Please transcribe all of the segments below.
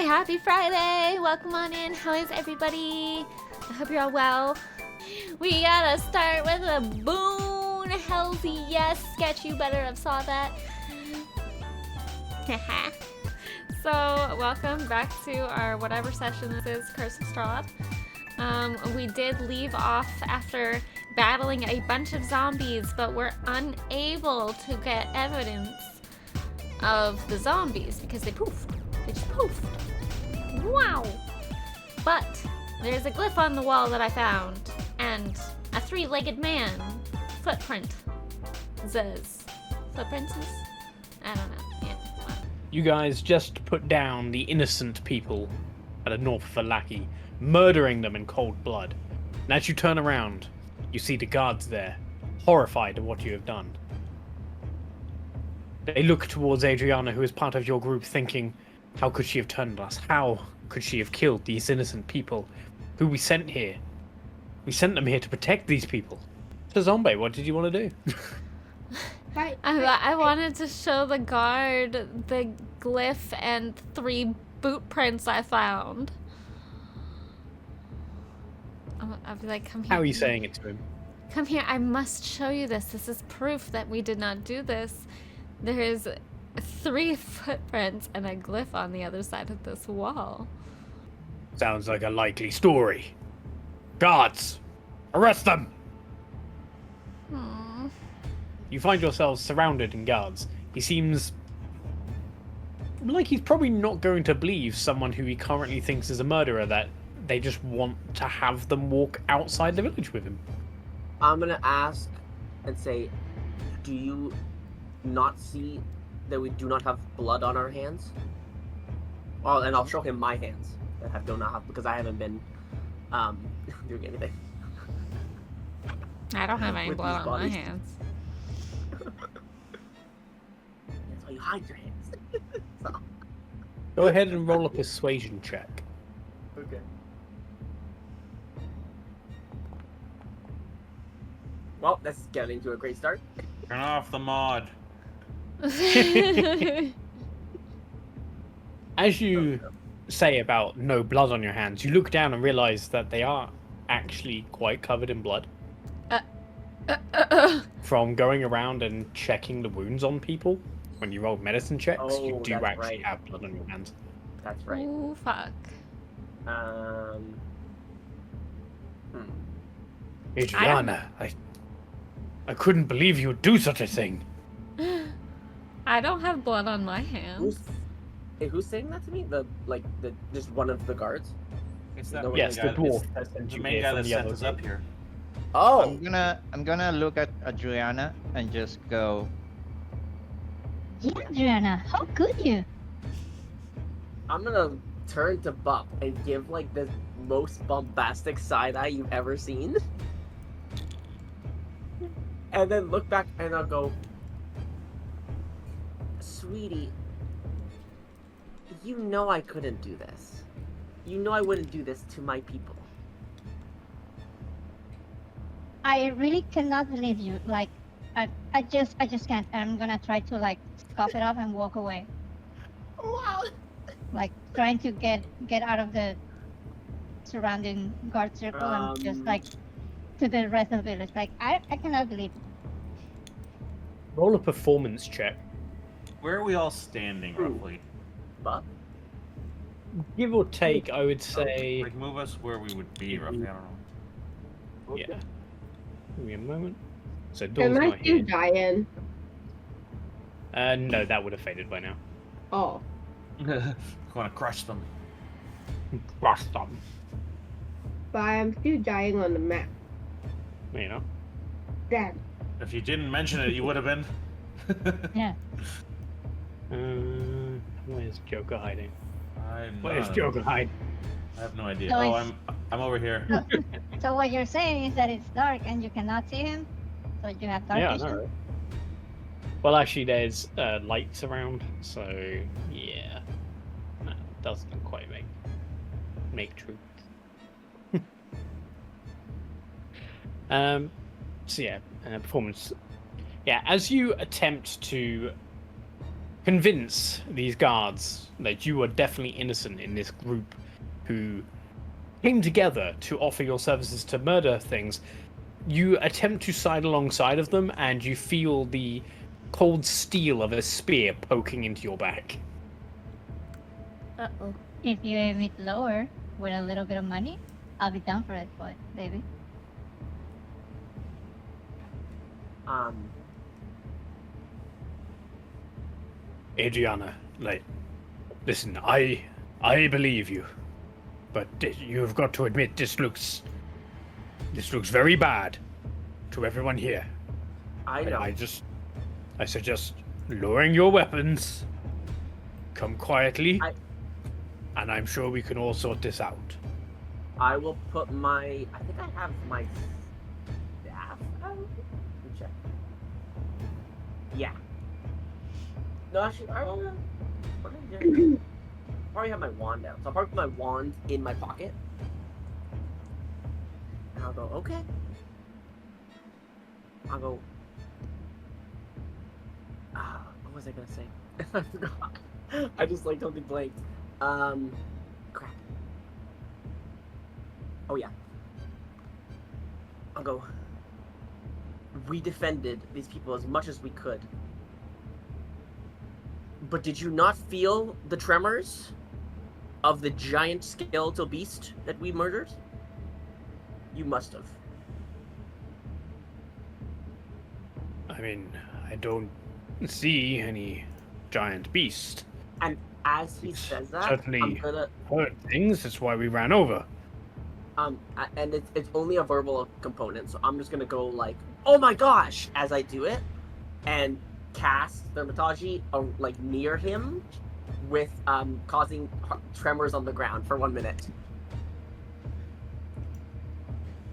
happy Friday! Welcome on in. How is everybody? I hope you're all well. We gotta start with a boon. Hells yes, sketch. You better have saw that. So, welcome back to our whatever session this is, Curse of Strahd. We did leave off after battling a bunch of zombies, but we're unable to get evidence of the zombies because they poofed. They just poofed. Wow! But there's a glyph on the wall that I found, and a three-legged man footprint. Footprints? I don't know. Yeah. Wow. You guys just put down the innocent people at the north of Valaki, murdering them in cold blood. And as you turn around, you see the guards there, horrified at what you have done. They look towards Adriana, who is part of your group, thinking, how could she have turned us? How could she have killed these innocent people who we sent here? We sent them here to protect these people. So Zombae, what did you want to do? I wanted to show the guard the glyph and 3 boot prints I found. I'd be like, come here. How are you saying it to him? Come here, I must show you this. This is proof that we did not do this. There is 3 footprints and a glyph on the other side of this wall. Sounds like a likely story. Guards! Arrest them! Aww. You find yourselves surrounded in guards. He seems like he's probably not going to believe someone who he currently thinks is a murderer that they just want to have them walk outside the village with him. I'm gonna ask and say, do you not see that we do not have blood on our hands? Oh, and I'll show him my hands that do not have, because I haven't been doing anything. I don't have any With blood these on my bodies. hands. That's why you hide your hands. So. Go ahead and roll a persuasion check. Okay. Well, that's getting to a great start. Turn off the mod. As you say about no blood on your hands, you look down and realize that they are actually quite covered in blood. From going around and checking the wounds on people, when you roll medicine checks, you Oh, do that's actually right. have blood on your hands. That's right. Ooh, fuck. Adriana, I couldn't believe you would do such a thing. I don't have blood on my hands. Who's saying that to me? Just one of the guards? It's that No, main Yes, guy the dwarf that- that sent the you main here guy from that the sent other us up gate. here. Oh! I'm gonna look at Adriana and just go, Yeah, Adriana, how could you? I'm gonna turn to Bup and give like the most bombastic side eye you've ever seen. And then look back and I'll go, sweetie, you know I couldn't do this. You know I wouldn't do this to my people. I really cannot believe you. Like, I just can't. I'm gonna try to like cough it up and walk away. Wow. Like trying to get out of the surrounding guard circle and just like to the rest of the village. Like I cannot believe it. Roll a performance check. Where are we all standing, Ooh. roughly? Bup? Give or take, I would say. Like, move us where we would be, roughly. I don't know. Yeah. Give me a moment. So Dawn's Am I not here. still dying? No, that would have faded by now. Oh. Want to crush them. Crush them. But I'm still dying on the map. You know. Damn. If you didn't mention it, you would have been. Yeah. Where's Joker hiding? I'm Where's not- Joker hiding? I have no idea. So Oh, it's- I'm over here. So what you're saying is that it's dark and you cannot see him. So you have dark Yeah, I vision. know. Well, actually, there's lights around, so yeah, that doesn't quite make truth. So yeah, performance. Yeah, as you attempt to convince these guards that you are definitely innocent in this group who came together to offer your services to murder things. You attempt to side alongside of them, and you feel the cold steel of a spear poking into your back. Uh-oh. If you aim it lower with a little bit of money, I'll be down for it, boy, baby. Adriana, listen, I believe you, but you've got to admit this looks very bad to everyone here. I know. I suggest lowering your weapons, come quietly, and I'm sure we can all sort this out. I will put I think I have my staff out. Let me check. Yeah. No, actually, what did I do? I probably have my wand out. So I'll probably put my wand in my pocket. And I'll go, okay. I'll go, what was I gonna say? I forgot. I just totally blanked. Crap. Oh yeah. I'll go. We defended these people as much as we could. But did you not feel the tremors of the giant skeletal beast that we murdered? You must have. I mean, I don't see any giant beast. And as he says that, Certainly I'm gonna hurt things. That's why we ran over. and it's only a verbal component, so I'm just gonna go oh my gosh, as I do it, and cast Thermatology near him, with causing tremors on the ground for 1 minute.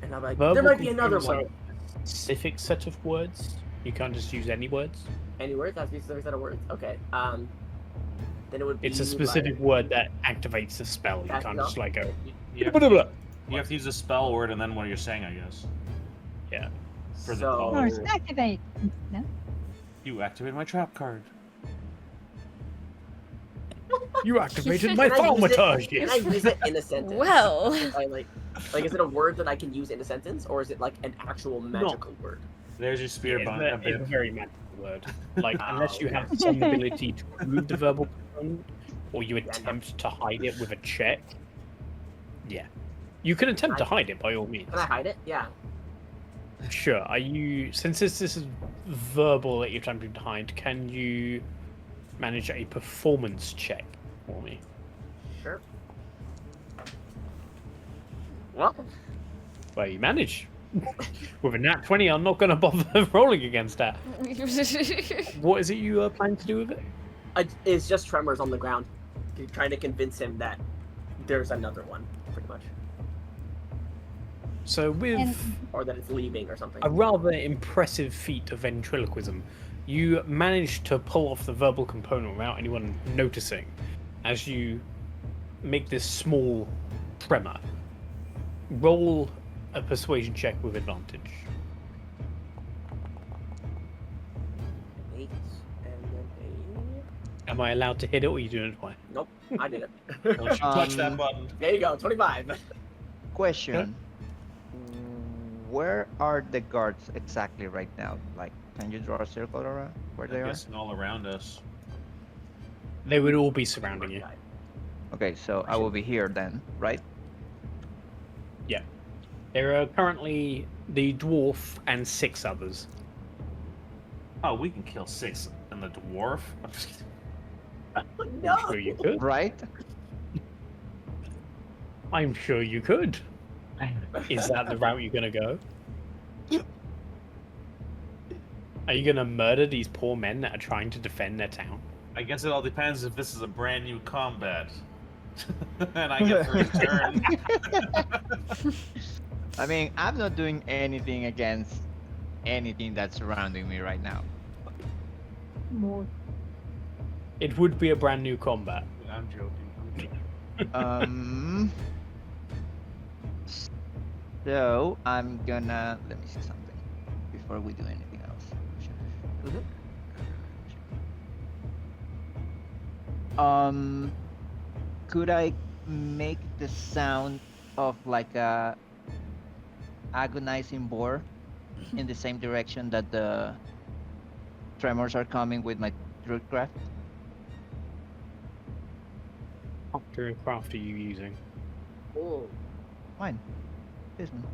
And I'm like, there might be another one. A specific set of words. You can't just use any words. Any words? That's a specific set of words. Okay. Then it would be. It's a specific word that activates a spell. You can't just go. You have to use a spell word and then what you're saying, I guess. Yeah. For the So- call. Force activate. No? You activate my trap card. You activated my Can I use it- thaumaturge. Can I use it in a sentence? Well. If I, is it a word that I can use in a sentence, or is it an actual magical word? There's your spear It's bun. a very magical word. Unless you have some ability to remove the verbal component, or you attempt to hide it with a check. Yeah. You can attempt to hide it by all means. Can I hide it? Yeah. Sure. Are you, since this is verbal that you're attempting to hide, can you manage a performance check for me? Sure. Well, Well, you manage. With a nat 20, I'm not going to bother rolling against that. What is it you are planning to do with it? it's just tremors on the ground. Trying to convince him that there's another one, pretty much. So with Or that it's leaving or something. a rather impressive feat of ventriloquism, you manage to pull off the verbal component without anyone noticing as you make this small tremor. Roll a persuasion check with advantage. 8, and then Am I allowed to hit it, or are you doing it twice? Nope, I did it. Don't you touch that button. There you go, 25. Question. Where are the guards exactly right now? Can you draw a circle around where they I'm are? guessing all around us. They would all be surrounding you. Okay, so I will be here then, right? Yeah. There are currently the dwarf and 6 others. Oh, we can kill 6 and the dwarf. I'm just kidding. No! I'm sure you could. Right? I'm sure you could. Is that the route you're gonna go? Are you gonna murder these poor men that are trying to defend their town? I guess it all depends if this is a brand new combat. And I get first turn. I mean, I'm not doing anything against anything that's surrounding me right now. More. It would be a brand new combat. I'm joking. So I'm gonna let me see something before we do anything else. Could I make the sound of like a agonizing boar in the same direction that the tremors are coming with my Druidcraft? What craft are you using? Oh. Mine. This one.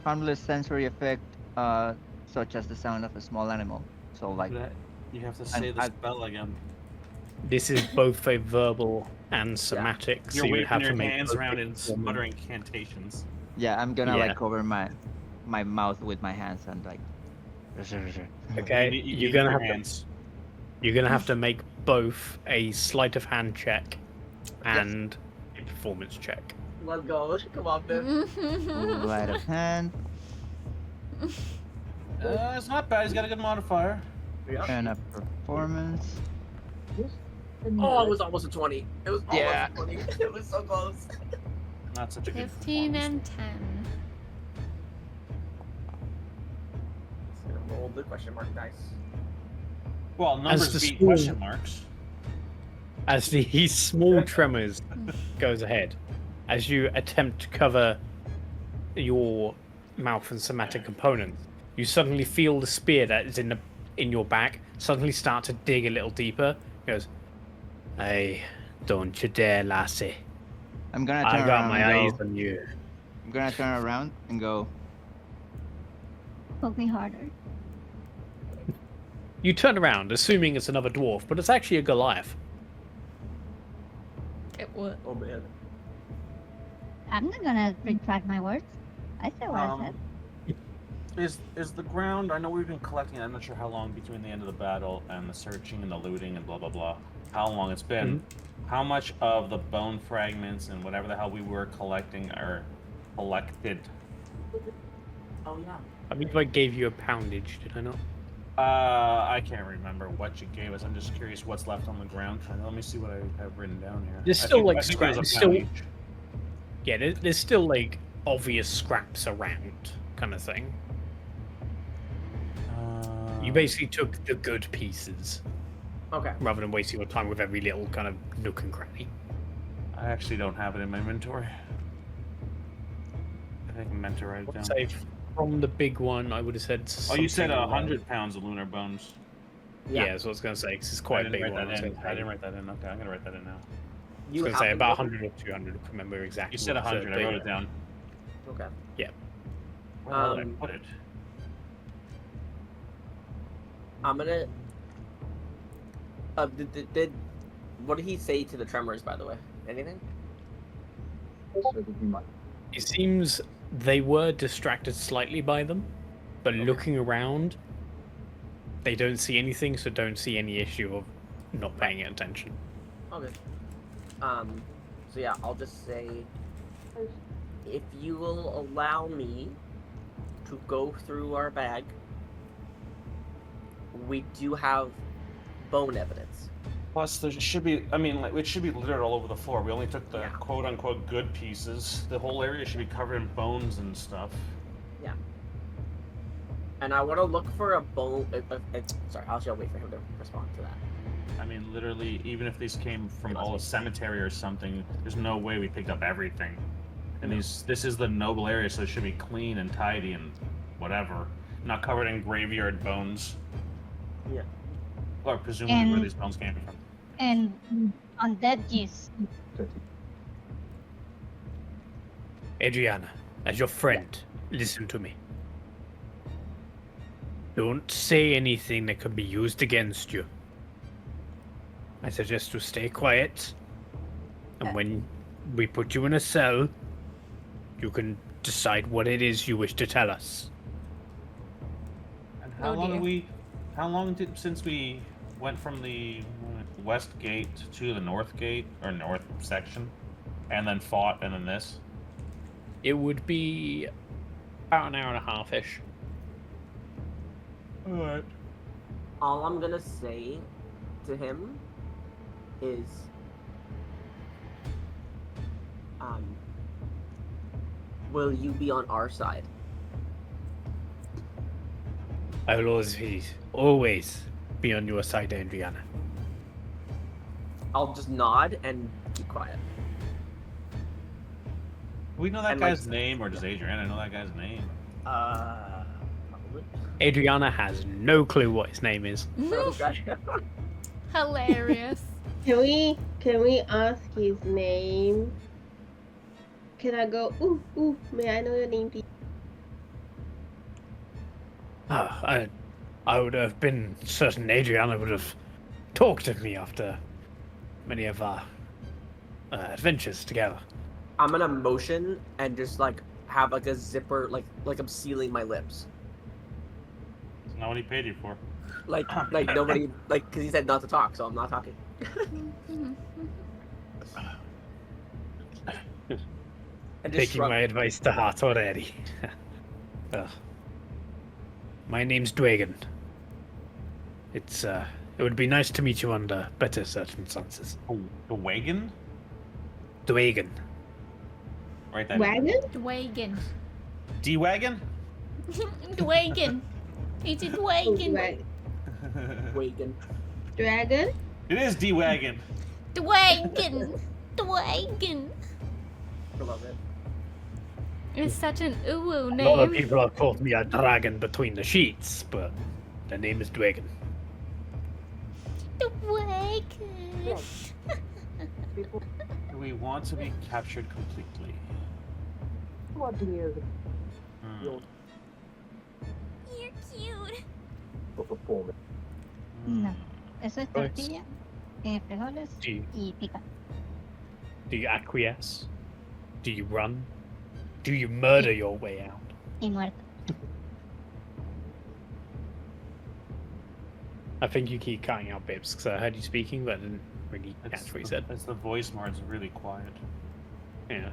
Harmless sensory effect, such as the sound of a small animal. So like, You have to say the spell again. This is both a verbal and somatic, so You're you would waving have your to make hands both around a and performance. muttering incantations. yeah, I'm gonna Yeah. like cover my mouth with my hands and like. Okay, You you're need gonna your have hands. you're gonna have to make both a sleight of hand check and a performance check. Let's go. Come on, man. Sleight of hand It's not bad. He's got a good modifier. Yeah. and a performance. Oh, it was almost a 20. It was almost Yeah. a 20. It was so close. Not such a good 15 performance. and 10. Just gonna roll the question mark dice. Well, numbers the beat school- question marks. As the small tremors goes ahead, as you attempt to cover your mouth and somatic components, you suddenly feel the spear that is in your back suddenly start to dig a little deeper. It goes, "Hey, don't you dare, lassie! I'm gonna I turn got around my and eyes go. on you." I'm gonna turn around and go. Poke me harder. You turn around, assuming it's another dwarf, but it's actually a Goliath. It would. Oh man. I'm not gonna retract my words. I said what I said. Is the ground? I know we've been collecting. I'm not sure how long between the end of the battle and the searching and the looting and blah blah blah. How long it's been? How much of the bone fragments and whatever the hell we were collecting are collected? Oh yeah. I believe I gave you a poundage, did I not? I can't remember what you gave us. I'm just curious what's left on the ground. Let me see what I have written down here. There's I still, think- like, I think it was a scraps- still- poundage. Yeah, there's still like obvious scraps around, kind of thing. You basically took the good pieces Okay. rather than wasting your time with every little kind of nook and cranny. I actually don't have it in my inventory. I think I meant to write it down. Say from the big one, I would have said. Oh, you said something along- 100 pounds of lunar bones. Yeah, that's what I was gonna say. 'Cause it's quite a I big didn't one. write that in. I didn't write that in. Okay, I'm gonna write that in now. I You was gonna have say to about roll- 100 or 200. I can't remember exactly. You said what it 100. I but wrote yeah. it down. Okay. Where did I Um, put it? I'm gonna. Did what did he say to the tremors? By the way, anything? It seems they were distracted slightly by them, but looking around, they don't see anything, so don't see any issue of not paying attention. Okay. So yeah, I'll just say, if you will allow me to go through our bag, we do have bone evidence. Plus, there should be. I mean, like, it should be littered all over the floor. We only took the Yeah. quote-unquote good pieces. The whole area should be covered in bones and stuff. And I want to look for a bone. Sorry, I'll just wait for him to respond to that. I mean, literally, even if these came from all a cemetery or something, there's no way we picked up everything. And this is the noble area, so it should be clean and tidy and whatever, not covered in graveyard bones. Yeah. Or presumably where And- these bones came from. And undead juice. Adriana, as your friend, listen to me. Don't say anything that could be used against you. I suggest you stay quiet. And when we put you in a cell, you can decide what it is you wish to tell us. And how Oh, long dear. how long did since we went from the west gate to the north gate or north section, and then fought, and then this? It would be about an hour and a half-ish. Alright. All I'm gonna say to him is, will you be on our side? I will always be on your side, Adriana. I'll just nod and keep quiet. Do we know that And, guy's like- name, or does Adriana know that guy's name? Probably. Adriana has no clue what his name is. Hilarious. Can we ask his name? Can I go? Ooh, may I know your name, please? I would have been certain Adriana would have talked to me after many of our adventures together. I'm gonna motion and just like have like a zipper, like I'm sealing my lips, That's not what he paid you for. like nobody, like because he said not to talk, so I'm not talking. And just Taking shrug. my advice to heart already. My name's Dwagan. It would be nice to meet you under better circumstances. Oh, the wagon? Dwagan. Right that. Wagon? Dwagon. D-wagon? Dwagon. It's a Oh, dwagon. Wagon. Dragon? It is D-wagon. Dwagon. Dwagon. I love it. It's such an uwu A lot of name. people have called me a dragon between the sheets, but the name is Dwagan. Dwagon. Do we want to be captured completely? You're cute. No. Eso es Pues- tortilla, frijoles Do y pica. you acquiesce? Do you run? Do you murder your way out? Y muerto. I think you keep cutting out bits because I heard you speaking, but I didn't really catch what you said. It's the voice Mar's really quiet. Yeah.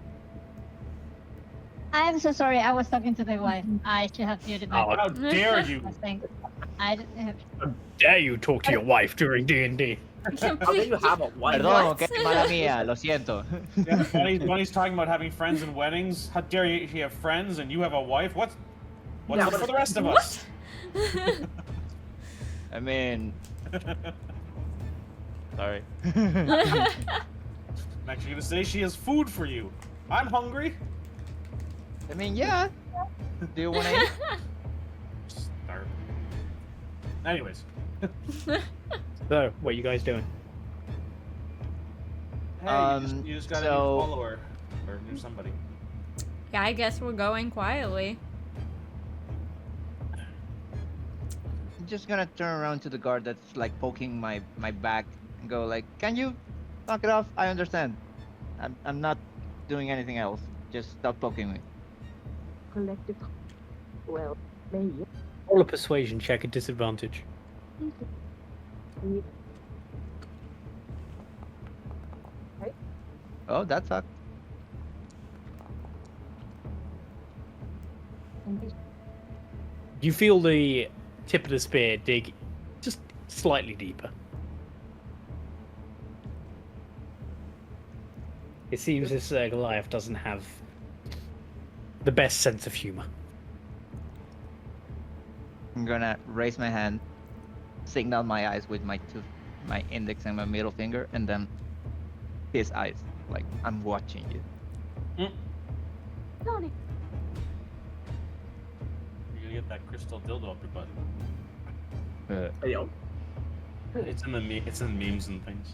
I'm so sorry. I was talking to the wife. I should have muted my. Oh, How dare you! I was saying, I dare you talk to your wife during D&D? How do you have a wife? Perdón, What? que mala mía, lo siento. Yeah, Bunny's talking about having friends and weddings. How dare you have friends and you have a wife? What's Yeah, up but- for the rest of us? I mean, sorry. I'm actually gonna say she has food for you. I'm hungry. I mean, yeah. Do you want to eat? Starving. Anyways, So, what are you guys doing? hey, you just got a new so- follower or new somebody. Yeah, I guess we're going quietly. I'm just gonna turn around to the guard that's like poking my back and go like, "Can you knock it off? I understand. I'm not doing anything else. Just stop poking me." Collective. Well, maybe. Roll a persuasion check at disadvantage. Oh, that sucked. You feel the tip of the spear dig just slightly deeper. It seems this Goliath doesn't have the best sense of humor. I'm gonna raise my hand, signal my eyes with my index and my middle finger, and then his eyes, like I'm watching you. You're gonna get that crystal dildo up your butt. Hey, yo. It's in memes and things.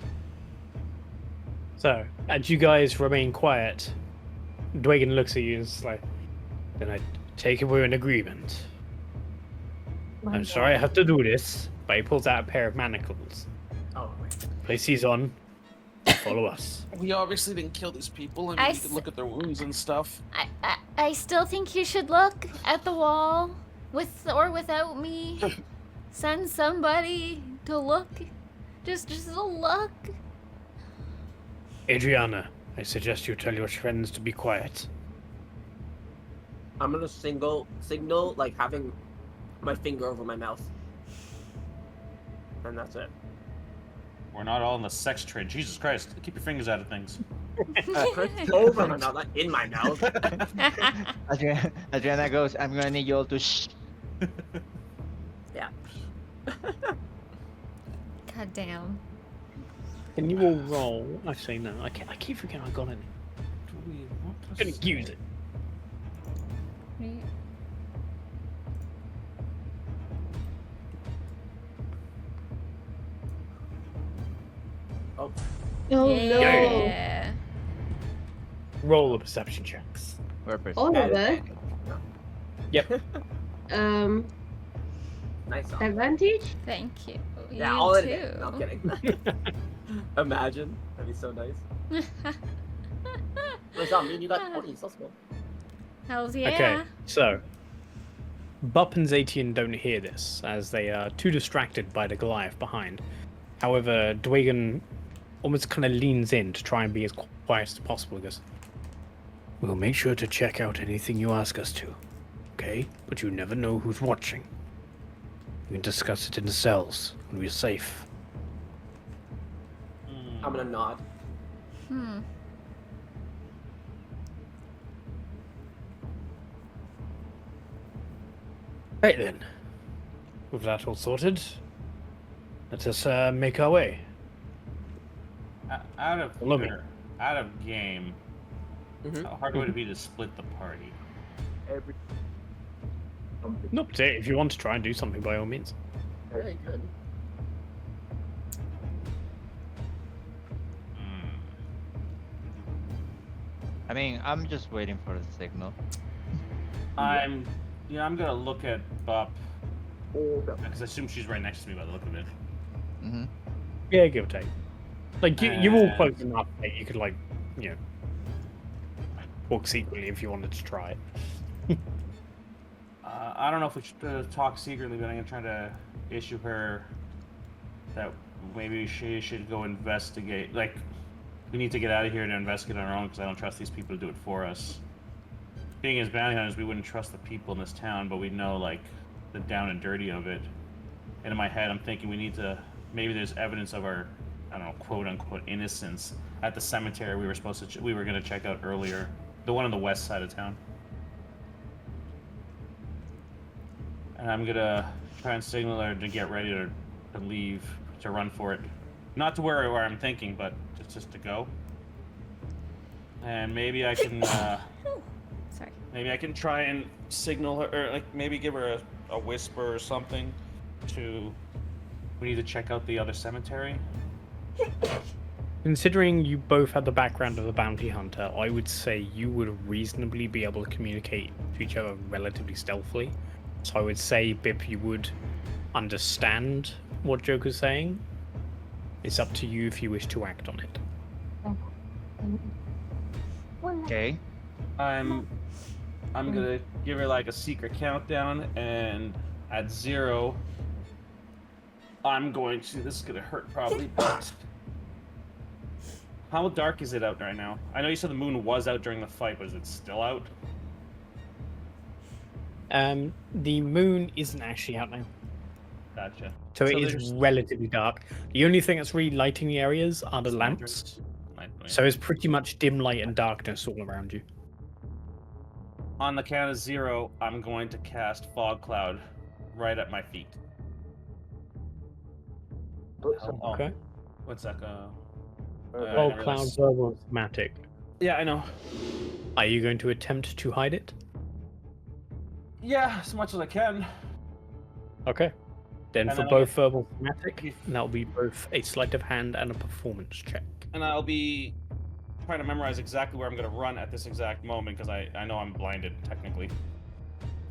So, as you guys remain quiet, Dwagan looks at you and is like, "Then I take it we're in agreement. I'm sorry I have to do this," but he pulls out a pair of manacles. Oh, wait. Place these on. Follow us. We obviously didn't kill these people. I mean, I you can look at their wounds and stuff. I still think you should look at the wall, with or without me. Send somebody to look. Just a look. Adriana, I suggest you tell your friends to be quiet. I'm gonna signal like having my finger over my mouth, and that's it. We're not all in the sex trade. Jesus Christ! Keep your fingers out of things. Over my mouth, not in my mouth. Adriana goes, "I'm gonna need you all to shh." Yeah. God damn. Can you all roll? Actually, no. I keep forgetting I got it. I'm gonna use it. Oh, Oh no. Yeah. Roll the perception checks. Purpose. All of us. Yep. nice. Advantage? Thank you. Yeah, You all in too. it. No, I'm kidding. Imagine. That'd be so nice. What's up, man? You got 20. So small. Hells yeah. Okay, so Bup and ZeTian don't hear this, as they are too distracted by the Goliath behind. However, Dwagon almost kind of leans in to try and be as quiet as possible. He goes, "We'll make sure to check out anything you ask us to, okay? But you never know who's watching. We can discuss it in the cells when we're safe." I'm gonna nod. Right then, with that all sorted, let us make our way. Out of Follow me. out of game, Mhm. how hard would it be to split the party? Every. Nope, if you want to try and do something, by all means. Very good. I mean, I'm just waiting for the signal. I'm gonna look at Bup Oh, because I assume she's right next to me by the look of it. Mm-hmm. Yeah, give or take. Like, you're all And- close enough that you could, like, you know, walk secretly if you wanted to try it. I don't know if we should talk secretly, but I'm gonna try to issue her that maybe she should go investigate. Like, we need to get out of here to investigate on our own because I don't trust these people to do it for us. Being as bounty hunters, we wouldn't trust the people in this town, but we know, like, the down and dirty of it. And in my head, I'm thinking we need to. Maybe there's evidence of our, I don't know, quote unquote innocence at the cemetery we were supposed to. We were gonna check out earlier, the one on the west side of town. And I'm gonna try and signal her to get ready to leave, to run for it. Not to where I'm thinking, but just to go. And maybe I can, Sorry. maybe I can try and signal her, or like maybe give her a whisper or something to. We need to check out the other cemetery. Considering you both had the background of a bounty hunter, I would say you would reasonably be able to communicate to each other relatively stealthily. So I would say, Bip, you would understand what Joker's saying. It's up to you if you wish to act on it. Okay. I'm gonna give her like a secret countdown, and at 0, I'm going to. This is gonna hurt probably, but how dark is it out right now? I know you said the moon was out during the fight, but is it still out? The moon isn't actually out now, Gotcha. so it there's- is relatively dark. The only thing that's really lighting the areas are the lamps. lanterns. So it's pretty much dim light and darkness all around you. On the count of 0, I'm going to cast Fog Cloud right at my feet. Oh, Okay. one sec. Oh, cloud, verbal, and thematic. Yeah, I know. Are you going to attempt to hide it? Yeah, as much as I can. Okay. Then And for then I'll both get- verbal and thematic, that'll be both a sleight of hand and a performance check. And I'll be trying to memorize exactly where I'm going to run at this exact moment because I know I'm blinded technically.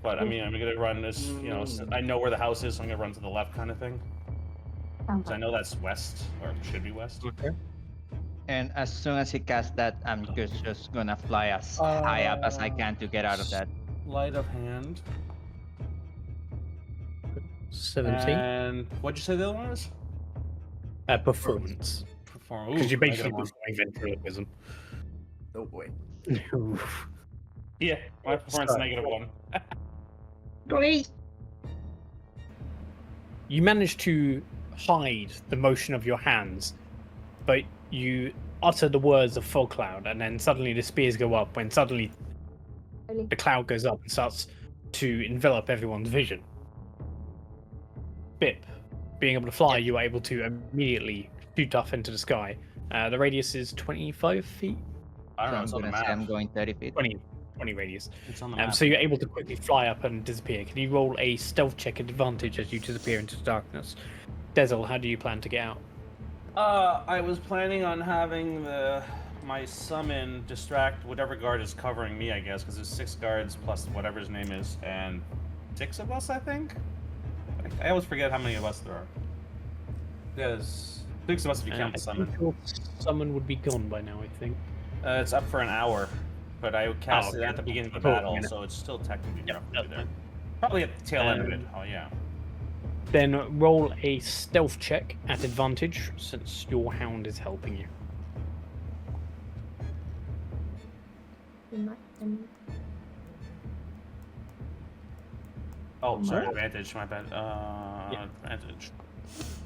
But I mean, I'm going to run this, I know where the house is, so I'm going to run to the left kind of thing. Because I know that's west, or it should be west. Okay. And as soon as he casts that, I'm just gonna fly as high up as I can to get out of that. Light of hand. 17. And what'd you say the other one was? Performance. Perform. Because you're Ooh, basically negative one. performing ventriloquism. Oh boy. Oof. Yeah, my performance Sorry. -1. Great. You manage to hide the motion of your hands, but you utter the words of Fog Cloud, and then suddenly the spears go up, when suddenly the cloud goes up and starts to envelop everyone's vision. Bip, being able to fly, you are able to immediately shoot off into the sky. The radius is 25 feet. I don't know. I'm It's on the gonna say map. I'm going 30 feet. 20 radius. It's on the map. So you're able to quickly fly up and disappear. Can you roll a stealth check at advantage as you disappear into the darkness? Dessel, how do you plan to get out? I was planning on having my summon distract whatever guard is covering me, I guess, because there's 6 guards plus whatever his name is, and 6 of us, I think. I always forget how many of us there are. There's 6 of us if you count the I summon. think your summon would be gone by now, I think. It's up for an hour, but I cast it okay. at the beginning of the Cool, battle, yeah. so it's still technically Yeah, roughly that's there. fine. Probably at the tail end of it. Oh yeah. Then roll a stealth check at advantage, since your hound is helping you. Oh, sorry, advantage. My bad. Advantage.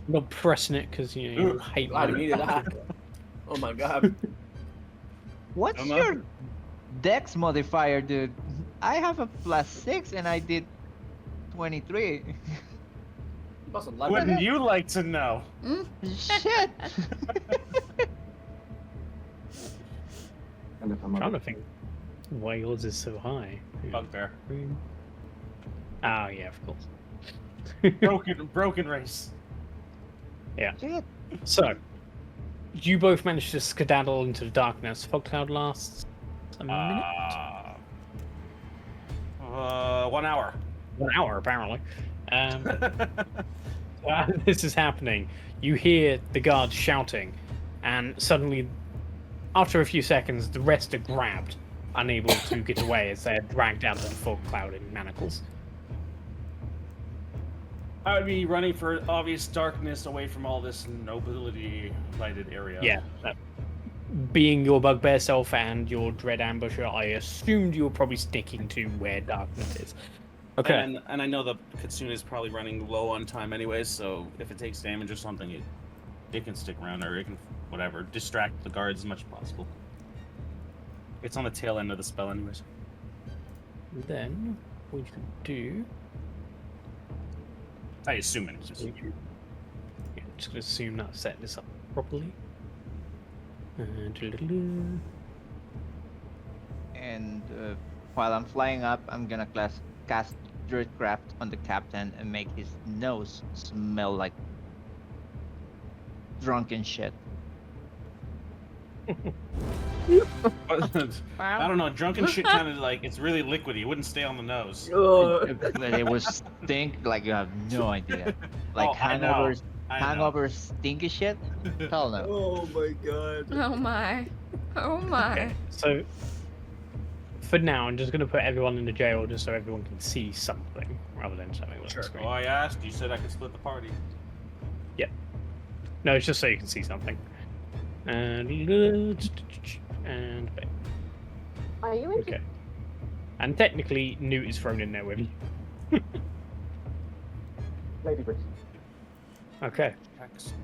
I'm not pressing it because you hate I money. needed that. Oh my god. What's Don't know. your dex modifier, dude? I have a +6 and I did 23. Plus 11. Wouldn't you like to know? Shit! I'm trying to think why yours is so high. Bugbear. Oh yeah, of course. Broken race. Shit. So, you both managed to skedaddle into the darkness. Fogcloud lasts a minute? 1 hour. 1 hour, apparently. This is happening. You hear the guards shouting, and suddenly, after a few seconds, the rest are grabbed, unable to get away as they're dragged out of the fog cloud in manacles. I would be running for obvious darkness away from all this nobility lighted area. Yeah. Being your bugbear self and your dread ambusher, I assumed you were probably sticking to where darkness is. Okay. And I know the Kitsune is probably running low on time anyways, so if it takes damage or something, it can stick around or it can, whatever, distract the guards as much as possible. It's on the tail end of the spell anyways. Then, what you can do... I assume it is. Yeah, just gonna assume that set this up properly. And while I'm flying up, I'm gonna cast Druidcraft on the captain and make his nose smell like drunken shit. I don't know, drunken shit kind of like, it's really liquidy. It wouldn't stay on the nose. It was stink like you have no idea. Like Oh, I know. hangover stinky shit? Hell no. Oh my god. Oh my. Oh my. Okay, so for now, I'm just going to put everyone in the jail just so everyone can see something rather than something on the Oh, screen. I asked. You said I could split the party. No, it's just so you can see something. And bang. Are you in? Okay. And technically, Newt is thrown in there with you. Lady Brits. Okay. Check something.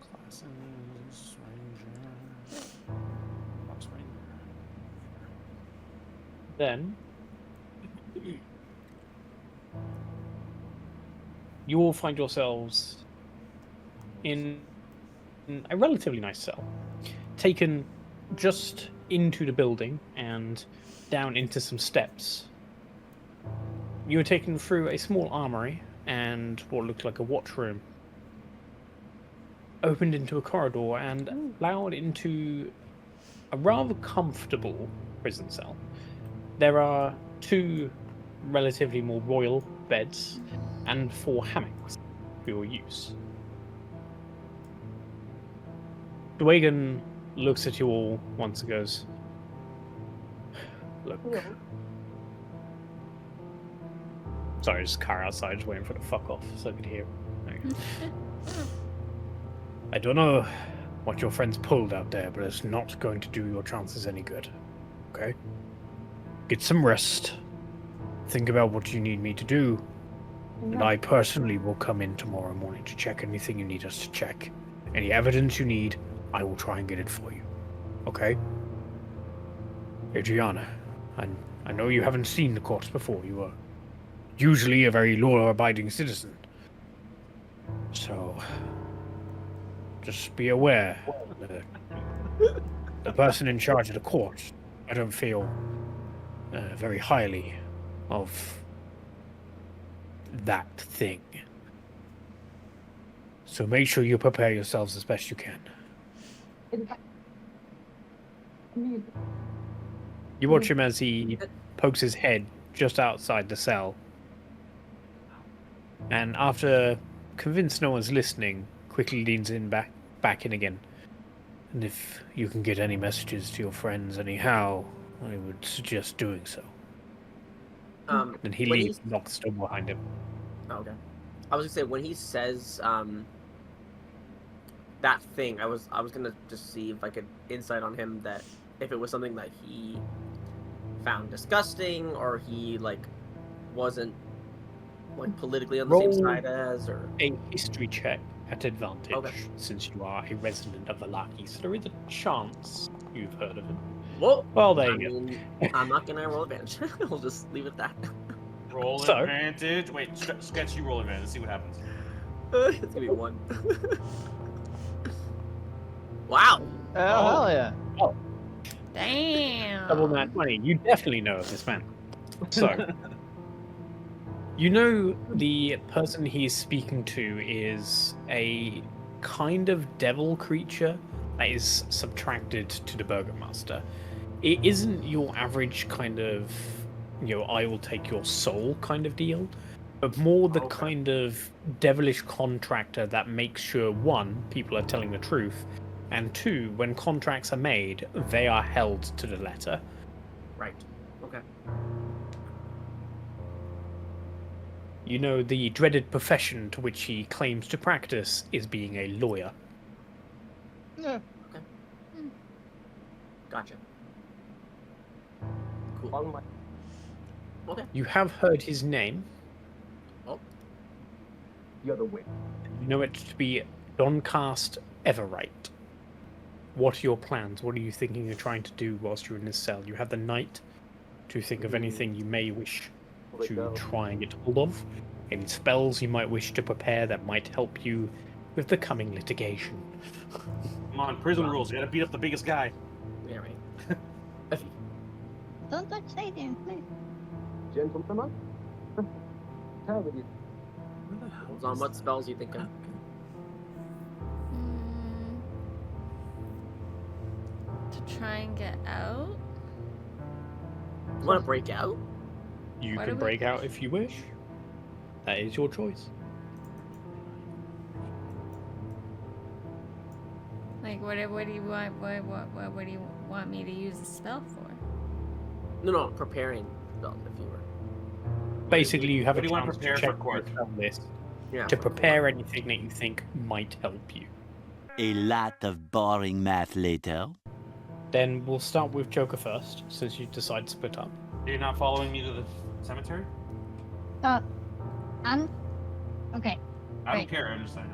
Classes, Ranger. Ops Ranger. Then you all find yourselves in a relatively nice cell, taken just into the building and down into some steps. You were taken through a small armory and what looked like a watch room, opened into a corridor and allowed into a rather comfortable prison cell. There are 2 relatively more royal beds and 4 hammocks for your use. Dwagan looks at you all once and goes, "Look." Sorry, there's a car outside just waiting for the fuck off so I could hear. There you go. I don't know what your friends pulled out there, but it's not going to do your chances any good. Okay? Get some rest. Think about what you need me to do. And I personally will come in tomorrow morning to check anything you need us to check. Any evidence you need, I will try and get it for you. Okay? Adriana, I know you haven't seen the courts before. You are usually a very law-abiding citizen. So, just be aware. The person in charge of the court, I don't feel very highly of that thing. So make sure you prepare yourselves as best you can. You watch him as he pokes his head just outside the cell. And after convinced no one's listening, quickly leans in back in again. And if you can get any messages to your friends anyhow, I would suggest doing so. Then he leaves and locks the door behind him. Oh, okay. I was gonna say when he says that thing, I was gonna just see if I could insight on him that if it was something that he found disgusting or he like wasn't like politically on the same side as, or a history check at advantage, Okay. since you are a resident of Valaki, so there is a chance you've heard of him. well, Well, there I you go. mean, I'm not gonna roll advantage. We'll just leave it at that. Roll So- advantage. Wait, sketch you roll advantage. See what happens. It's gonna be 1. Wow. Hell yeah. Damn. Double nat 20. You definitely know of this man. So, you know the person he's speaking to is a kind of devil creature that is subtracted to the Burgomaster. It isn't your average kind of, I will take your soul kind of deal, but more the kind of devilish contractor that makes sure, 1, people are telling the truth, and 2, when contracts are made, they are held to the letter. Right. Okay. You know, the dreaded profession to which he claims to practice is being a lawyer. Yeah. Gotcha. Cool. Okay. You have heard his name. Oh. You know it to be Doncast Everright. What are your plans? What are you thinking of trying to do whilst you're in this cell? You have the night to think of anything you may wish to try and get hold of. Any spells you might wish to prepare that might help you with the coming litigation. Come on, prison rules. You gotta beat up the biggest guy. Yeah, right. Don't touch Satan, please. Gentlemen. On what spells you thinking? To try and get out? You want to break out? You What can do we- break out if you wish. That is your choice. Like, what do you want? What do you want me to use the spell for? No, preparing spells if you were. Basically, you have What a do you want to chance prepare to for check court? your spell list Yeah. to prepare anything that you think might help you. A lot of boring math later. Then we'll start with Joker first, since you decide to split up. You're not following me to the cemetery? I'm okay. I don't Right. care. I understand.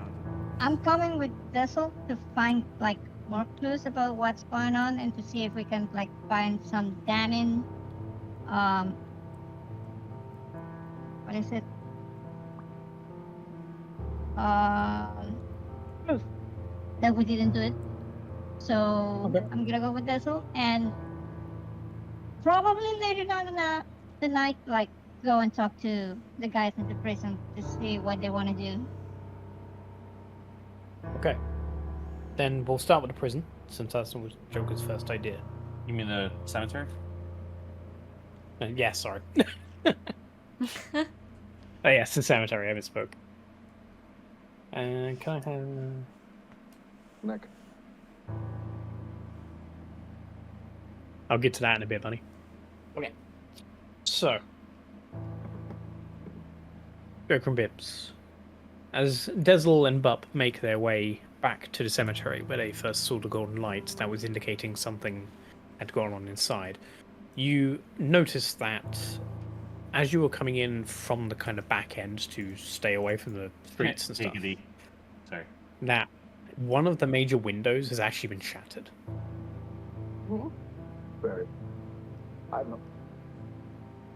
I'm coming with Dessel to find like more clues about what's going on and to see if we can like find some damning what is it? Proof that we didn't do it. So Okay. I'm gonna go with Dessel and probably later on in the night like go and talk to the guys in the prison to see what they want to do. Okay. Then we'll start with the prison, since that was Joker's first idea. You mean the cemetery? Yeah, sorry. Oh yes, the cemetery, I misspoke. And can I have... I'll get to that in a bit, Bunny. Okay. So. Joker and Bibbs. As Dessel and Bup make their way back to the cemetery where they first saw the golden light that was indicating something had gone on inside, you notice that as you were coming in from the kind of back end to stay away from the streets and stuff, Sorry. that one of the major windows has actually been shattered.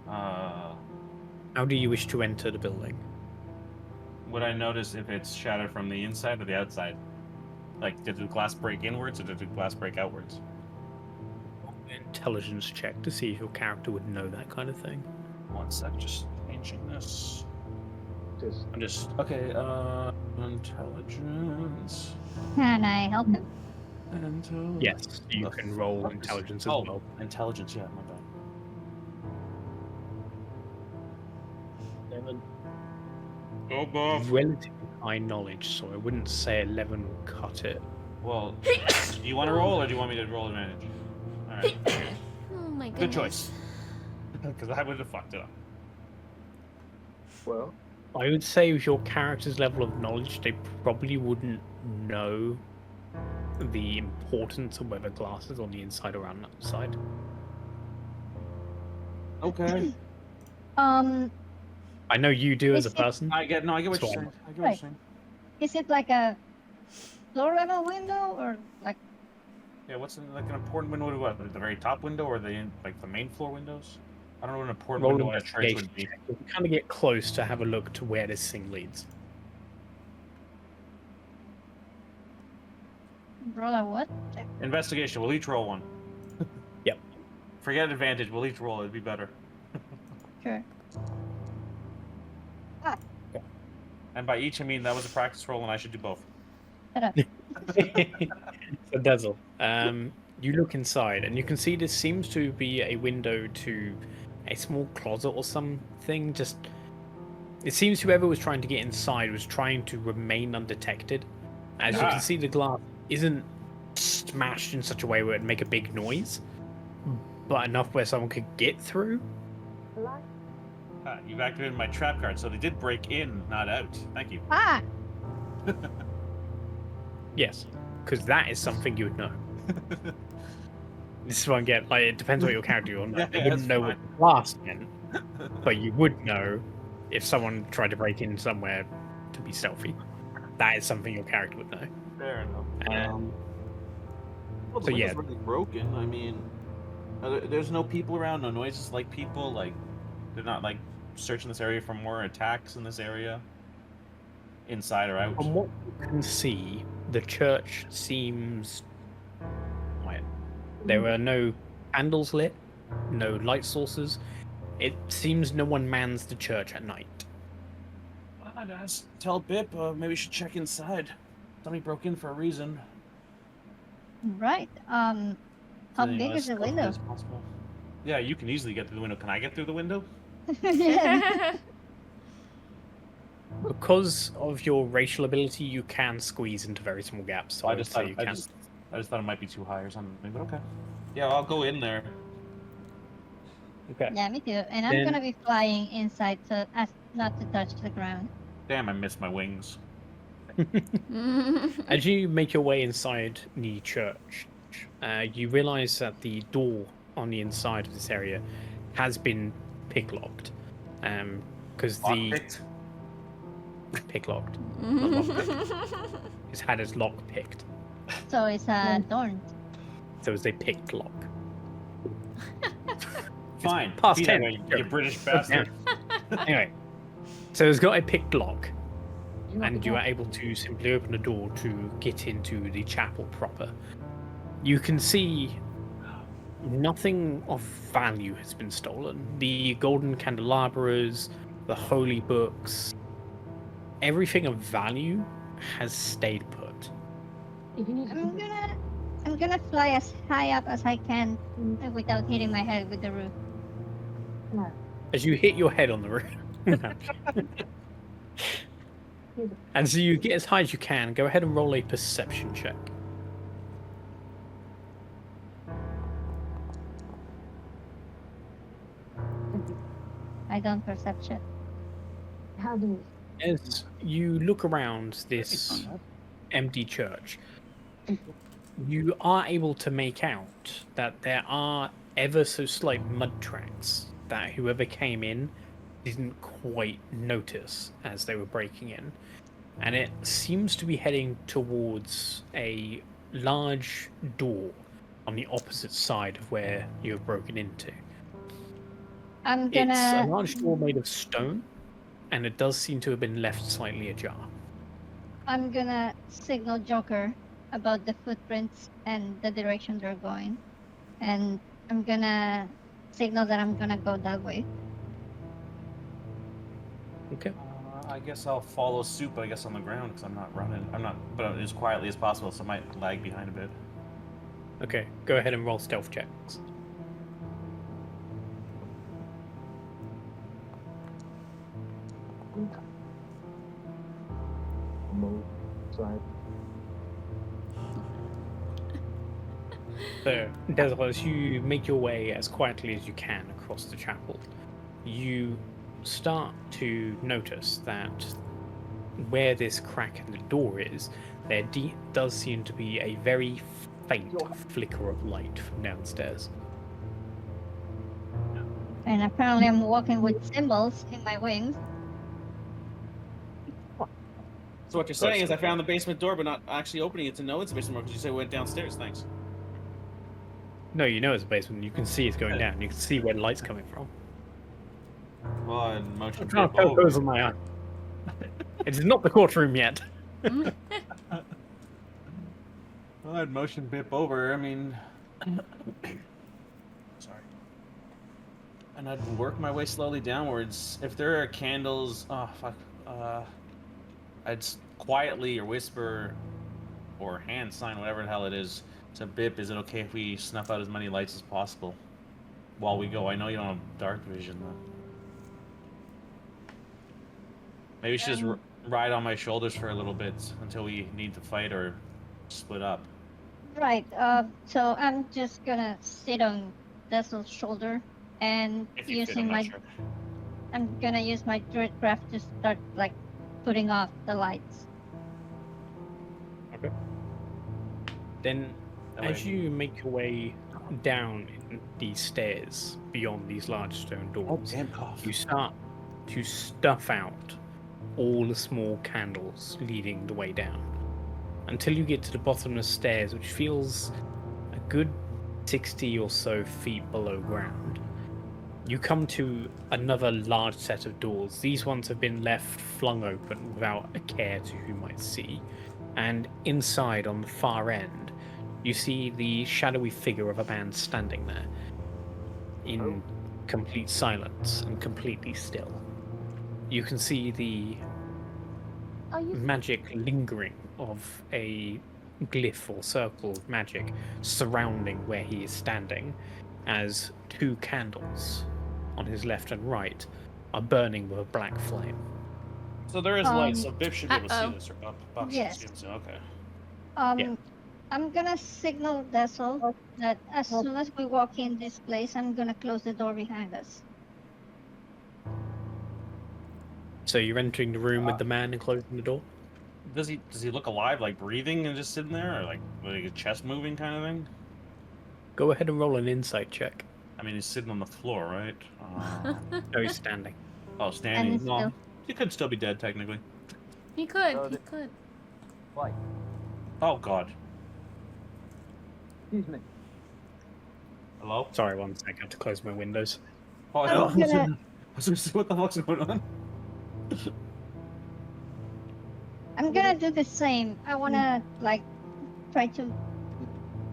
Uh, How do you wish to enter the building? Would I notice if it's shattered from the inside or the outside? Like, did the glass break inwards or did the glass break outwards? Intelligence check to see if your character would know that kind of thing. One sec, just changing this. I'm just okay. Intelligence. Can I help him? Yes, you can roll intelligence as well. Intelligence, yeah, my bad. 11. Go buff. Relatively high knowledge, so I wouldn't say 11 will cut it. Well, do you want to roll or do you want me to roll advantage? All right. Oh my goodness. Good choice. Because I would have fucked it up. Well, I would say with your character's level of knowledge, they probably wouldn't know the importance of whether glass is on the inside or outside. Okay. I know you do as a Is it- person. I get what you're So- saying. I get what you're saying. Is it like a floor level window or like? Yeah, what's like an important window? What, the very top window or the like the main floor windows? I don't know what an important Roll window in a church investigation would be. check. You can kind of get close to have a look to where this thing leads. Roll a what? Investigation. We'll each roll one. Yep. Forget advantage. We'll each roll. It'd be better. Sure. And by each, I mean that was a practice roll, and I should do both. Shut up. So Dessel, you look inside, and you can see this seems to be a window to a small closet or something. Just, it seems whoever was trying to get inside was trying to remain undetected. As you can see, the glass isn't smashed in such a way where it'd make a big noise, but enough where someone could get through. You've activated my trap card, so they did break in, not out. Thank you. Ah! Yes, because that is something you would know. This is what I get. Like, it depends what your character you're on. Yeah, They wouldn't that's know fine. what the glass meant, but you would know if someone tried to break in somewhere to be stealthy. That is something your character would know. Fair enough. Well, the So, window's yeah. really broken. I mean, There's no people around, no noises like people. Like, they're not like searching this area for more attacks in this area, inside or out. From what you can see, the church seems quiet. There are no candles lit, no light sources. It seems no one mans the church at night. I'd ask, tell Bip, maybe we should check inside. Somebody broke in for a reason. Right. How big is the window? Yeah, you can easily get through the window. Can I get through the window? Yeah. Because of your racial ability, you can squeeze into very small gaps. So I I would just say thought you I can. just thought it might be too high or something. But okay. Yeah, I'll go in there. Okay. Yeah, me too. And I'm Then- gonna be flying inside so as not to touch the ground. Damn, I missed my wings. As you make your way inside the church, you realize that the door on the inside of this area has been picklocked. Because the Lockpicked? picklocked, not lockpicked. It's had its lock picked. So it's adorned. So it's a picked lock. Fine. past Be that 10. way, you British bastard. Anyway, so it's got a picked lock, and you are able to simply open the door to get into the chapel proper. You can see nothing of value has been stolen. The golden candelabras, the holy books, everything of value has stayed put. I'm gonna fly as high up as I can without hitting my head with the roof. As you hit your head on the roof. And so you get as high as you can. Go ahead and roll a perception check. I don't perception. As you look around this empty church, you are able to make out that there are ever so slight mud tracks that whoever came in didn't quite notice as they were breaking in. And it seems to be heading towards a large door on the opposite side of where you have broken into. I'm It's a gonna. large door made of stone, and it does seem to have been left slightly ajar. I'm gonna signal Joker about the footprints and the direction they're going. And I'm gonna signal that I'm gonna go that way. Okay. I guess I'll follow suit, but I guess on the ground because I'm not running. I'm not, but as quietly as possible, so I might lag behind a bit. Okay, go ahead and roll stealth checks. So, Dessel, as you make your way as quietly as you can across the chapel, you start to notice that where this crack in the door is, there does seem to be a very faint flicker of light from downstairs. And apparently I'm walking with symbols in my wings. So what you're saying is I found the basement door, but not actually opening it to know it's a basement door because you say we went downstairs. Thanks. No, you know it's a basement. You can see it's going down. You can see where the light's coming from. Well, I motion I can't Bip tell over. those on my eye. It is not the courtroom yet. Well, I'd motion Bip over. I mean, sorry. And I'd work my way slowly downwards. If there are candles, oh fuck. I'd quietly or whisper or hand sign, whatever the hell it is, to Bip. Is it okay if we snuff out as many lights as possible while we go? I know you don't have dark vision, though. Maybe you should just ride on my shoulders for a little bit until we need to fight or split up. Right, so I'm just gonna sit on Dessel's shoulder and If you fit, I'm using not my sure. I'm gonna use my druidcraft to start like putting off the lights. Okay. Then, That as way- you make your way down these stairs beyond these large stone Oh, doors, damn cough. you start to stuff out all the small candles leading the way down until you get to the bottomless stairs, which feels a good 60 or so feet below ground. You come to another large set of doors. These ones have been left flung open without a care to who might see, and inside on the far end you see the shadowy figure of a man standing there in complete silence and completely still. You can see the magic lingering of a glyph or circle of magic surrounding where he is standing, as two candles on his left and right are burning with a black flame. So there is light, so Bip should be able to uh-oh. see this. Or Buck should Yes. see this. Okay. Yeah. I'm gonna signal Dessel that as soon as we walk in this place, I'm gonna close the door behind us. So you're entering the room with the man and closing the door? Does he look alive, like breathing and just sitting there, or like a chest moving kind of thing? Go ahead and roll an insight check. I mean, he's sitting on the floor, right? No, he's standing. Oh, standing. And No, still- he could still be dead technically. He could. He could. Oh God. Excuse me. Hello. Sorry, one sec. I have to close my windows. Oh, I'm no. gonna- I was gonna say, what the fuck's going on? I'm gonna do the same. I wanna like try to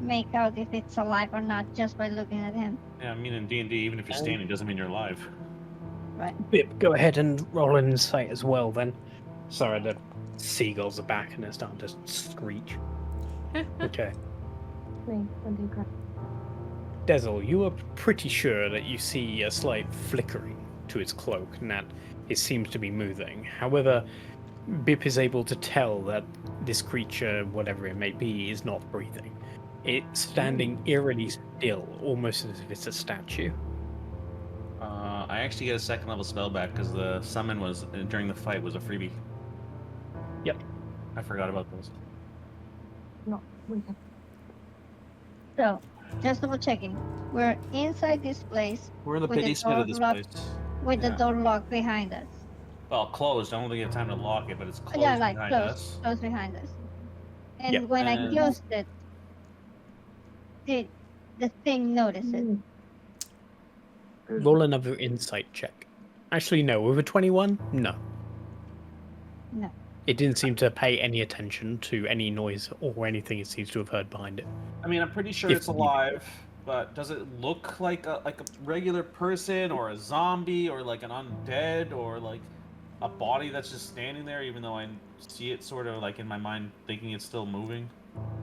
make out if it's alive or not just by looking at him. Yeah, I mean in D&D, even if you're standing, doesn't mean you're alive. Right. Go ahead and roll an insight as well, then. Sorry, the seagulls are back and they're starting to screech. Okay. Dessel, you are pretty sure that you see a slight flickering to its cloak and that it seems to be moving. However, Bip is able to tell that this creature, whatever it may be, is not breathing. It's standing eerily still, almost as if it's a statue. I actually get a second level spell back because the summon was during the fight was a freebie. Yep. I forgot about those. So, just double checking. We're inside this place We're in the With the basement of door this locked. place. with Yeah. the door locked behind us. Well, closed. I don't think you have time to lock it, but it's closed Yeah, like behind closed, us. closed behind us. And Yeah, when I and- closed it, the thing noticed it. Roll another insight check. Actually, no. With a 21? No. No. It didn't seem to pay any attention to any noise or anything it seems to have heard behind it. I mean, I'm pretty sure If it's you- alive, but does it look like a regular person or a zombie or like an undead or like a body that's just standing there? Even though I see it sort of like in my mind, thinking it's still moving,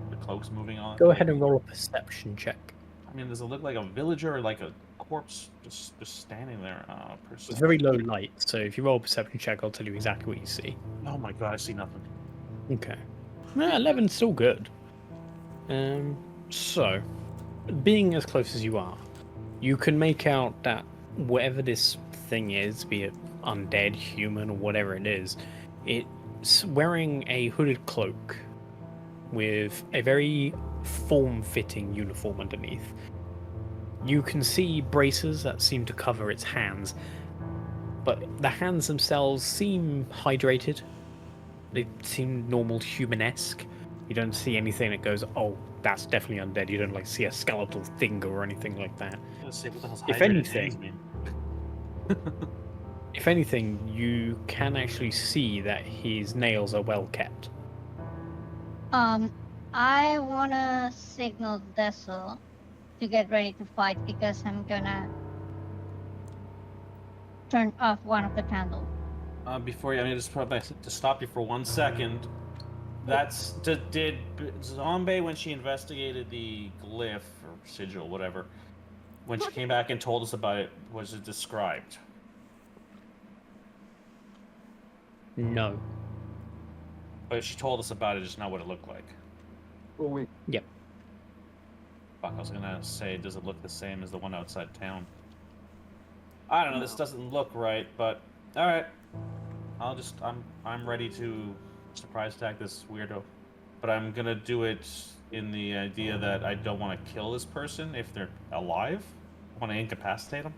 the cloak's moving on. Go ahead and roll a perception check. I mean, does it look like a villager or like a corpse just standing there? It's very low light, so if you roll a perception check, I'll tell you exactly what you see. Oh my god, I see nothing. Okay. 11's still good. So, being as close as you are, you can make out that whatever this thing is, be it undead, human, or whatever it is, it's wearing a hooded cloak with a very form-fitting uniform underneath. You can see braces that seem to cover its hands, but the hands themselves seem hydrated. They seem normal human-esque. You don't see anything that goes, oh, that's definitely undead. You don't like see a skeletal thing or anything like that. If anything, if anything, you can actually see that his nails are well kept. I wanna signal Dessel to get ready to fight because I'm gonna turn off one of the candles. Before you, I mean, just probably to stop you for 1 second. That's did Zombae, when she investigated the glyph or sigil, whatever, when she came back and told us about it, was it described? No. But she told us about it, just not what it looked like. Oh wait. Yep. Fuck, I was gonna say, does it look the same as the one outside town? I don't know. This doesn't look right, but all right. I'm ready to surprise attack this weirdo, but I'm gonna do it in the idea that I don't want to kill this person if they're alive. I want to incapacitate them.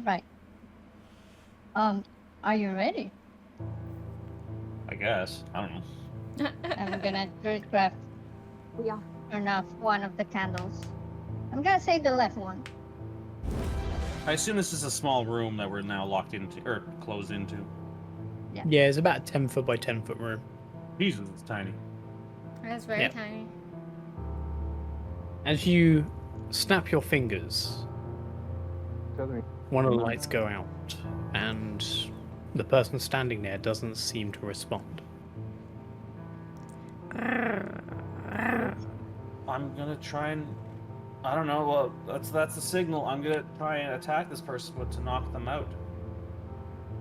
Right. Are you ready? I guess. I don't know. I'm gonna Druidcraft. Yeah. Turn off one of the candles. I'm gonna say the left one. I assume this is a small room that we're now locked into or closed into. Yeah, it's about a 10-foot by 10-foot room. Jesus, it's tiny. That's very Yep. tiny. As you snap your fingers, one of the lights go out, and the person standing there doesn't seem to respond. I'm gonna try and I don't know. Well, that's the signal. I'm gonna try and attack this person, but to knock them out,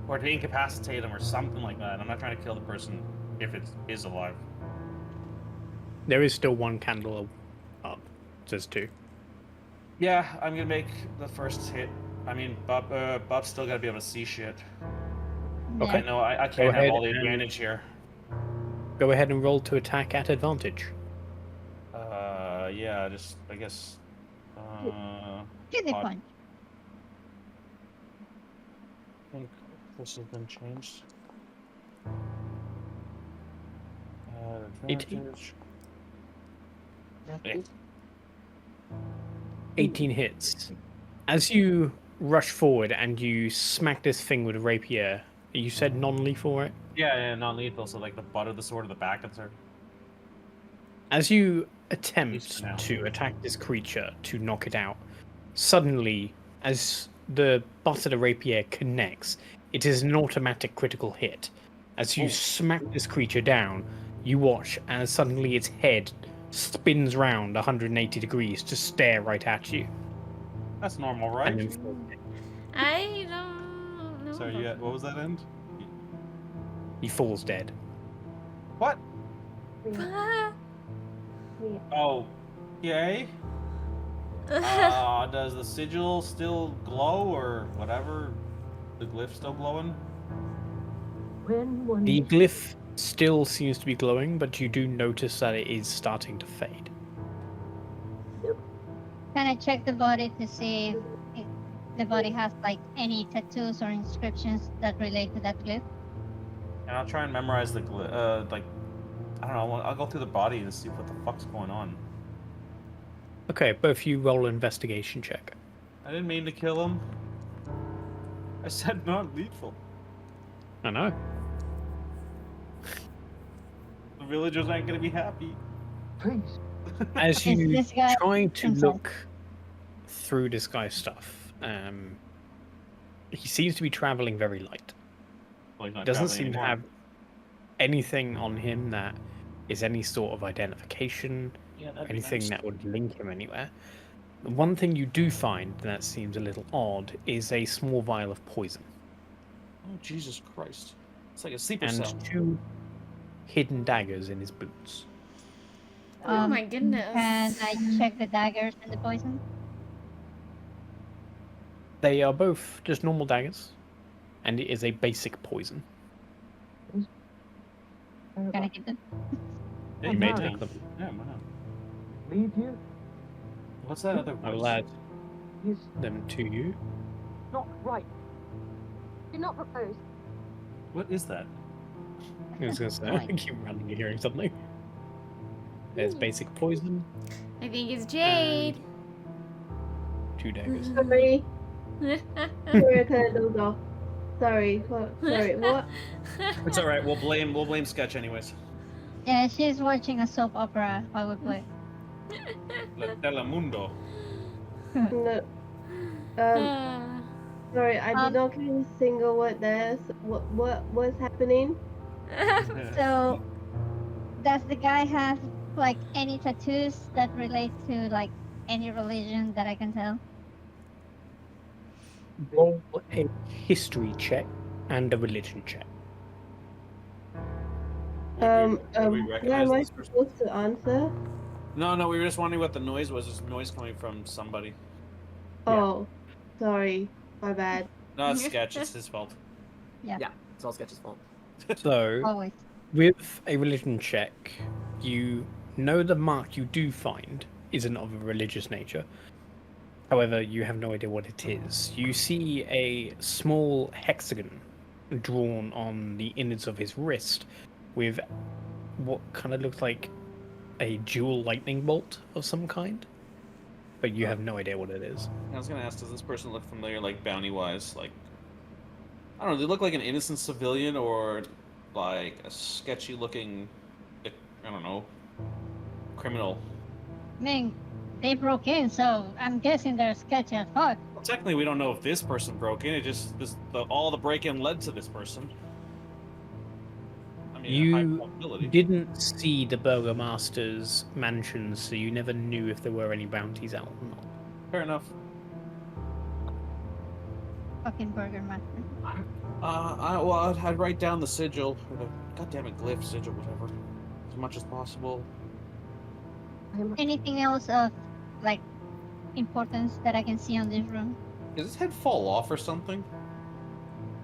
or to incapacitate them, or something like that. I'm not trying to kill the person if it is alive. There is still one candle up. There's two. Yeah, I'm gonna make the first hit. I mean, Bob's still gotta be able to see shit. Okay. I know I Go can't have ahead all the and- advantage here. Go ahead and roll to attack at advantage. Yeah, just I guess. Kidney Odd. punch. I think this has been changed. 18. Advantage. 18 hits. As you rush forward and you smack this thing with a rapier, you said non-lethal, right? Yeah, non-lethal. So like the butt of the sword or the back of the sword. As you Least attempt for now. to attack this creature to knock it out, suddenly, as the butt of the rapier connects, it is an automatic critical hit. As you smack this creature down, you watch as suddenly its head spins round 180 degrees to stare right at you. That's normal, And right? then I don't know. Sorry, yeah. What was that end? he falls dead. What? Ah. Oh, yay. Does the sigil still glow or whatever? The glyph still glowing? The glyph still seems to be glowing, but you do notice that it is starting to fade. Can I check the body to see if the body has like any tattoos or inscriptions that relate to that glyph? And I'll try and memorize the like, I don't know. I'll go through the body to see what the fuck's going on. Okay, both you roll an investigation check. I didn't mean to kill him. I said non-lethal. I know. The villagers aren't gonna be happy. Please. As Is you this guy try to himself? look through this guy's stuff, he seems to be traveling very light. Well, he's not Doesn't traveling seem to anymore. have anything on him that is any sort of identification, Yeah, that'd be anything nice. that would link him anywhere. The one thing you do find that seems a little odd is a small vial of poison Oh, Jesus Christ. It's like a sleeper and cell. 2 hidden daggers in his boots. Oh my goodness. Can I check the daggers and the poison? They are both just normal daggers, and it is a basic poison. Can I keep them? Yeah, You may might. take them. Yeah, why not? Leave here? What's that other I voice? will add He's them to you. not right. Do not propose. What is that? I was going to say, I think you're randomly hearing something. There's basic poison, I think it's Jade. 2 daggers. Sorry. Sorry, I kind of dozed off. Sorry. Sorry. What? It's all right. We'll blame Sketch anyways. Yeah, she's watching a soap opera while we play. La Telemundo. No. Sorry, I did not catch a single word there. So what's happening? So, does the guy have like any tattoos that relate to like any religion that I can tell? Roll a history check and a religion check. We Yeah, recognize am I this person? supposed to answer? No, we were just wondering what the noise was. This noise coming from somebody. Oh, sorry. My bad. No, it's Sketch. It's his fault. Yeah, Yeah, it's all Sketch's fault. So, always. with a religion check, you know the mark you do find isn't of a religious nature. However, you have no idea what it is. You see a small hexagon drawn on the innards of his wrist with what kind of looks like a dual lightning bolt of some kind. But you have no idea what it is. I was gonna ask, does this person look familiar, like bounty-wise? Like, I don't know. They look like an innocent civilian or like a sketchy-looking, I don't know, criminal. I mean, they broke in, so I'm guessing they're sketchy as fuck. Well, technically, we don't know if this person broke in. It just all the break-in led to this person. I mean, a high You probability. didn't see the Burgomaster's mansion, so you never knew if there were any bounties out or not. Fair enough. Fucking burger master. I'd write down the sigil, or the goddamn glyph sigil, whatever, as much as possible. Anything else of like importance that I can see on this room? Does his head fall off or something?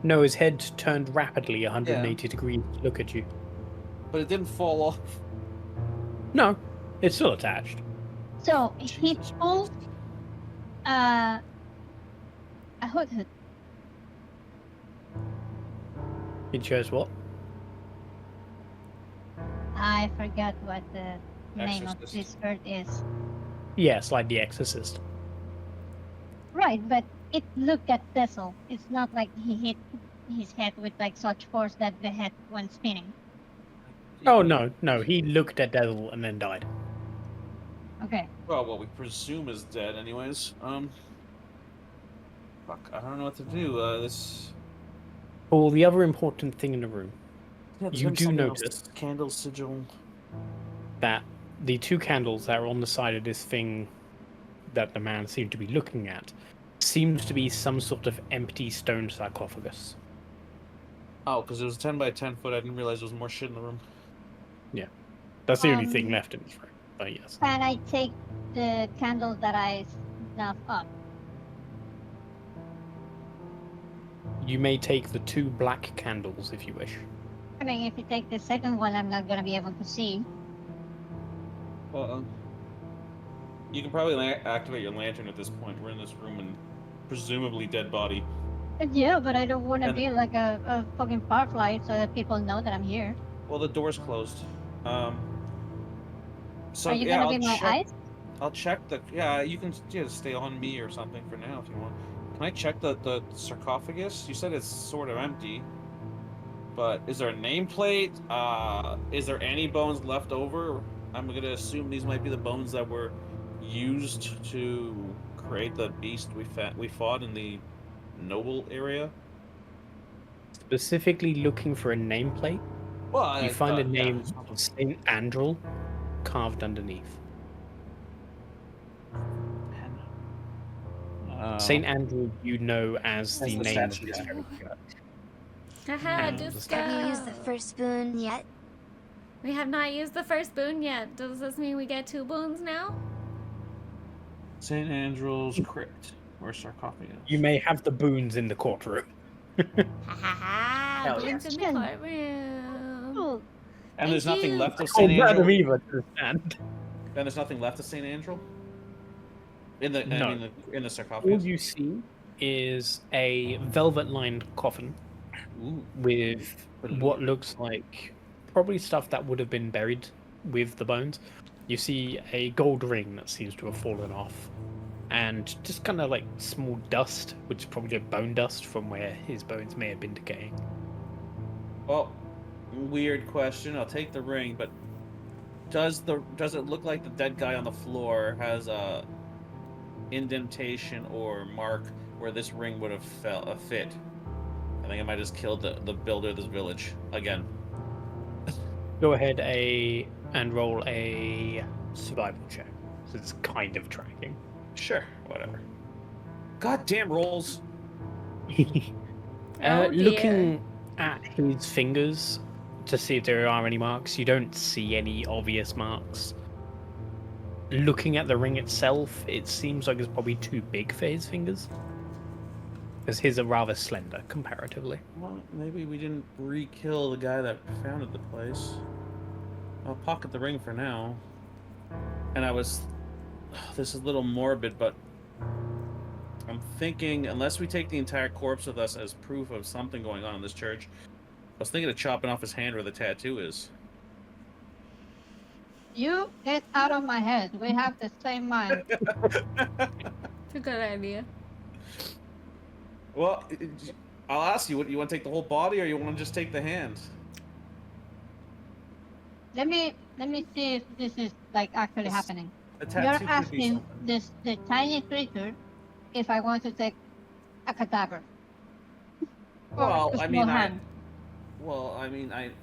No, his head turned rapidly 180 degrees to look at you. But it didn't fall off. No, it's still attached. So he Jesus pulled a hood. He chose what? I forgot what the name of Exorcist. this bird is. Yes, like the Exorcist. Right, but it looked at Dessel. It's not like he hit his head with like such force that the head went spinning. Oh no, he looked at Dessel and then died. Okay. Well, what we presume is dead, anyways. Fuck, I don't know what to do. This. Or the other important thing in the room, Yeah, there's you gotta be do something else. notice Candle sigil. that the 2 candles that are on the side of this thing that the man seemed to be looking at seems to be some sort of empty stone sarcophagus. Oh, because it was 10 by 10 foot. I didn't realize there was more shit in the room. That's the only thing Um, left in this room. But yes. Can I take the candle that I snuff up? You may take the 2 black candles if you wish. I mean, if you take the second one, I'm not gonna be able to see. Well, you can probably activate your lantern at this point. We're in this room and presumably dead body. Yeah, but I don't want to And- be like a fucking firefly so that people know that I'm here. Well, the door's closed. So Are you yeah, gonna I'll be my check. eyes? I'll check the. Yeah, you can just stay on me or something for now if you want. Can I check the sarcophagus? You said it's sort of empty. But is there a nameplate? Is there any bones left over? I'm gonna assume these might be the bones that were used to create the beast we fought in the noble area. Specifically looking for a nameplate, Well, you find a yeah. name of Saint Andrel carved underneath. Saint Andrew, you know as the the name of statue, this yeah. very church. Haha, And just the Have you used the first boon yet? We have not used the first boon yet. Does this mean we get 2 boons now? St. Andrew's Crypt, or sarcophagus. You may have the boons in the courtroom. Ha ha ha! Hell Boons in the yeah. courtroom. Oh, And there's Thank nothing you. left of Oh, St. Madam Andrew. Eva to the stand. Then there's nothing left of St. Andrew? In the, No. I mean, in the All sarcophagus? you see is a velvet-lined coffin Ooh. with what looks like probably stuff that would have been buried with the bones. You see a gold ring that seems to have fallen off, and just kind of like small dust, which is probably bone dust from where his bones may have been decaying. Well, weird question. I'll take the ring, but does it look like the dead guy on the floor has a indentation or mark where this ring would have fit? I think I might have just killed the builder of this village again. Go ahead and roll a survival check. So it's kind of tracking. Sure, whatever. Goddamn rolls. Oh, dear. Looking at his fingers to see if there are any marks, you don't see any obvious marks. Looking at the ring itself, it seems like it's probably too big for his fingers, because his are rather slender comparatively. Well, maybe we didn't re-kill the guy that founded the place. I'll pocket the ring for now. And this is a little morbid, but I'm thinking, unless we take the entire corpse with us as proof of something going on in this church, I was thinking of chopping off his hand where the tattoo is. you get out of my head. We have the same mind. It's a good idea. Well, I'll ask you, what, you want to take the whole body or you want to just take the hand? Let me see if this is like actually This- happening. The You're tattoo could be asking something. the tiny creature if I want to take a cadaver. Or Well, a I small mean, hand.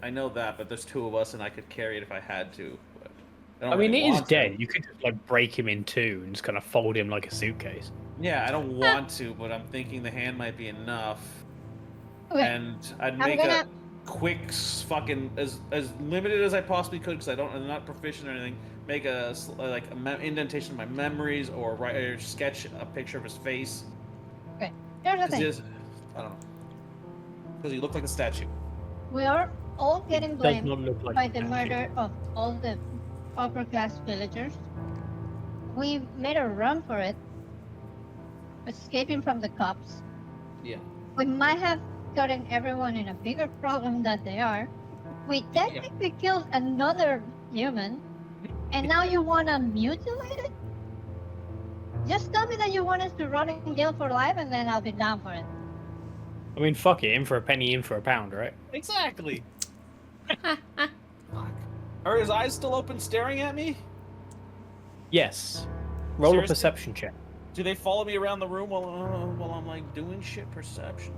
I know that, but there's 2 of us and I could carry it if I had to. But don't I mean, really it is want to. dead. You could just like break him in 2 and just kind of fold him like a suitcase. Yeah, I don't want to, but I'm thinking the hand might be enough. Okay, And I'd make gonna- a quick fucking as limited as I possibly could because I'm not proficient or anything. Make a indentation of my memories or write or sketch a picture of his face. here's the 'Cause thing. I don't know. Because he looked like a statue. We are all getting Does blamed not look like by a the statue. murder of all the upper class villagers. We made a run for it, escaping from the cops. Yeah. We might have gotten everyone in a bigger problem than they are. We technically killed another human, and now you want to mutilate it? Just tell me that you want us to run in jail for life, and then I'll be down for it. I mean, fuck it. In for a penny, in for a pound, right? Exactly. Fuck. Are his eyes still open, staring at me? Yes. Roll Seriously? a perception check. Do they follow me around the room while I'm like doing shit? Perception.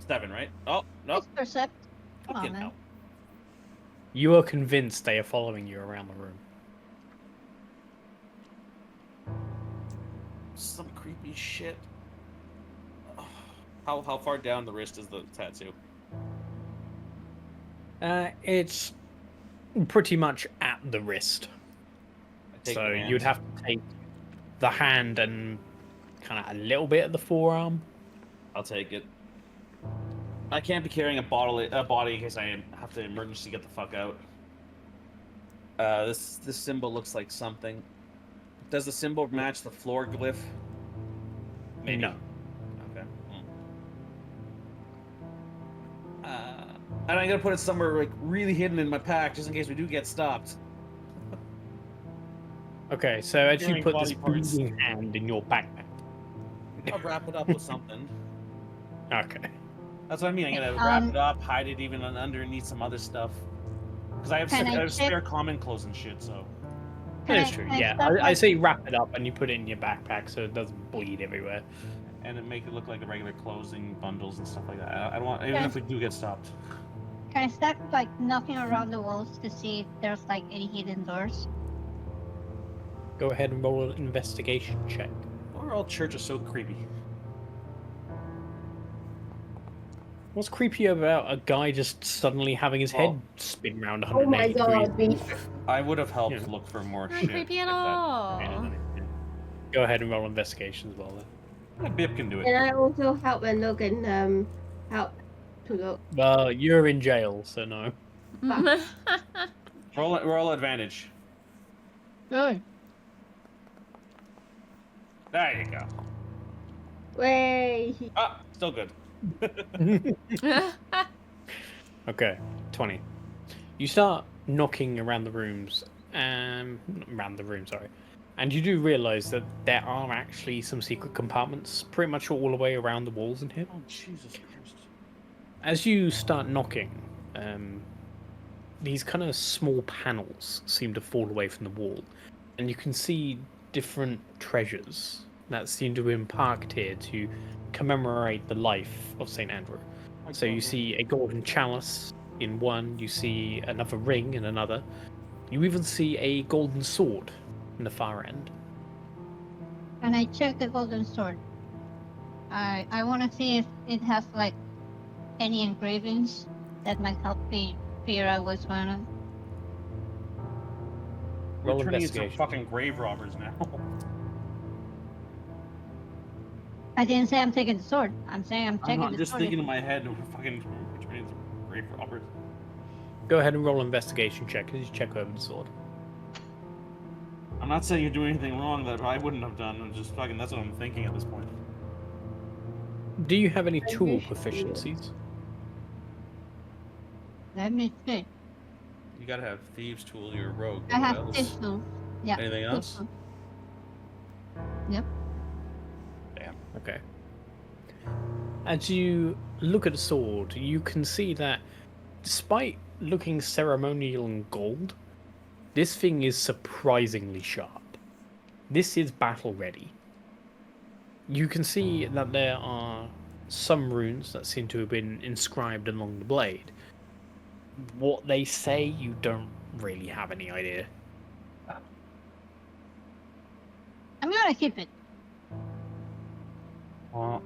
7, right? Oh no. Let's percept. Come on, Fucking man. hell. You are convinced they are following you around the room. Some creepy shit. How far down the wrist is the tattoo? It's pretty much at the wrist. I take So the hand. you'd have to take the hand and kind of a little bit of the forearm. I'll take it. I can't be carrying a body in case I have to emergency get the fuck out. This symbol looks like something. Does the symbol match the floor glyph? Maybe. No. Okay. And I'm gonna put it somewhere like really hidden in my pack just in case we do get stopped. Okay, so as you Carrying put this body parts. bleeding hand in your backpack. I'll wrap it up with something. Okay. That's what I mean. I'm gonna wrap it up, hide it even underneath some other stuff. Because I have, Can I spare common clothes and shit, so. That's true. Yeah, I say wrap it up and you put it in your backpack so it doesn't bleed everywhere. And it make it look like the regular clothing bundles and stuff like that. I don't want, even if we do get stopped. Can I start like knocking around the walls to see if there's like any hidden doors? Go ahead and roll an investigation check. Our old church is so creepy. What's creepy about a guy just suddenly having his head spin around 180 Oh my god, degrees? I would have helped Yeah. look for more Not shit. creepy at if that all. made it any- Go ahead and roll investigation as well then. Yeah, Bip can do it. And I also help and look and help to look. Well, you're in jail, so no. Roll advantage. Good. There you go. Way. Ah, still good. Okay, 20. You start knocking around the rooms, sorry. And you do realize that there are actually some secret compartments pretty much all the way around the walls in here. Oh, Jesus Christ. As you start knocking, these kind of small panels seem to fall away from the wall, and you can see different treasures that seem to have been parked here to commemorate the life of St. Andrew. So you see a golden chalice in one, you see another ring in another, you even see a golden sword in the far end. And I check the golden sword. I want to see if it has like any engravings that might help me figure out what's going on. Roll We're turning into investigation. fucking grave robbers now. I didn't say I'm taking the sword. I'm saying I'm I'm taking not the just sword. thinking in my head, we're fucking turning into grave robbers. Go ahead and roll an investigation check as you check over the sword. I'm not saying you're doing anything wrong that I wouldn't have done. I'm just fucking, that's what I'm thinking at this point. Do you have any I tool wish you- proficiencies? Let me see. You gotta have thieves' tool, you're a rogue. I What have else? pistol. Yeah. Anything else? pistol. Yep. Damn. Okay. As you look at the sword, you can see that despite looking ceremonial and gold, this thing is surprisingly sharp. This is battle ready. You can see that there are some runes that seem to have been inscribed along the blade. What they say, you don't really have any idea. I'm gonna keep it. Well,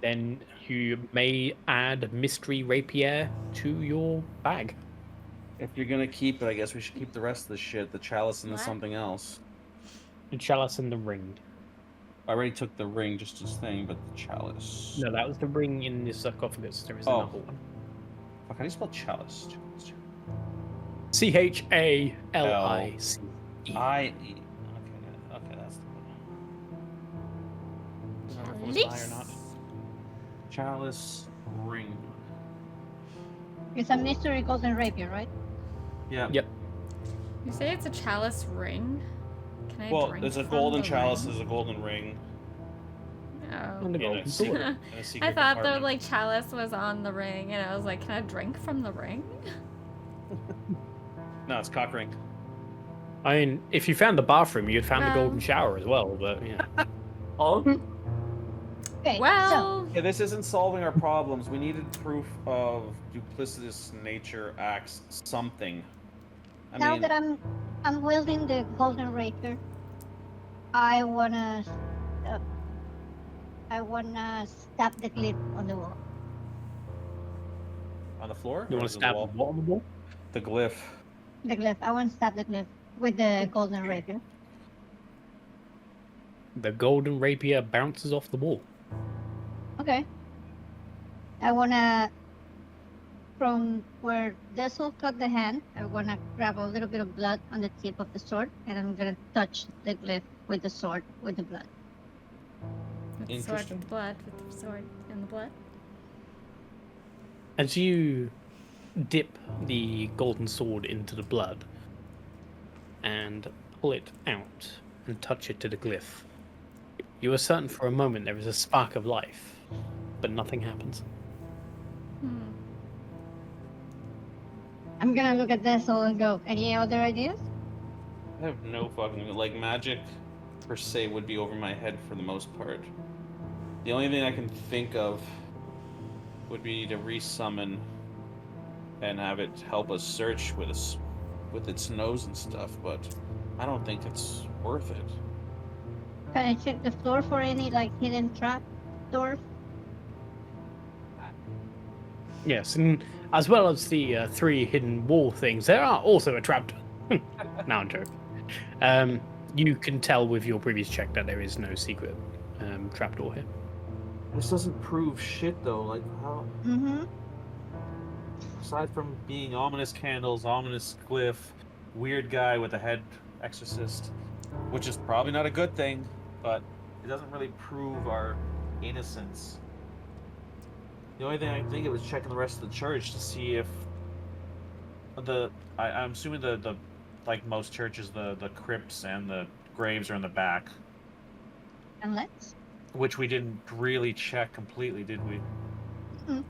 Then you may add mystery rapier to your bag. if you're gonna keep it, I guess we should keep the rest of the shit, the chalice and the What? something else. The chalice and the ring. I already took the ring, just as thing, but the chalice. No, that was the ring in the sarcophagus. There is Oh. another one. Fuck, how do you spell chalice? CHALICE. I-E. Okay, that's the one. Remember if it was I or not. Chalice ring. It's a mystery golden rapier, right? Yeah. Yep. You say it's a chalice ring? Can I Well, drink there's a from golden the chalice, ring? there's a golden ring. Oh. And the in a golden secret- sword. in a I secret thought the compartment. like chalice was on the ring, and I was like, can I drink from the ring? No, it's cock ring. I mean, if you found the bathroom, you'd found the No. golden shower as well, but yeah. Okay. So Well, Yeah, this isn't solving our problems. We needed proof of duplicitous nature acts something. I now mean, that I'm wielding the golden rapier, I wanna stab the glyph on the wall. on the floor? You Or want is to it stab the the wall? bottom of the wall? The glyph. The glyph. I want to stab the glyph with the golden rapier. The golden rapier bounces off the wall. Okay. I wanna, from where Dessel cut the hand, I wanna grab a little bit of blood on the tip of the sword, and I'm gonna touch the glyph with the sword with the blood. with the sword Interesting. with the blood, with the sword and the blood. As you dip the golden sword into the blood and pull it out and touch it to the glyph, you are certain for a moment there is a spark of life. but nothing happens. I'm gonna look at Dessel and go, any other ideas? I have no fucking like magic per se would be over my head for the most part. The only thing I can think of would be to resummon and have it help us search with its nose and stuff, but I don't think it's worth it. Can I check the floor for any like hidden trap doors? Yes, and as well as the 3 hidden wall things, there are also a trap door. Now I'm joking. You can tell with your previous check that there is no secret trapdoor here. This doesn't prove shit though. Like how? Mm-hmm. Aside from being ominous candles, ominous glyph, weird guy with a head exorcist, which is probably not a good thing, but it doesn't really prove our innocence. The only thing I can think of is checking the rest of the church to see if I'm assuming the like most churches, the crypts and the graves are in the back. And let's. Which we didn't really check completely, did we? Mm-hmm.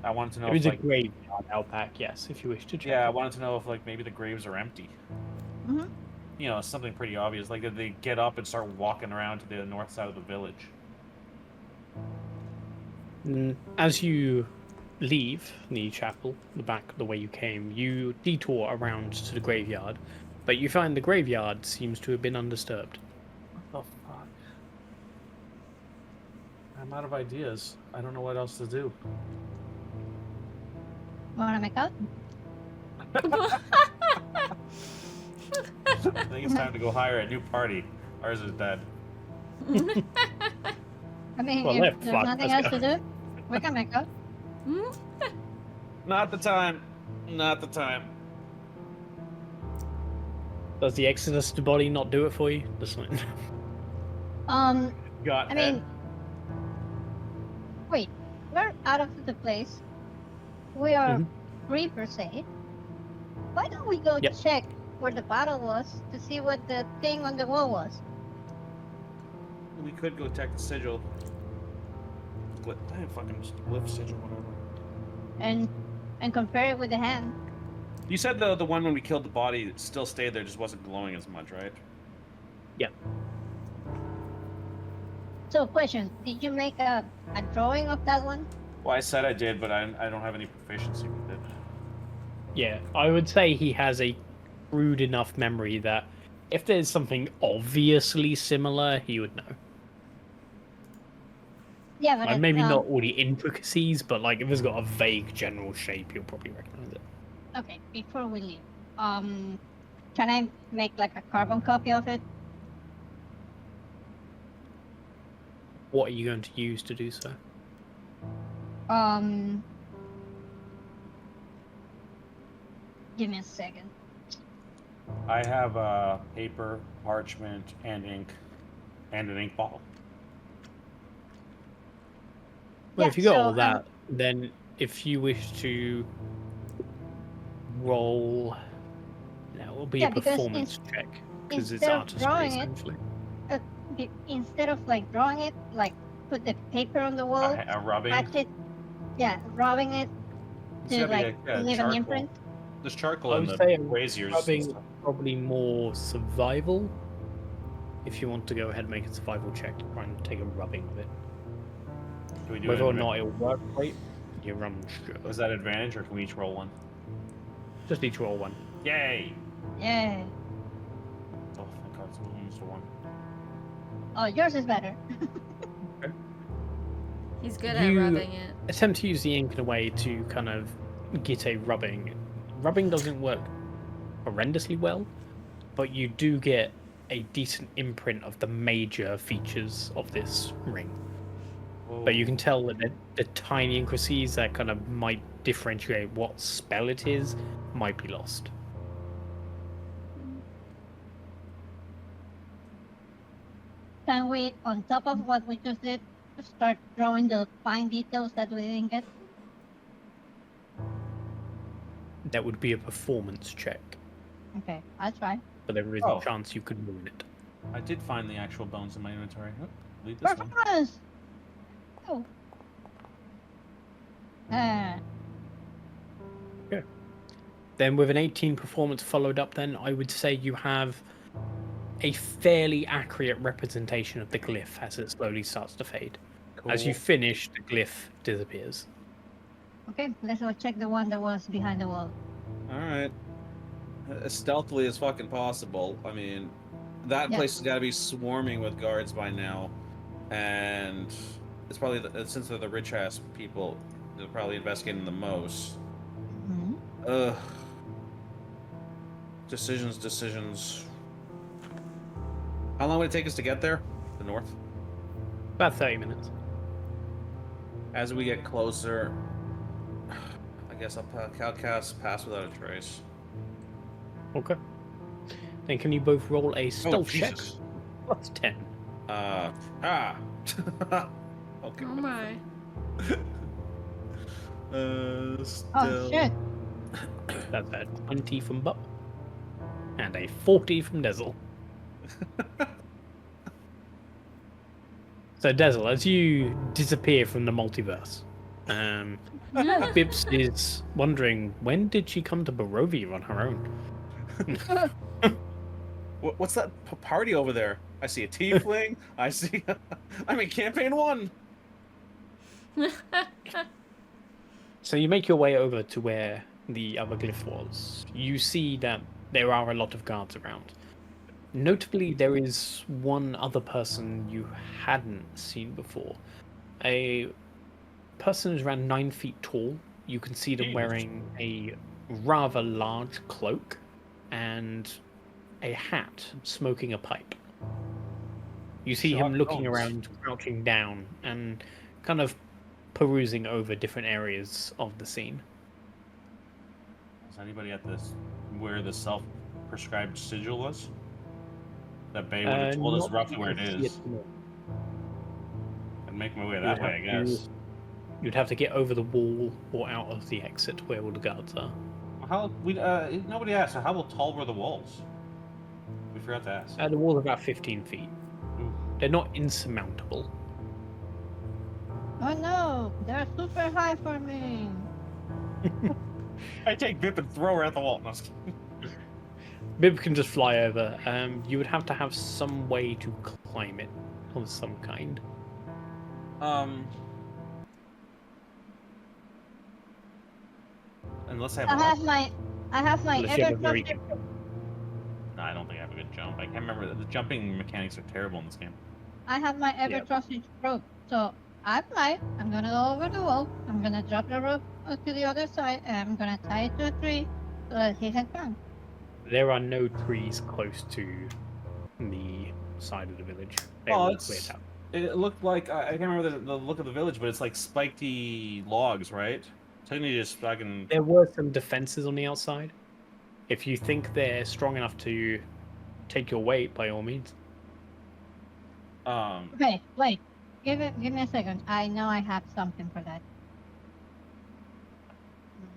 I wanted to know There if is a like graveyard out back, yes, if you wish to check. I it. wanted to know if like maybe the graves are empty. Mm-hmm. You know, something pretty obvious. Like did they get up and start walking around to the north side of the village? As you leave the chapel, the way you came, you detour around to the graveyard, but you find the graveyard seems to have been undisturbed. What the fuck? I'm out of ideas. I don't know what else to do. Wanna make out? I think it's time to go hire a new party. Ours is dead. I mean, Well, if left, there's fuck, nothing let's else to do, we can make out. Not the time. Not the time. Does the Exodus to body not do it for you? Just like... Got I mean, wait, we're out of the place. We are free per se. Why don't we go Yep. check where the battle was to see what the thing on the wall was? we could go check the sigil. Fucking glyph sigil, whatever. And compare it with the hand. You said the one when we killed the body it still stayed there, just wasn't glowing as much, right? Yep. So, question: did you make a drawing of that one? Well, I said I did, but I don't have any proficiency with it. Yeah, I would say he has a crude enough memory that if there's something obviously similar, he would know. Yeah, but Like, maybe not all the intricacies, but like if it's got a vague general shape, you'll probably recognize it. Okay, before we leave, can I make like a carbon copy of it? What are you going to use to do so? Give me a second. I have paper, parchment, and ink, and an ink bottle. Well, Yeah, if you got so, all that, then if you wish to roll, that will be Yeah, a because performance check because it's instead of artistry drawing it, essentially. Instead of like drawing it, like put the paper on the wall, A rubbing. scratch it, yeah, rubbing it It's to gotta be like a leave an charcoal. imprint. There's charcoal I in would the say braziers. and rubbing stuff. probably more survival. If you want to go ahead and make a survival check to try and take a rubbing of it. Can we do Whether it or in not it'll work great, you run Is that advantage, or can we each roll one? just each roll one. Yay! Yeah. Oh, thank God, someone used a one. Oh, yours is better. He's good at You- rubbing it. Attempt to use the ink in a way to kind of get a rubbing. Rubbing doesn't work horrendously well, but you do get a decent imprint of the major features of this ring. But you can tell that the tiny intricacies that kind of might differentiate what spell it is might be lost. Can we, on top of what we just did, start drawing the fine details that we didn't get? That would be a performance check, Okay, I'll try. but there is Oh. a chance you could ruin it. I did find the actual bones in my inventory. Oh, leave this one. Performance! Oh, Ah. Then with an 18 performance followed up, then I would say you have a fairly accurate representation of the glyph as it slowly starts to fade. As you Cool. finish, the glyph disappears. Okay, let's go check the one that was behind the wall. All right. As stealthily as fucking possible. I mean, that Yeah. place has got to be swarming with guards by now, and it's probably since they're the rich ass people, they're probably investigating the most. Hmm. Ugh. Decisions. How long would it take us to get there? The north? About 30 minutes. As we get closer, I guess I'll cast Pass Without a Trace. Okay. Then can you both roll a stealth check? Jesus. Plus 10. Okay. Oh my. Oh Stealth. shit! That's a 20 from Bup. And a 40 from Dessel. So Dessel, as you disappear from the multiverse, Bibbs is wondering, when did she come to Barovia on her own? What's that party over there? I see a tiefling. I see. I'm in campaign 1. So you make your way over to where the other glyph was. You see that there are a lot of guards around. Notably, there is one other person you hadn't seen before. A person who's around 9 feet tall. You can see them wearing a rather large cloak and a hat, smoking a pipe. You see him looking around, crouching down, and kind of perusing over different areas of the scene. Is anybody at this where the self-prescribed sigil was? That Bay would have told us Not roughly where it that you is. see at the moment. I'd make my way You'd that way, I have to- guess. You'd have to get over the wall or out of the exit where all the guards are. How nobody asked. So how tall were the walls? We forgot to ask. The walls are about 15 feet. Ooh. They're not insurmountable. Oh no, they're super high for me. I take Bip and throw her at the wall. No, Bib can just fly over. You would have to have some way to climb it of some kind. Unless I have my Unless you have a very ever-trusted. good- No, I don't think I have a good jump. I can't remember. The jumping mechanics are terrible in this game. I have my ever-trusted rope, so I fly. I'm gonna go over the wall. I'm gonna drop the rope to the other side, and I'm gonna tie it to a tree so that he can climb. There are no trees close to the side of the village. They're Oh, all it's- cleared out. It looked like I can't remember the look of the village, but it's like spiky logs, right? Technically, just fucking. There were some defenses on the outside. If you think they're strong enough to take your weight, by all means. Okay, wait. Give me a second. I know I have something for that.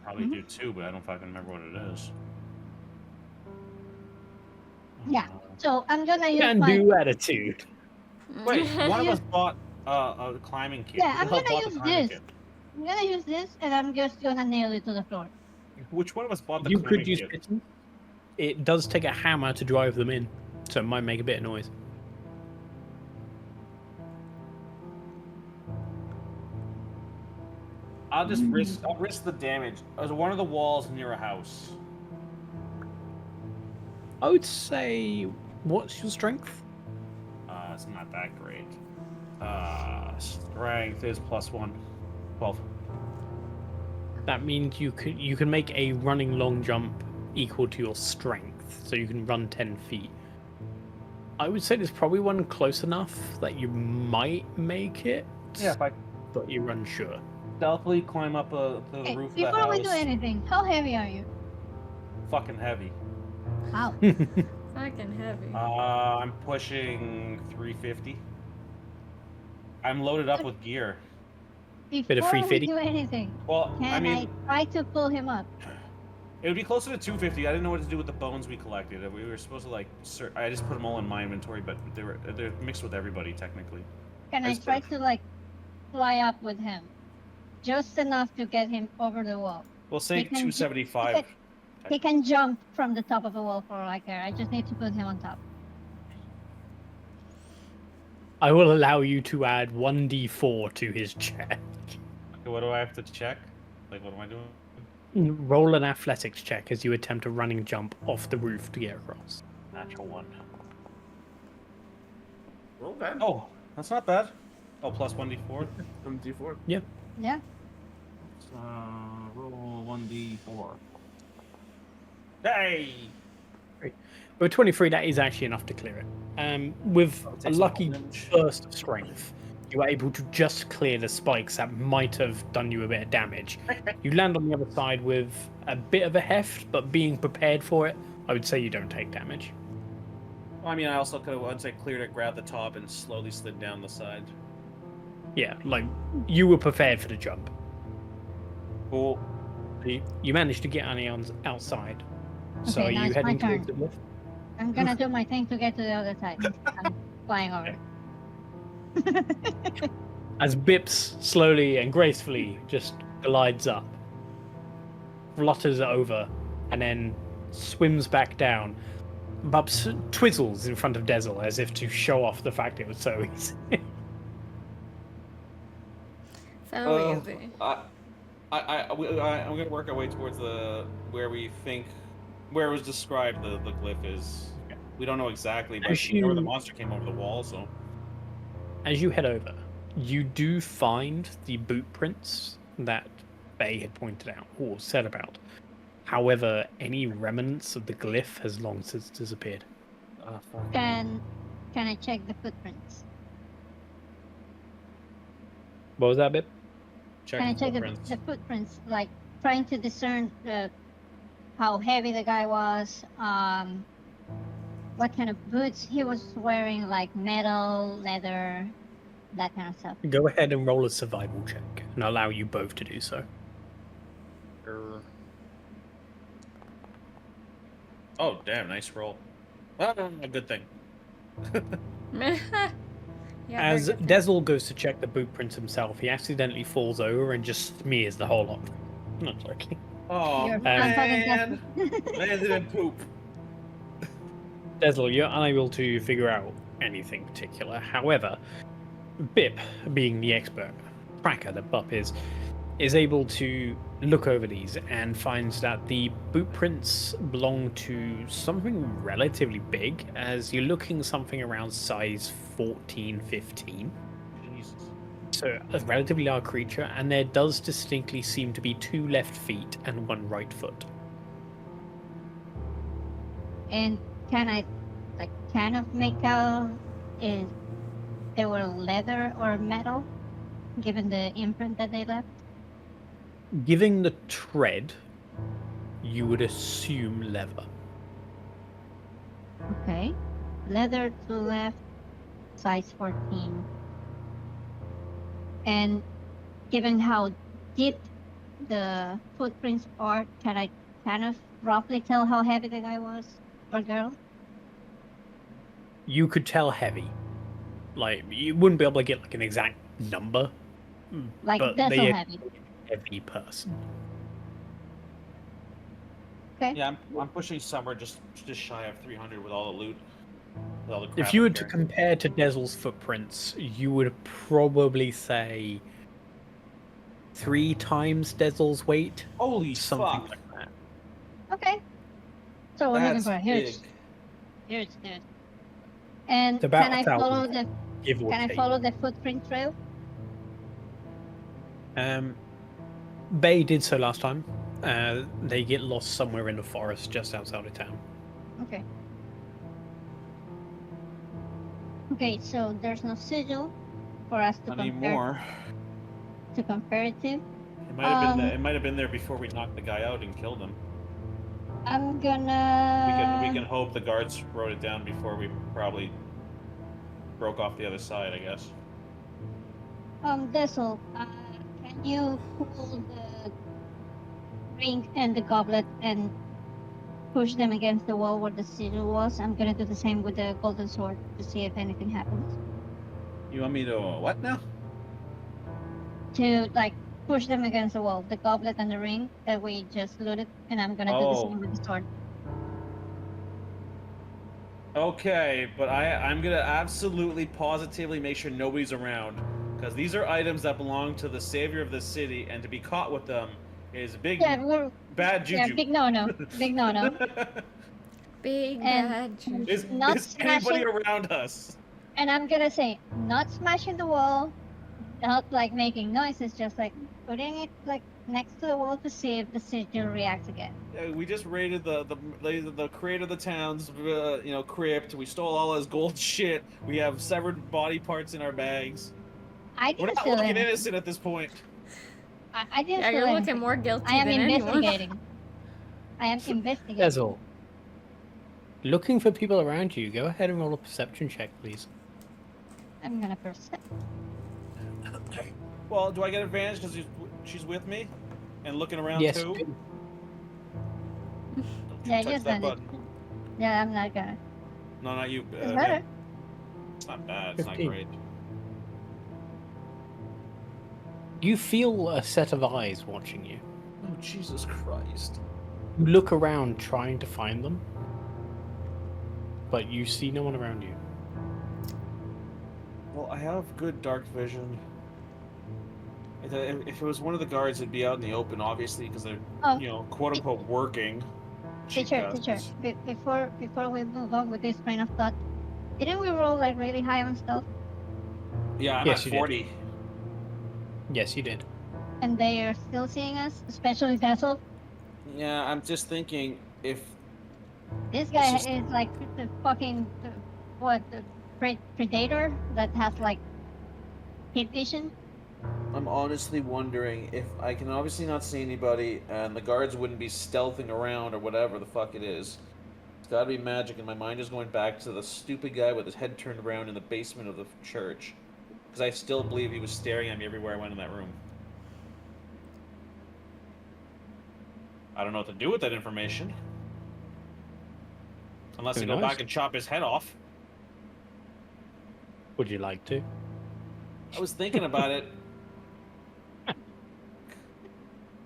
Probably do too, but I don't fucking remember what it is. Yeah. So I'm gonna use Can my. do attitude. Wait, one of us bought a climbing kit. Yeah, Who I'm the hell gonna bought the use climbing this. kit? I'm gonna use this, and I'm just gonna nail it to the floor. Which one of us bought the You climbing could use kit? pigeons. It does take a hammer to drive them in, so it might make a bit of noise. I'll just risk. I'll risk the damage. There's one of the walls near a house. I would say, what's your strength? It's not that great. Strength is +1. 12. That means you can make a running long jump equal to your strength, so you can run 10 feet. I would say there's probably one close enough that you might make it. Yeah, if I But you're unsure. stealthily climb up to the Okay, roof of the before we do house. anything, how heavy are you? Fucking heavy. How? Fucking heavy. I'm pushing 350. I'm loaded up with gear. Before of free we fitty. do anything, Well, can I mean, try to pull him up? it would be closer to 250. I didn't know what to do with the bones we collected. We were supposed to like, I just put them all in my inventory, but they're mixed with everybody technically. Can I That's try perfect. to like fly up with him? just enough to get him over the wall. We'll say He can 275. He can jump from the top of the wall for all I care. I just need to put him on top. I will allow you to add 1d4 to his check. Okay, what do I have to check? Like, what am I doing? Roll an athletics check as you attempt a running jump off the roof to get across. Natural 1. Roll that. Oh, that's not bad. Oh, plus 1d4. From D4. Yeah. Roll 1d4. Hey! But 23, that is actually enough to clear it. With Oh, it a takes lucky some damage. burst of strength, you are able to just clear the spikes that might have done you a bit of damage. You land on the other side with a bit of a heft, but being prepared for it, I would say you don't take damage. Well, I mean, I also could have, once I cleared it, grabbed the top and slowly slid down the side. Yeah, like, you were prepared for the jump. Cool. You managed to get on the outside. So Okay, are now you it's my heading turn. towards the lift? I'm gonna do my thing to get to the other side. I'm flying over. As Bips slowly and gracefully just glides up, flutters over, and then swims back down. Bubs twizzles in front of Dessel as if to show off the fact it was so easy. So easy. I'm gonna work our way towards where it was described the glyph is. We don't know exactly, but As we know where the you- monster came over the wall, so. As you head over, you do find the boot prints that Bay had pointed out or said about. However, any remnants of the glyph has long since disappeared. Can I check the footprints? What was that, Bip? Check Can I the check footprints. the footprints? Like trying to discern how heavy the guy was, what kind of boots he was wearing, like metal, leather, that kind of stuff. Go ahead and roll a survival check, and I'll allow you both to do so. Oh, damn, nice roll. Ah, a good thing. Yeah, As very good. Dessel goes to check the boot prints himself, he accidentally falls over and just smears the whole lot. Not joking. Oh, You're man. unfucking Landed in poop. Dessel, you're unable to figure out anything particular. However, Bip, being the expert tracker that Bup is able to look over these and finds that the boot prints belong to something relatively big, as you're looking something around size 14, 15. Jesus. So a relatively large creature, and there does distinctly seem to be 2 left feet and 1 right foot. And can I, like, kind of make out if they were leather or metal, given the imprint that they left? Given the tread, you would assume leather. Okay. Leather to left, size 14. And given how deep the footprints are, can I kind of roughly tell how heavy the guy was or girl? You could tell heavy. Like, you wouldn't be able to get like an exact number. Like but Dessel they are heavy. a heavy person. Okay. Yeah, I'm pushing somewhere just shy of 300 with all the loot. With all the crap If you were I'm to carrying. compare to Dessel's footprints, you would probably say 3 times Dessel's weight. Holy Something fuck. like that. Okay. So we're looking That's for a huge, big. huge dude. And It's about can I 1,000, follow the give or can I take. follow the footprint trail? Bay did so last time. They get lost somewhere in the forest just outside of town. Okay. Okay, so there's no sigil for us to Not compare anymore. to compare it to. It might have been Um, there. It might have been there before we knocked the guy out and killed him. I'm We gonna can hope the guards wrote it down before we probably broke off the other side, I guess. Dessel, can you pull the ring and the goblet and push them against the wall where the sigil was? I'm gonna do the same with the golden sword to see if anything happens. You want me to what now? To like push them against the wall. The goblet and the ring that we just looted, and I'm gonna do the same with the sword. Okay, but I'm gonna absolutely positively make sure nobody's around, because these are items that belong to the savior of the city, and to be caught with them is big bad juju. Yeah, big no-no. Big no-no. Big And bad juju. Is anybody smashing- around us? And I'm gonna say, not smashing the wall, not like making noises, just like putting it like next to the wall to see if the sigil reacts again. We just raided the creator of the town's crypt. We stole all his gold shit. We have severed body parts in our bags. I We're didn't not steal looking anything. innocent at this point. I didn't Yeah, steal you're looking anything. more guilty I am than anyone. investigating. I am investigating. Dessel. Looking for people around you. Go ahead and roll a perception check, please. I'm gonna percept. Well, do I get advantage because she's with me and looking around Yes. too? Yeah, touch just that done it. button. Yeah, I'm not gonna. No, not you. It's better. It's not bad. It's not 15. great. You feel a set of eyes watching you. Oh, Jesus Christ. You look around trying to find them, but you see no one around you. Well, I have good dark vision. If it was one of the guards, it'd be out in the open, obviously, because they're, Oh. quote unquote, working. Teacher, before we move on with this train of thought, didn't we roll like really high on stuff? Yeah, I'm Yes, at you did. 40. Yes, you did. And they are still seeing us, especially Dessel. Yeah, I'm just thinking if This guy It's just- is like the fucking the predator that has like heat vision. I'm honestly wondering if I can obviously not see anybody, and the guards wouldn't be stealthing around or whatever the fuck it is. It's gotta be magic, and my mind is going back to the stupid guy with his head turned around in the basement of the church. Because I still believe he was staring at me everywhere I went in that room. I don't know what to do with that information. Unless Who I go knows? back and chop his head off. Would you like to? I was thinking about it.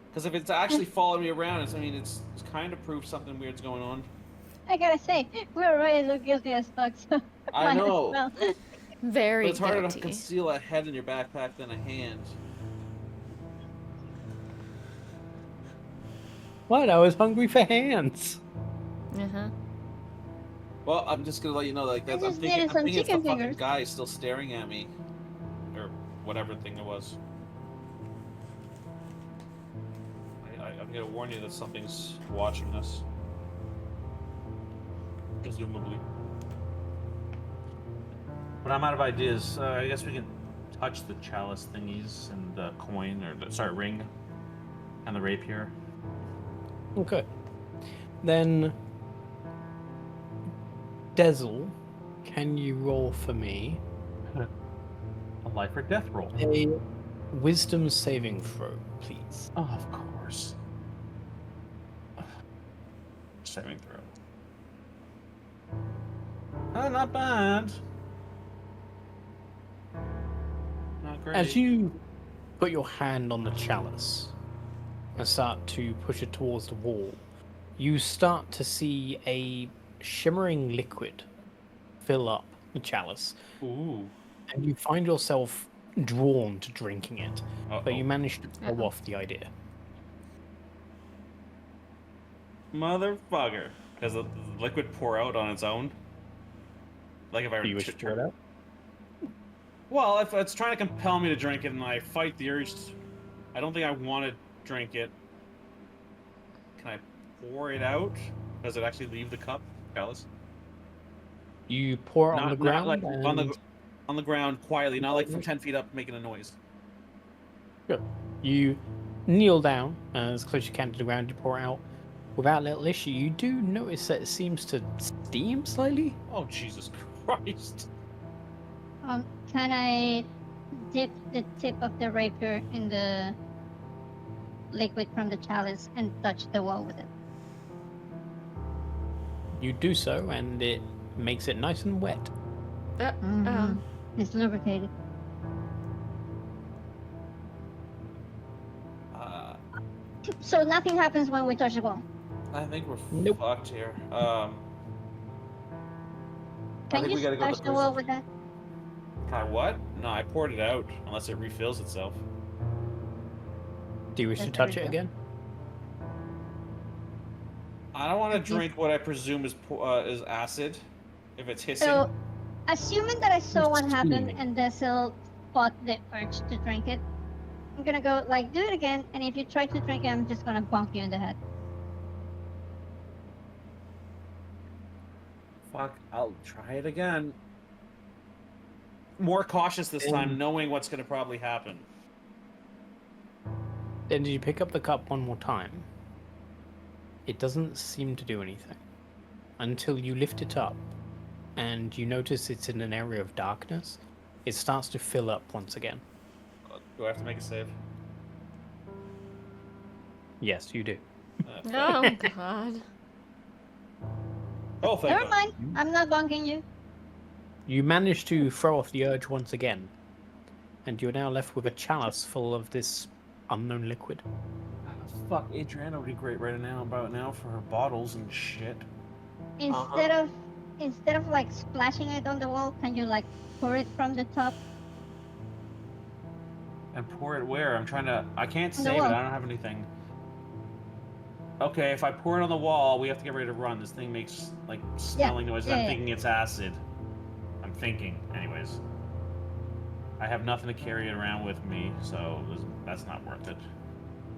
Because if it's actually following me around, it's kind of proof something weird's going on. I gotta say, we already look guilty as fuck. So I might as know. well. Very But it's harder to guilty. conceal a head in your backpack than a hand. What? I was hungry for hands. Uh-huh. Well, I'm just gonna let you know, like I that. I'm just thinking, needed I'm some thinking it's the chicken fucking fingers. guy still staring at me, or whatever thing it was. I'm gonna warn you that something's watching us, presumably. But I'm out of ideas. I guess we can touch the chalice thingies and the coin, or the ring, and the rapier. Okay. Then, Dessel, can you roll for me A life or death roll. a wisdom saving throw, please? Oh, of course. Saving throw. Oh, not bad. Not great. As you put your hand on the chalice and start to push it towards the wall, you start to see a shimmering liquid fill up the chalice, Ooh. and you find yourself drawn to drinking it, but you manage to throw Uh-oh. off the idea. Motherfucker! Does the liquid pour out on its own? Like if I were Do you wish to throw it out? Well, if it's trying to compel me to drink it and I fight the urge, I don't think I want to drink it. Can I pour it out? Does it actually leave the cup, chalice? You pour it on the ground. like and on the ground quietly, not like from 10 feet up making a noise. You kneel down as close as you can to the ground. You pour it out without little issue. You do notice that it seems to steam slightly. Oh Jesus Christ! Can I dip the tip of the rapier in the liquid from the chalice and touch the wall with it? You do so, and it makes it nice and wet. Mhm. It's lubricated. So nothing happens when we touch the wall. I think we're Nope. fucked here. Can think you we gotta go to splash the the wall prison. with that? Can I what? No, I poured it out, unless it refills itself. Do you wish to That's touch very it good. again? I don't want to Okay. drink what I presume is acid, if it's hissing. So, assuming that I saw what happened Steaming. and Dessel fought the urge to drink it, I'm gonna go like do it again, and if you try to drink it, I'm just gonna bonk you in the head. Fuck, I'll try it again. More cautious this time, knowing what's going to probably happen. Then did you pick up the cup one more time? It doesn't seem to do anything. Until you lift it up, and you notice it's in an area of darkness. It starts to fill up once again. Do I have to make a save? Yes, you do. Oh God. Oh, thank Never God. mind, I'm not bonking you. You manage to throw off the urge once again, and you're now left with a chalice full of this unknown liquid. Fuck, Adriana would be great right now about now for her bottles and shit. Instead of like splashing it on the wall, can you like pour it from the top? And pour it where? I'm trying to... I can't On the save it, wall. I don't have anything. Okay, if I pour it on the wall, we have to get ready to run. This thing makes, like, smelling noises. yeah, I'm yeah. thinking it's acid. I'm thinking, anyways. I have nothing to carry it around with me, so that's not worth it.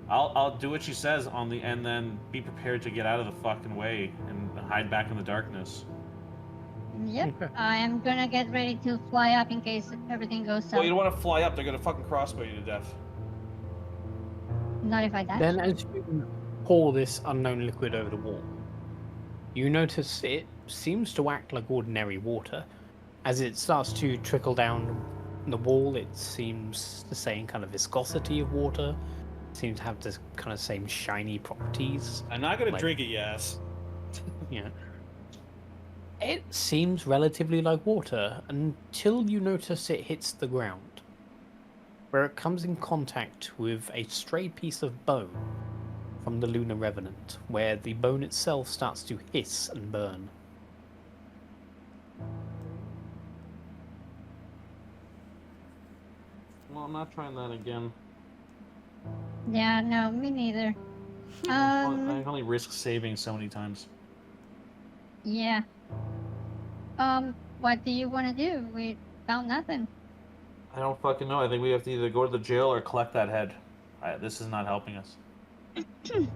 I'll do what she says on the and then be prepared to get out of the fucking way and hide back in the darkness. Yep. Okay. I am gonna get ready to fly up in case everything goes south. Well, you don't want to fly up. They're gonna fucking crossbow you to death. Not if I dash. Then as you pour this unknown liquid over the wall, you notice it seems to act like ordinary water. As it starts to trickle down the wall, it seems the same kind of viscosity of water. It seems to have this kind of same shiny properties. I'm not gonna Like- drink it, yes. Yeah. It seems relatively like water until you notice it hits the ground, where it comes in contact with a stray piece of bone from the Lunar Revenant, where the bone itself starts to hiss and burn. Well, I'm not trying that again. Yeah, no, me neither. I only risk saving so many times. Yeah. What do you want to do? We found nothing. I don't fucking know. I think we have to either go to the jail or collect that head. This is not helping us.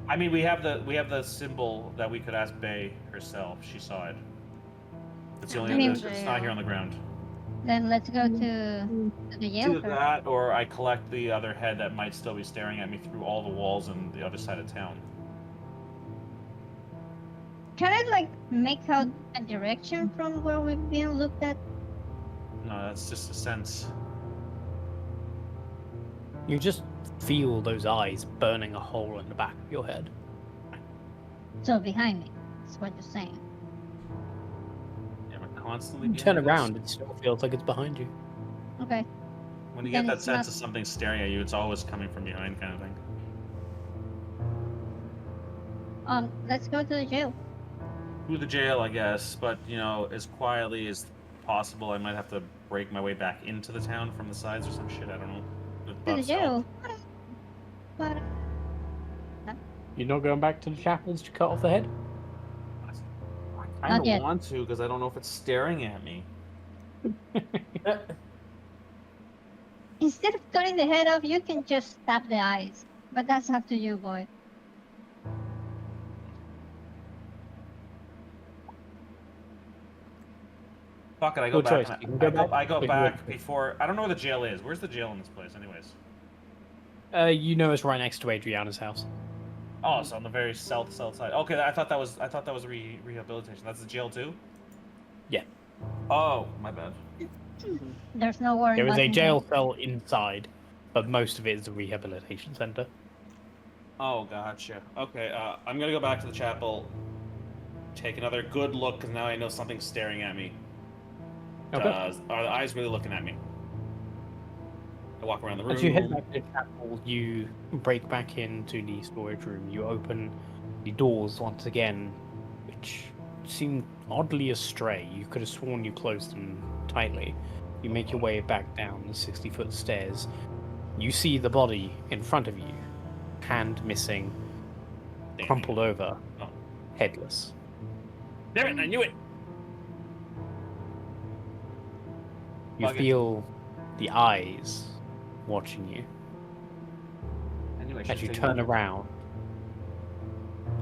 I mean, we have the symbol that we could ask Bae herself. She saw it. It's the only I mean- it's not here on the ground. Then let's go to the jail Either first. that, or I collect the other head that might still be staring at me through all the walls on the other side of town. Can I like make out a direction from where we've been looked at? No, that's just a sense. You just feel those eyes burning a hole in the back of your head. So behind me. That's what you're saying. Yeah, we're constantly. You turn behind us. around, it still feels like it's behind you. Okay. When you Then get that it's sense not- of something staring at you, it's always coming from behind, kind of thing. Let's go to the jail. To the jail, I guess, but you know, as quietly as possible. I might have to break my way back into the town from the sides or some shit. I don't know. To the Above jail. But You're not going back to the chapels to cut off the head? I Not kind yet. of want to because I don't know if it's staring at me. instead of cutting the head off, you can just stab the eyes. But that's up to you, boy. Fuck it, I go Good back. choice. and You can go back, I go or you can back wait. before. I don't know where the jail is. Where's the jail in this place, anyways? You know it's right next to Adriana's house. Oh, it's on the very south side. Okay, I thought that was rehabilitation. That's the jail too. Yeah. Oh, my bad. There's no worry. There is a button jail here. cell inside, but most of it is a rehabilitation center. Oh, gotcha. Okay, I'm gonna go back to the chapel, take another good look, because now I know something's staring at me. Okay. Are the eyes really looking at me? I walk around the room. As you head back to the chapel, you break back into the storage room. You open the doors once again, which seem oddly astray. You could have sworn you closed them tightly. You make your way back down the 60-foot stairs. You see the body in front of you, hand missing, crumpled over, headless. Damn it, I knew it! You feel the eyes watching you. I knew I As should've you taken turn that. around,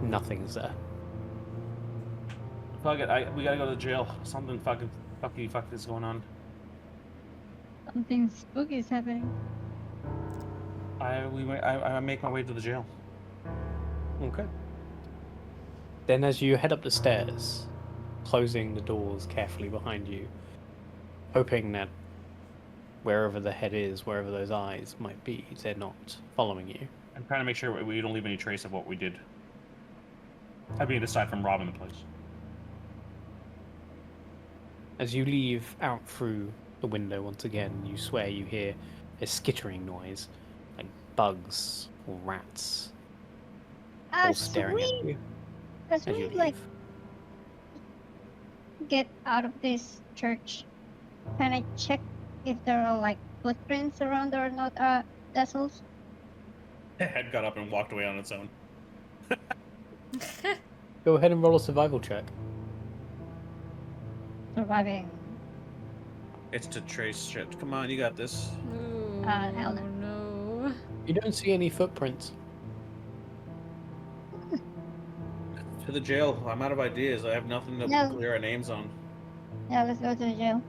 nothing's there. Fuck it, we gotta go to jail. Something fuck is going on. Something spooky is happening. I make my way to the jail. Okay. Then as you head up the stairs, closing the doors carefully behind you, hoping that wherever the head is, wherever those eyes might be, they're not following you. I'm trying to make sure we don't leave any trace of what we did. I mean, aside from robbing the place. As you leave out through the window once again, you swear you hear a skittering noise, like bugs or rats, all staring at you As as we you like leave. get out of this church, can I check if there are like footprints around or not Dessels? The head got up and walked away on its own. Go ahead and roll a survival check. Surviving. It's to trace shit. Come on, you got this. Hell no. No. You don't see any footprints. To the jail. I'm out of ideas. I have nothing to No. clear our names on. Yeah, let's go to the jail.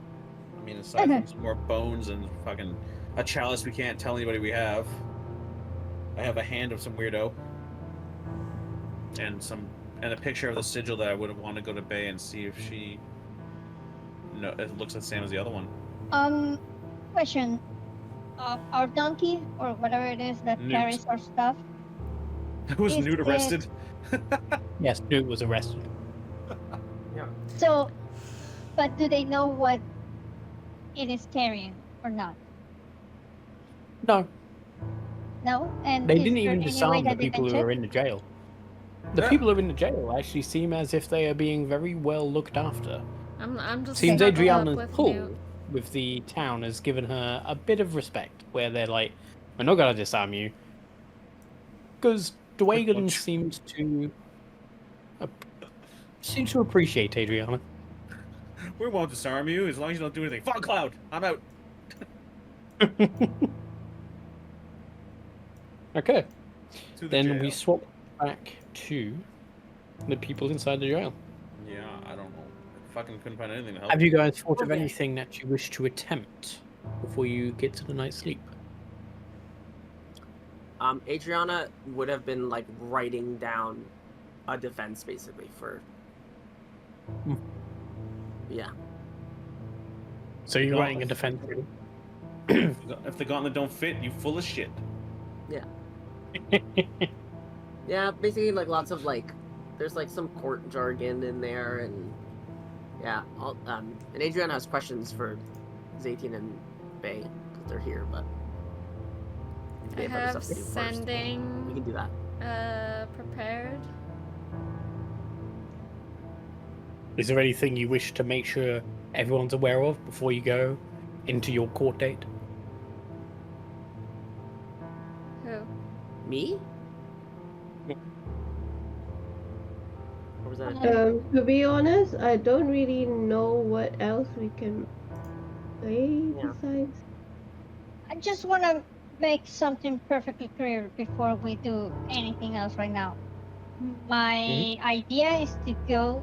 I mean, aside from some more bones and fucking a chalice we can't tell anybody we have. I have a hand of some weirdo. And a picture of the sigil that I would have wanted to go to Bay and see if she... No, it looks the same as the other one. Question. Our donkey, or whatever it is that Newt. carries our stuff. Was Is Newt it- arrested? Yes, Newt was arrested. So, but do they know what it is carrying or not? No, No? And they is didn't there even any way disarm the that they people can who check? are in the jail. The Yeah. people who are in the jail actually seem as if they are being very well looked after. I'm just Seems snuggled up Adriana's with pull Newt. with the town has given her a bit of respect, where they're like, we're not gonna disarm you. Because Dwaygan seems to appreciate Adriana. We won't disarm you as long as you don't do anything. Fog cloud! I'm out! Okay, To the then jail. we swap back to the people inside the jail. Yeah, I don't know. I fucking couldn't find anything to help. Have you guys thought of Okay. anything that you wish to attempt before you get to the night's sleep? Adriana would have been like writing down a defense basically for. Hmm. Yeah. So you're Well, writing a defense. If the gauntlet don't fit, you full of shit. Yeah, basically like lots of like, there's like some court jargon in there, and yeah, and Adriana has questions for ZeTian and Bay because they're here, but if I they other have stuff to do first, we sending can do that. prepared. Is there anything you wish to make sure everyone's aware of before you go into your court date? Who? Me? Or was that? To be honest, I don't really know what else we can play Yeah. besides. I just want to make something perfectly clear before we do anything else right now. My idea is to go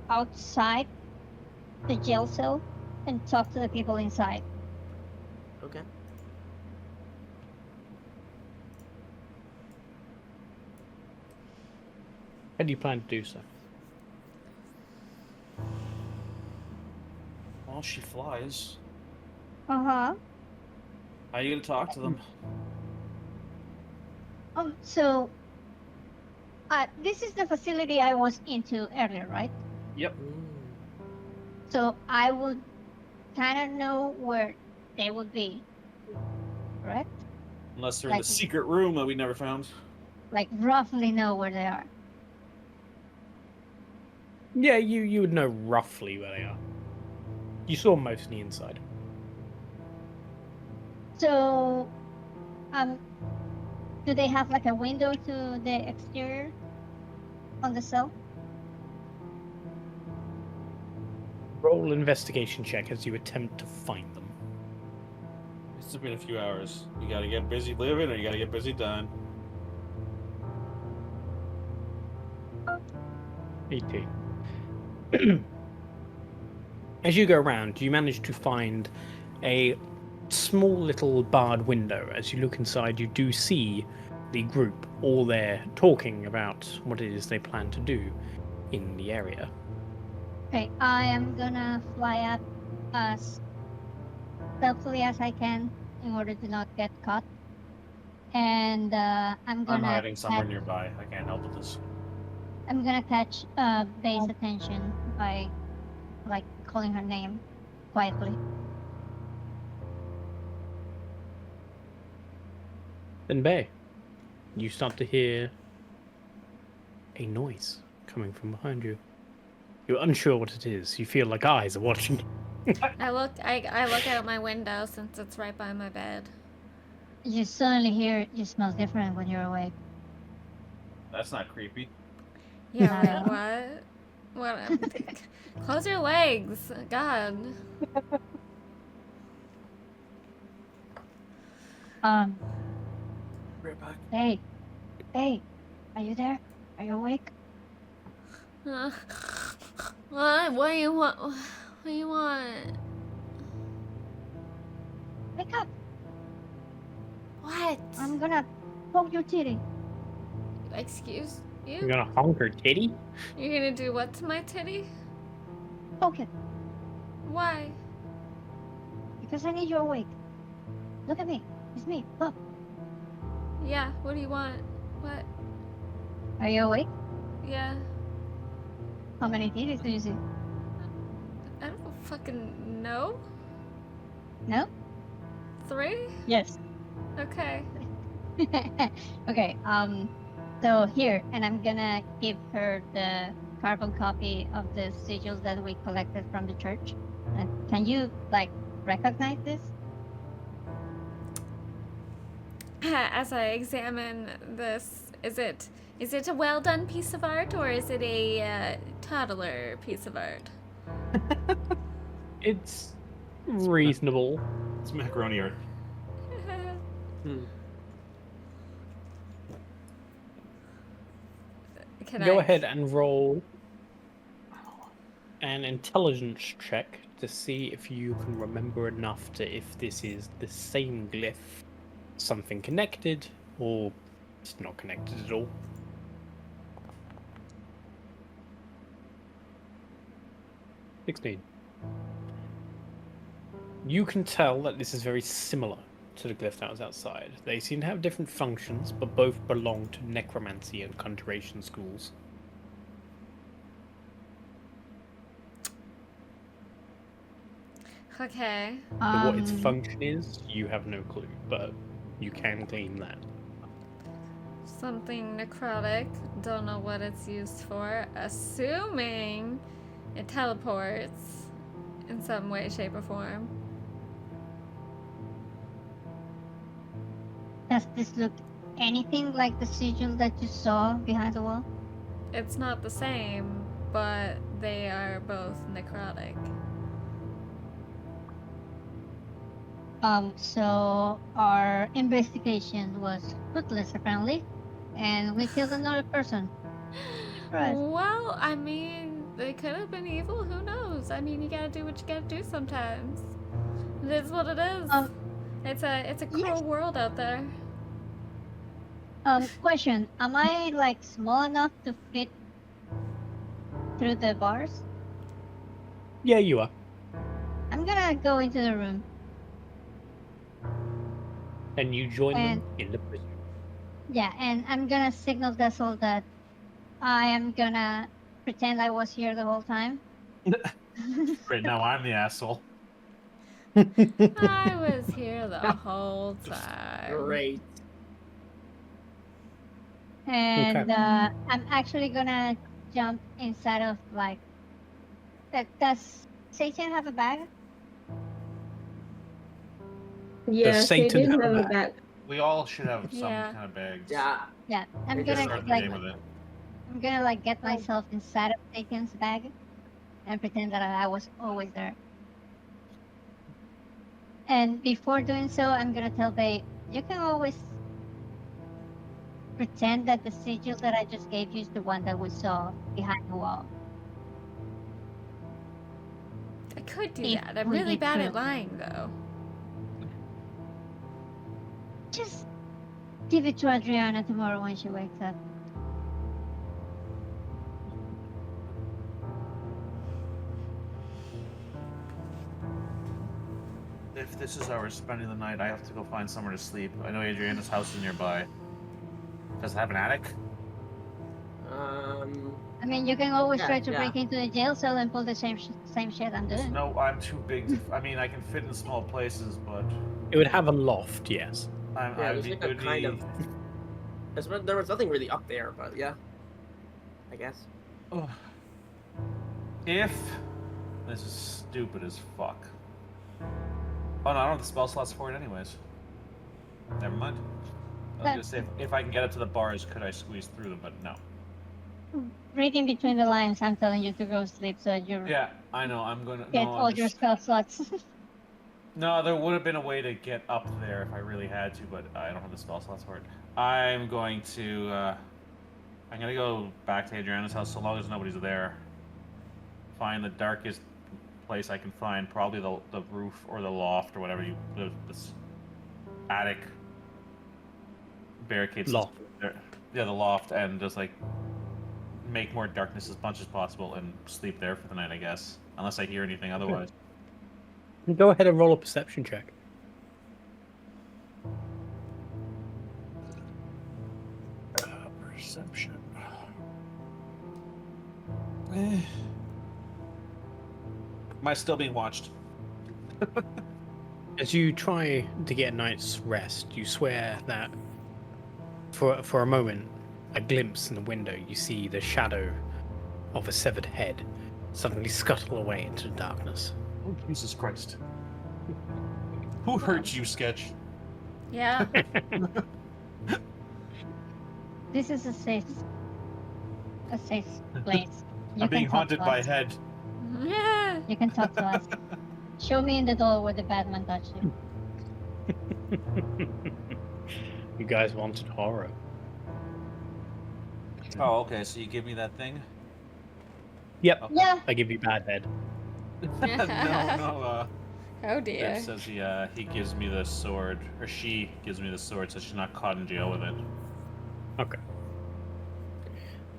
outside the jail cell and talk to the people inside. Okay. How do you plan to do so? Well, she flies. Uh-huh. How are you gonna talk to them? So, this is the facility I was into earlier, right? Yep. So I would kind of know where they would be. correct? Unless they're in Like- the secret room that we never found. Like roughly know where they are. Yeah, you would know roughly where they are. You saw mostly inside. So, do they have like a window to the exterior on the cell? Roll investigation check as you attempt to find them. It's been a few hours. You gotta get busy living or you gotta get busy dying. 18. As you go around, you manage to find a small little barred window. As you look inside, you do see the group all there talking about what it is they plan to do in the area. Okay, I am gonna fly up as stealthily as I can in order to not get caught. And I'm gonna I'm hiding somewhere catch- nearby. I can't help with this. I'm gonna catch Bae's attention by like calling her name quietly. Then, Bae, you start to hear a noise coming from behind you. You're unsure what it is. You feel like eyes are watching you. I look out my window since it's right by my bed. You suddenly hear you smell different when you're awake. That's not creepy. Yeah, what? Close your legs. God. Right back. Hey, are you there? Are you awake? What? What do you want? What do you want? Wake up! What? I'm gonna poke your titty. Excuse You're you? gonna honk her titty? You're gonna do what to my titty? Poke it, Why? because I need you awake. Look at me. It's me. Look. Yeah, what do you want? What? Are you awake? Yeah. How many titties do you see? I don't fucking know. No? 3? Yes. Okay. Okay, so here, and I'm gonna give her the carbon copy of the sigils that we collected from the church. And can you, like, recognize this? As I examine this, is it a well done piece of art or is it a toddler piece of art? It's reasonable. It's macaroni art. Can Go I... ahead and roll an intelligence check to see if you can remember enough to if this is the same glyph, something connected, or it's not connected at all. You can tell that this is very similar to the glyph that was outside. They seem to have different functions, but both belong to necromancy and conjuration schools. Okay. But what its function is, you have no clue, but you can glean that. Something necrotic. Don't know what it's used for. Assuming it teleports in some way, shape, or form. Does this look anything like the sigil that you saw behind the wall? It's not the same, but they are both necrotic. So our investigation was fruitless apparently, and we killed another person. Surprise. Well, I mean, they could have been evil. Who knows? I mean, you gotta do what you gotta do sometimes. It is what it is. It's a cruel world out there. Question: am I like small enough to fit through the bars? Yeah, you are. I'm gonna go into the room. And you join them And- in the prison. Yeah, and I'm gonna signal Dessel that I am gonna pretend I was here the whole time. Right now, I'm the asshole. I was here the whole time. Great. And I'm actually gonna jump inside of like. Does Satan have a bag? Yeah, Satan Satan have a have a bag? bag. We all should have some Yeah. kind of bags. Yeah. Yeah, I'm We gonna just Start the like game with it. I'm gonna like get myself inside of Satan's bag and pretend that I was always there. And before doing so, I'm gonna tell Bay, you can always pretend that the sigil that I just gave you is the one that we saw behind the wall. I could do If that. I'm we really need bad to. at lying, though. Just give it to Adriana tomorrow when she wakes up. If this is how we're spending the night, I have to go find somewhere to sleep. I know Adriana's house is nearby. Does it have an attic? I mean, you can always Yeah, try to yeah. break into the jail cell and pull the same shit I'm doing. No, I'm too big to. I mean, I can fit in small places, but It would have a loft, yes. I'm. Yeah, I'd there's be, like a it would kind be- of. There was nothing really up there, but yeah. I guess. Ugh. If this is stupid as fuck. Oh no, I don't have the spell slots for it anyways. Never mind. I was gonna say if I can get up to the bars, could I squeeze through them? But no. Reading between the lines, I'm telling you to go sleep so you Yeah, I know. I'm gonna. get No, all I'm your just, spell slots. no, there would have been a way to get up there if I really had to, but I don't have the spell slots for it. I'm going to. I'm gonna go back to Adriana's house so long as nobody's there. Find the darkest place I can find, probably the roof or the loft or whatever this attic barricades. Loft. There. Yeah, the loft, and just like make more darkness as much as possible and sleep there for the night, I guess. Unless I hear anything otherwise. Go ahead and roll a perception check. Perception. Am I still being watched? As you try to get a night's rest, you swear that for a moment, a glimpse in the window, you see the shadow of a severed head suddenly scuttle away into the darkness. Oh, Jesus Christ. Who hurt you, Sketch? Yeah. This is a safe place. You I'm being can talk haunted to by us. head. Yeah. You can talk to us. Show me in the door where the bad man touched you. You guys wanted horror. Oh, okay, so you give me that thing? Yep, Okay. Yeah. I give you bad head. no, Oh dear. It says he gives me the sword, or she gives me the sword so she's not caught in jail with it. Okay.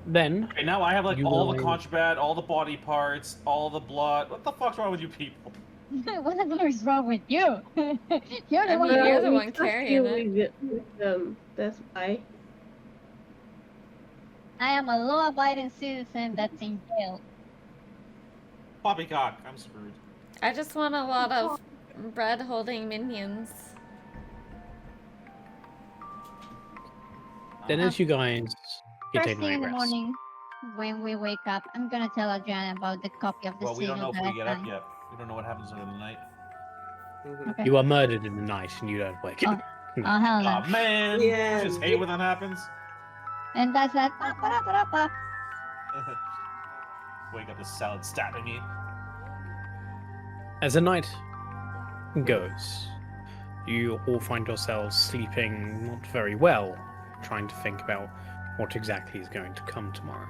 Then Okay, now I have like You all will- the contraband, all the body parts, all the blood. What the fuck's wrong with you people? Whatever is wrong with you? You're the I one. mean, you're the we one trust carrying you it. with them. That's why. I am a law-abiding citizen that's in jail. Poppycock, I'm screwed. I just want a lot of bread holding minions. Then as you guys get a First thing night in the rest. morning, when we wake up, I'm gonna tell Adriana about the copy of the Well, we don't know sigil if that we I get up found. yet. We don't know what happens during the night. Okay. You are murdered in the night and you don't wake up. Oh hell no! Aw, man! Yeah. I just hate when that happens. And that's that. Ba-ba-da-ba-da-ba. Wake up to salad stabbing me. As the night goes, you all find yourselves sleeping not very well, trying to think about what exactly is going to come tomorrow.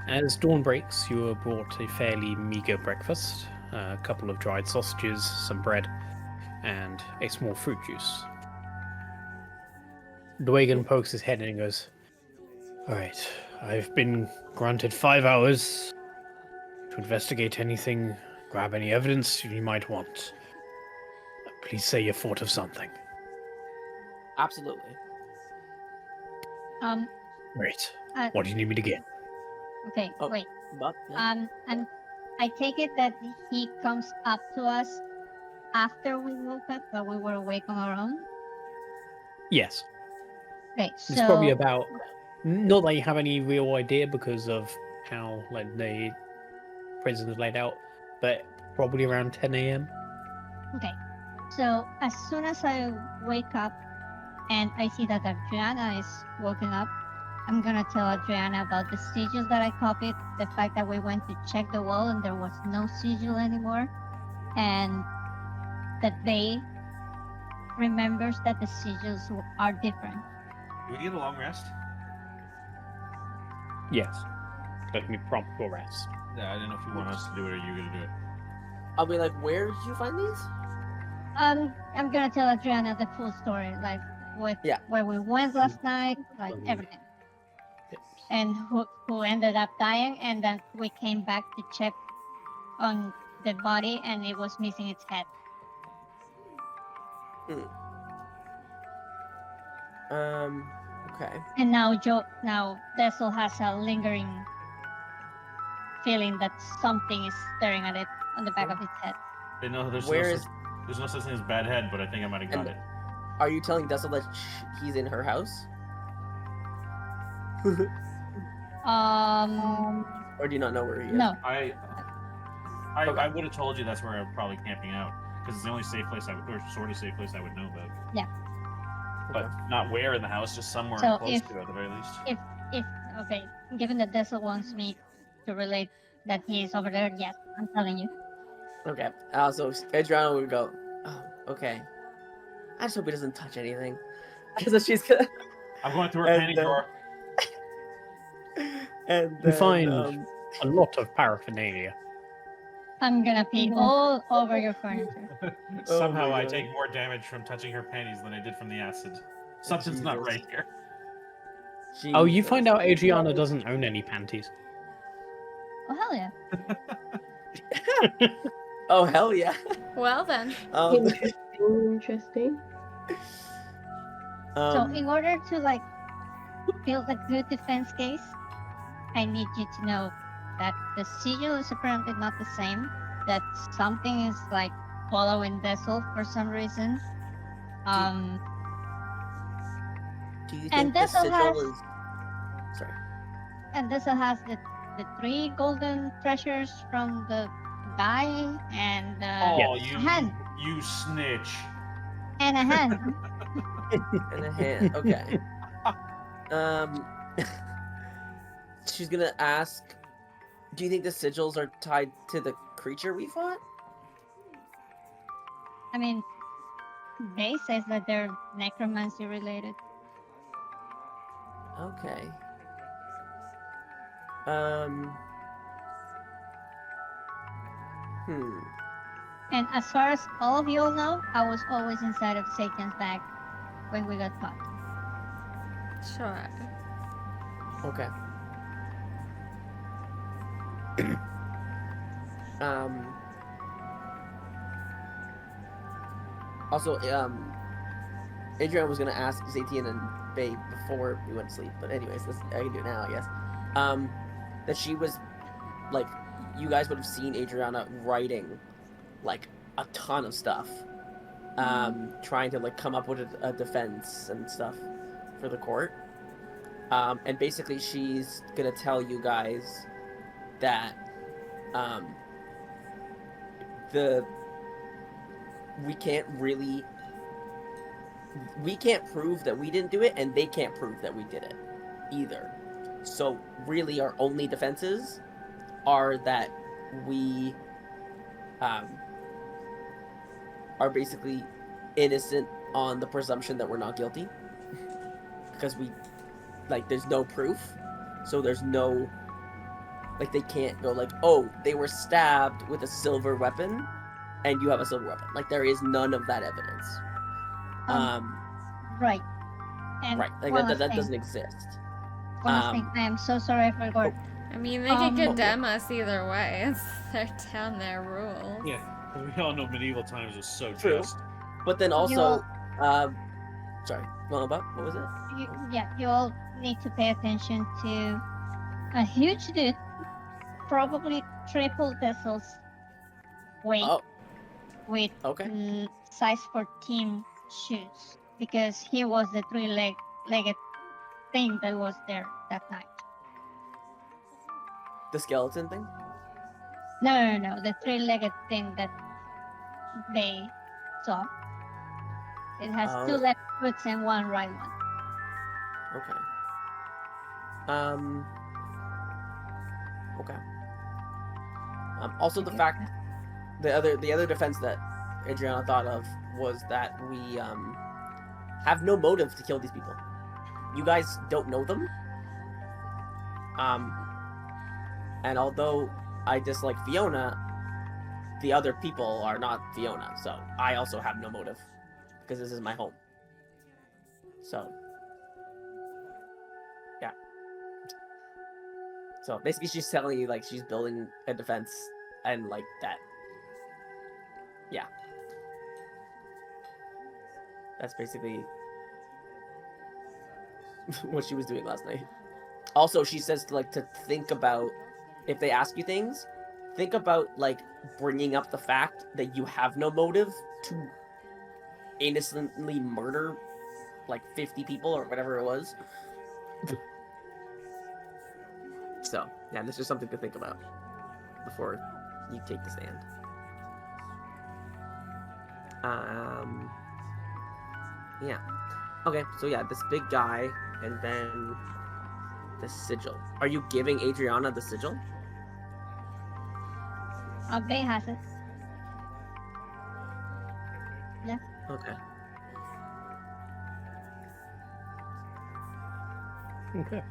As dawn breaks, you are brought a fairly meager breakfast, a couple of dried sausages, some bread, and a small fruit juice. Dwagan pokes his head in and goes, "Alright, I've been granted 5 hours to investigate anything, grab any evidence you might want. Please say you thought of something." Absolutely. Great. Uh, What do you need me to get? Okay, Oh. wait. But yeah. And I take it that he comes up to us after we woke up, but we were awake on our own? Yes. Okay, It's so probably about, not that you have any real idea because of how like the prison is laid out, but probably around 10 a.m. okay. So as soon as I wake up and I see that Adriana is woken up, I'm gonna tell Adriana about the sigils that I copied, the fact that we went to check the wall and there was no sigil anymore, and that they remembers that the sigils are different. Do we get a long rest? Yes. Let me prompt for rest. Yeah, I didn't know if you want us to do it or you gonna do it. I'll be like, where did you find these? I'm gonna tell Adriana the full story, like with where we went last night, like everything, and who ended up dying, and then we came back to check on the body, and it was missing its head. Okay. And now Dessel has a lingering feeling that something is staring at it on the back of its head. They know there's Where there's no such thing as bad head, but I think I might have got it. Are you telling Dessel that he's in her house? Or do you not know where he is? No. I would have told you that's where I'm probably camping out because it's the only safe place or sort of safe place I would know about. Yeah. But not where in the house, just somewhere So close to it at the very least. If okay, given that Dessel wants me to relate that he is over there, yes, I'm telling you. Okay. So Adriana would go, oh, okay. I just hope he doesn't touch anything. So she's gonna. I'm going through her panty drawer. And You find a lot of paraphernalia. I'm gonna pee all over your furniture. Somehow I take more damage from touching her panties than I did from the acid. Something's not right here. Oh, you find out Adriana doesn't own any panties. Oh hell yeah! Oh hell yeah! Well then. Interesting. So in order to like build a good defense case, I need you to know that the sigil is apparently not the same. That something is like following Dessel for some reason. Do you And think the Dessel has sigil is? Sorry. and Dessel has the 3 golden treasures from the guy and Oh, a hand you snitch. and a hand. And a hand. Okay. She's gonna ask, do you think the sigils are tied to the creature we fought? I mean, Bay says that they're necromancy related. Okay. And as far as all of you all know, I was always inside of ZeTian's bag when we got caught. Sure. Okay. Also, Adrian was gonna ask ZeTian and Babe before we went to sleep, but anyways, I can do it now, I guess. That she was, like, you guys would have seen Adriana writing, like, a ton of stuff. Trying to, like, come up with a defense and stuff for the court. And basically she's gonna tell you guys that, we can't prove that we didn't do it, and they can't prove that we did it either. So really our only defenses are that we are basically innocent on the presumption that we're not guilty, because there's no proof, so there's no, like, they can't go like, oh, they were stabbed with a silver weapon and you have a silver weapon. Like, there is none of that evidence. Right. And right, like that doesn't exist. One last thing, I am so sorry I forgot. I mean, they could condemn us either way. It's down their rules. Yeah, we all know medieval times was so True. just. But then also, sorry, what was it? You all need to pay attention to a huge dude, probably triple Dessel's weight, with Okay. size 14 shoes because he was the three-legged thing that was there that night. The skeleton thing? No, the three-legged thing that they saw. It has two Oh. left foots and one right one. Okay. Okay. Also, the fact, the other defense that Adriana thought of was that we have no motive to kill these people. You guys don't know them. And although I dislike Fiona, the other people are not Fiona, so I also have no motive because this is my home. So, yeah. So basically, she's telling you like she's building a defense and like that. Yeah. That's basically what she was doing last night. Also, she says to think about, if they ask you things, think about like bringing up the fact that you have no motive to innocently murder like 50 people or whatever it was. So, yeah, this is something to think about before you take the stand. Yeah. Okay, so yeah, this big guy, and then the sigil. Are you giving Adriana the sigil? Bay has it. Yeah. Okay. Okay.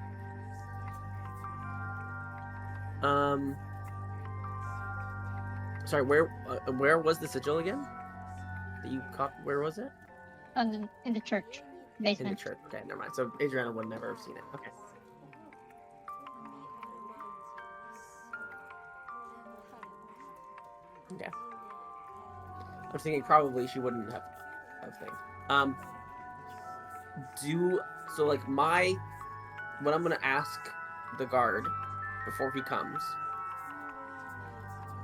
Sorry, where was the sigil again? That you caught? Where was it? In the church basement. In the church. Okay, never mind. So Adriana would never have seen it. Okay. Okay. I was thinking probably she wouldn't have thing. So like what I'm gonna ask the guard before he comes.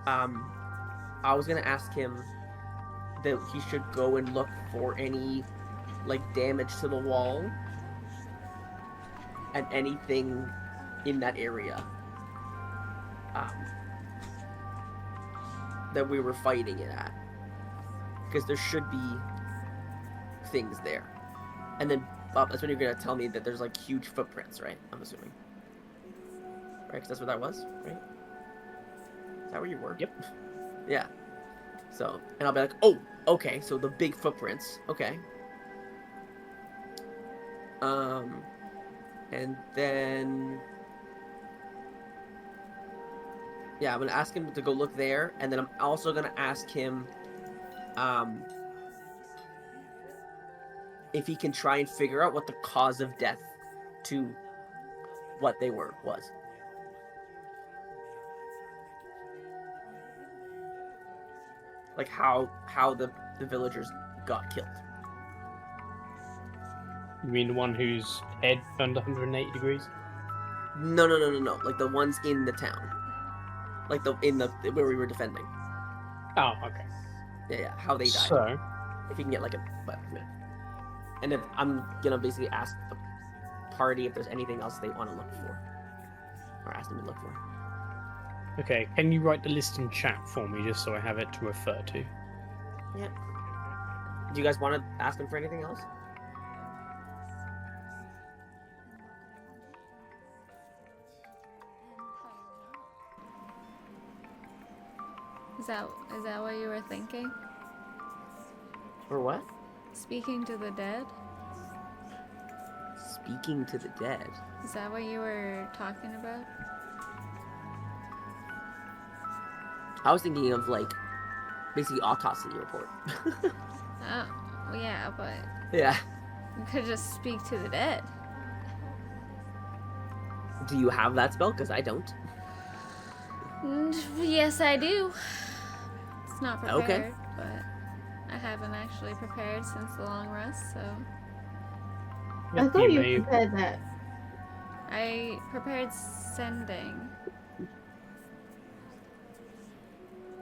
I was gonna ask him that he should go and look for any like damage to the wall and anything in that area that we were fighting it at, because there should be things there. And then Bob, that's when you're gonna tell me that there's like huge footprints, right? I'm assuming, right? Because that's what that was, right? Is that where you were? Yep. Yeah. So, and I'll be like, oh, okay, so the big footprints, okay. And then, yeah, I'm gonna ask him to go look there, and then I'm also gonna ask him, if he can try and figure out what the cause of death to what they was. Like how the villagers got killed. You mean the one whose head turned 180 degrees? No. Like the ones in the town. Like where we were defending. Oh, okay. Yeah, how they died. So, if you can get like and if I'm gonna basically ask the party if there's anything else they want to look for, or ask them to look for. okay, can you write the list in chat for me just so I have it to refer to? Yeah. Do you guys want to ask them for anything else? Is that what you were thinking? Or what? Speaking to the dead? Speaking to the dead. Is that what you were talking about? I was thinking of like basically autopsy report. Oh, well, yeah, but Yeah. you could just speak to the dead. Do you have that spell? Because I don't. Yes, I do. It's not prepared, Okay. but I haven't actually prepared since the long rest, so I thought you prepared that. I prepared sending. It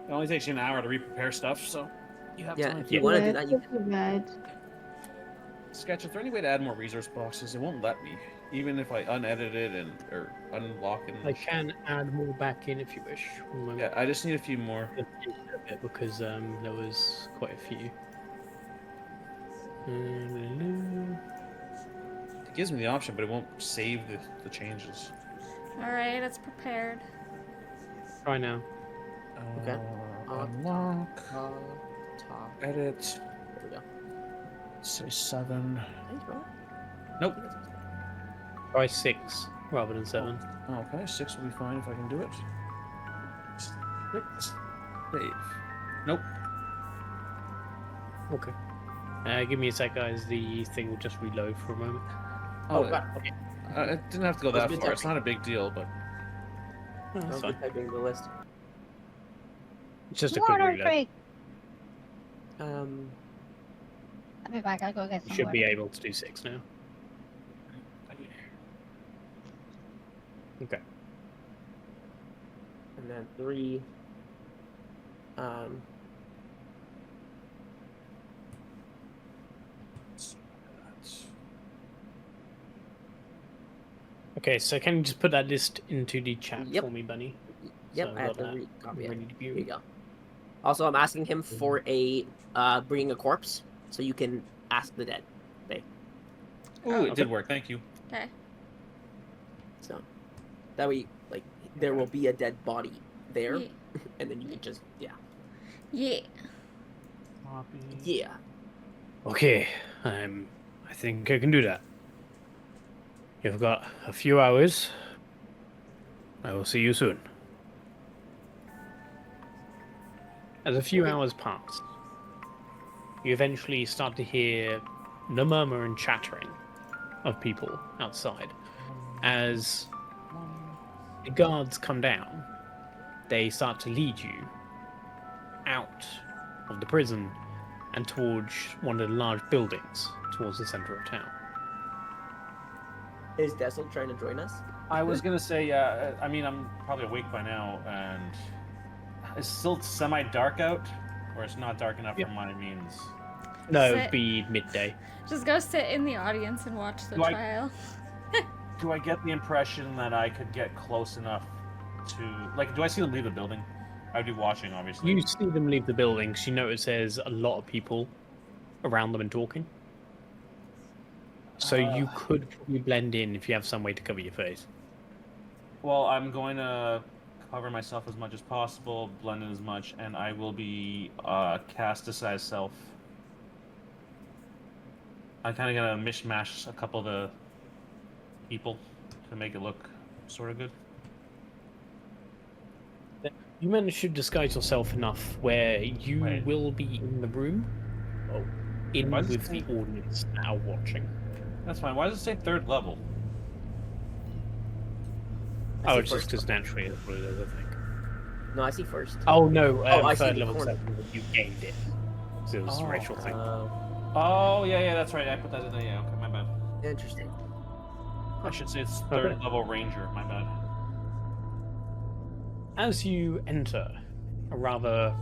only takes you an hour to re-prepare stuff, so. You have Yeah, time. if you want to do That's that, you not too bad. Sketch, is there any way to add more resource boxes? It won't let me, even if I unedit it or unlock it. I can add more back in if you wish. One moment. Yeah, I just need a few more. Because there was quite a few. It gives me the option, but it won't save the changes. Alright, it's prepared. Try now. Okay. Unlock. top. Edit. There we go. Say 7. Thanks, bro. Nope. Try 6 rather than 7. Okay, 6 will be fine if I can do it. 6. Save. Nope. Okay. Give me a sec, guys. The thing will just reload for a moment. Oh, God. Okay. It didn't have to go That was that good far. It's typing. not a big deal, but Oh, that's fine. Typing the list. It's just a quick Water reload. break. Um, I'll be back. I'll go get You some should water. be able to do 6 now. Okay. and then 3. Um, Okay, so can you just put that list into the chat Yep. for me, Bunny? yep, So I have I've got to that copy it. ready to Here view. you go. Also, I'm asking him for a bringing a corpse, so you can ask the dead. oh, it did work. Thank you. Okay. So that way, like, there will be a dead body there, Yeah. and then you can just Yeah. yeah. Okay, I think I can do that. You've got a few hours. I will see you soon. As a few hours pass, you eventually start to hear the murmur and chattering of people outside. As the guards come down, they start to lead you out of the prison and towards one of the large buildings towards the center of town. Is Dessel trying to join us? I was gonna say, yeah. I mean, I'm probably awake by now, and it's still semi-dark out, or it's not dark enough Yep. for my means. No, Sit. it'd be midday. Just go sit in the audience and watch the Do I- trial. Do I get the impression that I could get close enough to, like, do I see them leave the building? I'd be watching, obviously. You see them leave the building, so you notice there's a lot of people around them and talking. So you could probably blend in if you have some way to cover your face. Well, I'm going to cover myself as much as possible, blend in as much, and I will be cast disguise self. I'm kind of gonna mishmash a couple of the people to make it look sort of good. You manage to disguise yourself enough where you Right. will be in the room, in Why does it with say- the audience now watching. That's fine. Why does it say 3rd level? I see It's just first. because naturally that's what it is, I think. No, I see first. Oh no, I see third the level corner. 7, you gained it. So it was a racial thing. Oh, yeah, that's right. I put that in there. Yeah, okay, my bad. Interesting. I should say it's 3rd level ranger. My bad. As you enter a rather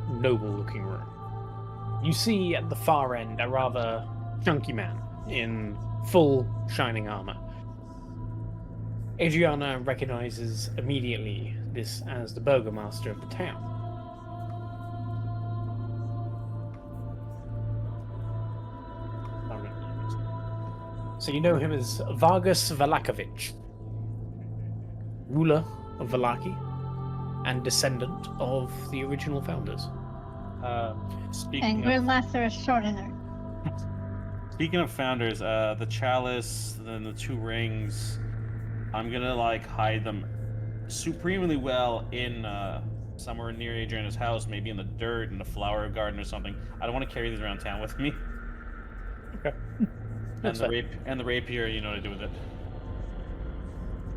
noble-looking room, you see at the far end a rather chunky man in full shining armor. Adriana recognizes immediately this as the burgomaster of the town. So you know him as Vargas Valakovich, ruler of Valaki and descendant of the original founders. Speaking And of, Grillmaster Extraordinary. speaking of founders, the chalice, then the 2 rings, I'm gonna like hide them supremely well in somewhere near Adriana's house, maybe in the dirt in the flower garden or something. I don't want to carry these around town with me. Okay. And the rapier, you know what to do with it.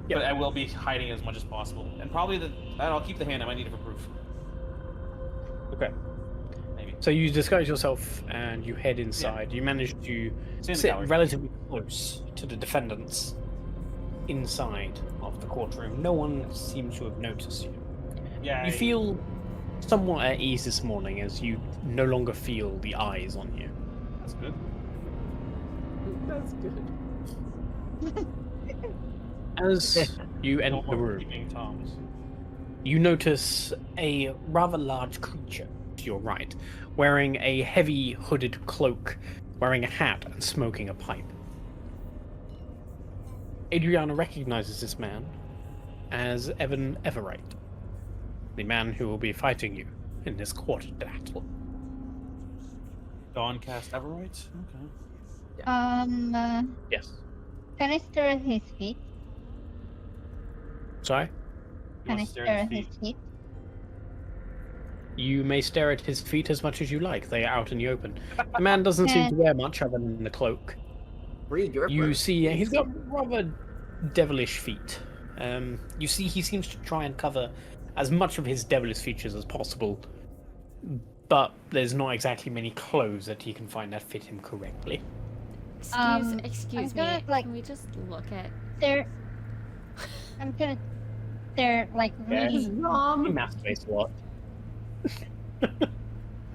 Yep. But I will be hiding as much as possible, and probably and I'll keep the hand. I might need it for proof. Okay. Maybe. So you disguise yourself and you head inside. You manage to Stay in the sit gallery. relatively close to the defendants inside of the courtroom. No one seems to have noticed you. Yeah. You feel somewhat at ease this morning as you no longer feel the eyes on you. That's good. That's good. As you No enter the more room, peeping toms. you notice a rather large creature to your right, wearing a heavy hooded cloak, wearing a hat and smoking a pipe. Adriana recognizes this man as Evan Everett, the man who will be fighting you in this quarter battle. Dawncast Everite? Okay. Yes. Can I stare at his feet? Sorry? You Can I want to stare stare at at his his feet? feet? You may stare at his feet as much as you like. They are out in the open. The man doesn't seem to wear much other than the cloak. You see he's got rather devilish feet. You see he seems to try and cover as much of his devilish features as possible, but there's not exactly many clothes that he can find that fit him correctly. Excuse I'm gonna, me. like, Can we just look at? Stare. I'm gonna stare like really. He masturbates a lot. I'm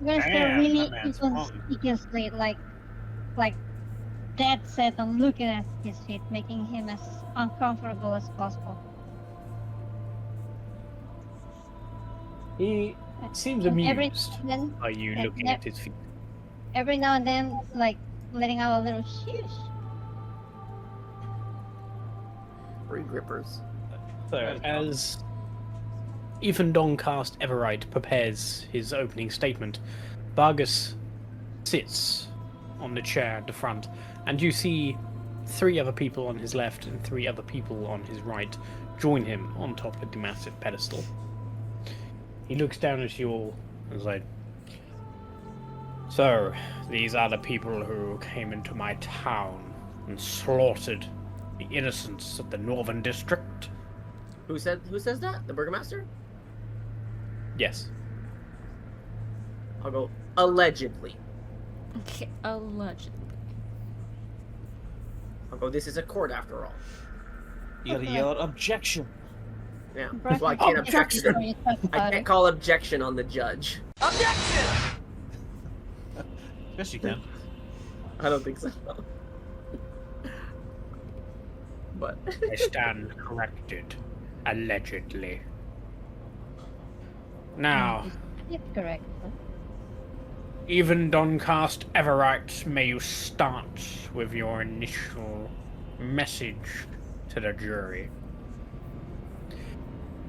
gonna stare Damn, really that man's inconspicuously, like dead set on looking at his feet, making him as uncomfortable as possible. He seems And amused then, by you and looking at his feet. every now and then, like letting out a little shush. Free grippers. So, as Ethan Doncast Everite prepares his opening statement, Vargas sits on the chair at the front, and you see 3 other people on his left and 3 other people on his right join him on top of the massive pedestal. He looks down at you all and is like, "So, these are the people who came into my town and slaughtered the innocents of the Northern District?" Who says that? The burgomaster? Yes. I'll go allegedly. Okay, allegedly. I'll go, this is a court after all. You gotta yell out objection. Yeah. Well, I can't objection. I can't call objection on the judge. Yes, you can. I don't think so. But I stand corrected. Allegedly. Now, It's correct. even Doncast Everite, may you start with your initial message to the jury.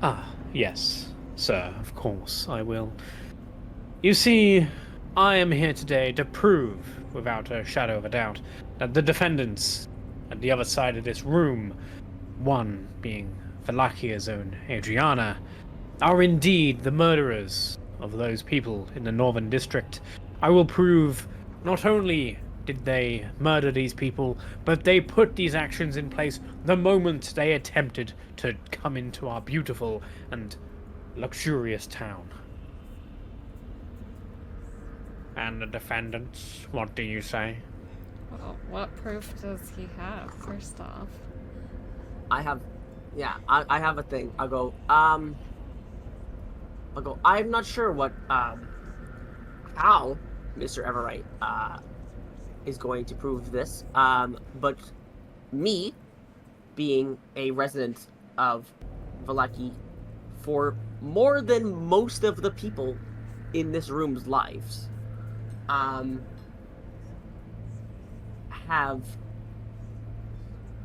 Ah, yes, sir, of course, I will. You see, I am here today to prove, without a shadow of a doubt, that the defendants at the other side of this room, one being Valakia's own Adriana, are indeed the murderers of those people in the Northern District. I will prove not only did they murder these people, but they put these actions in place the moment they attempted to come into our beautiful and luxurious town. And the defendants, what do you say? Well, what proof does he have, first off? I have a thing. I'll go, I'm not sure what, how Mr. Everite, is going to prove this, but me, being a resident of Valaki for more than most of the people in this room's lives, have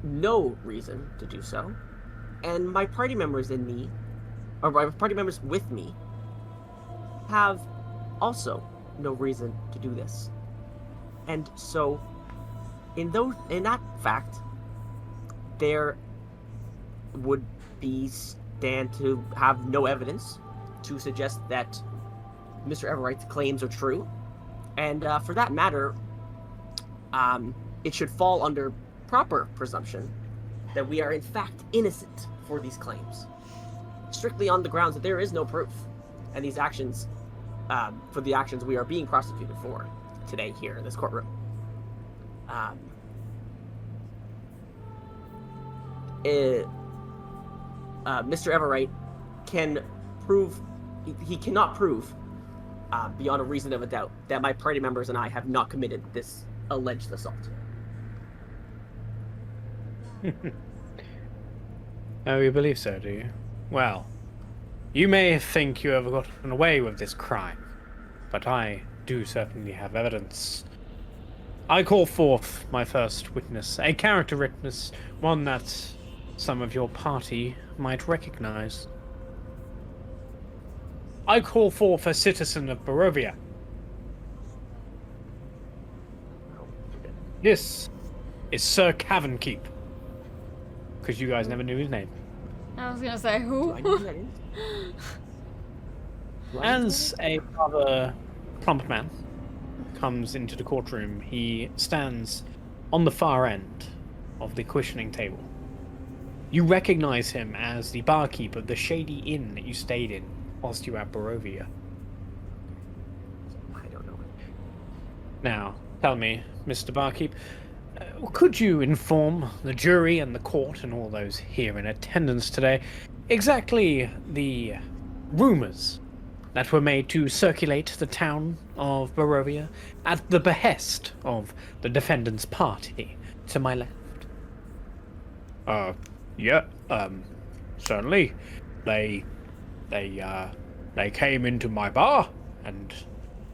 no reason to do so, and my party members with me, have also no reason to do this. And so, in that fact, there would be stand to have no evidence to suggest that Mr. Everite's claims are true, and for that matter, it should fall under proper presumption that we are in fact innocent for these claims, strictly on the grounds that there is no proof, and these actions, for the actions we are being prosecuted for today here in this courtroom. Mr. Everite can prove he cannot prove, beyond a reason of a doubt, that my party members and I have not committed this alleged assault. Oh, you believe so, do you? Well, you may think you have gotten away with this crime, but I do certainly have evidence. I call forth my first witness, a character witness, one that some of your party might recognize. I call forth a citizen of Barovia. This is Sir Cavankeep. Because you guys never knew his name. I was gonna say who? As a rather plump man comes into the courtroom, he stands on the far end of the questioning table. You recognize him as the barkeep of the shady inn that you stayed in whilst you were at Barovia. I don't know. Now, tell me, Mr. Barkeep, could you inform the jury and the court and all those here in attendance today exactly the rumors that were made to circulate the town of Barovia at the behest of the defendant's party to my left? Yeah, certainly. They came into my bar and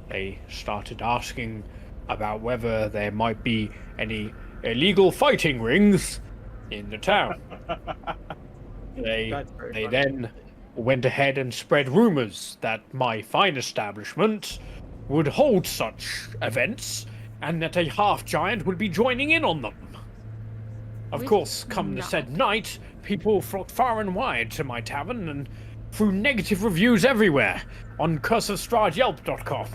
they started asking about whether there might be any illegal fighting rings in the town. They then went ahead and spread rumors that my fine establishment would hold such events and that a half-giant would be joining in on them. Of course, come the said night, people flocked far and wide to my tavern and threw negative reviews everywhere on curseofstrahdyelp.com.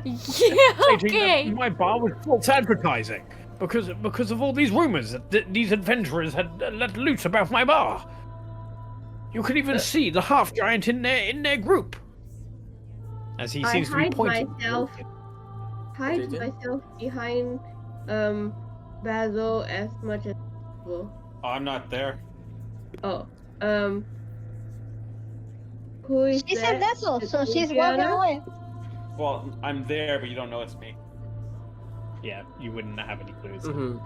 Yeah, okay. My bar was false advertising because of all these rumors that these adventurers had let loose about my bar. You could even see the half giant in their group. As he seems to be pointing. Hide myself behind Basil as much as possible. Oh, I'm not there. Oh, who is She that? said Dessel, so she's Adriana? walking away. Well, I'm there, but you don't know it's me. Yeah, you wouldn't have any clues. Mm-hmm.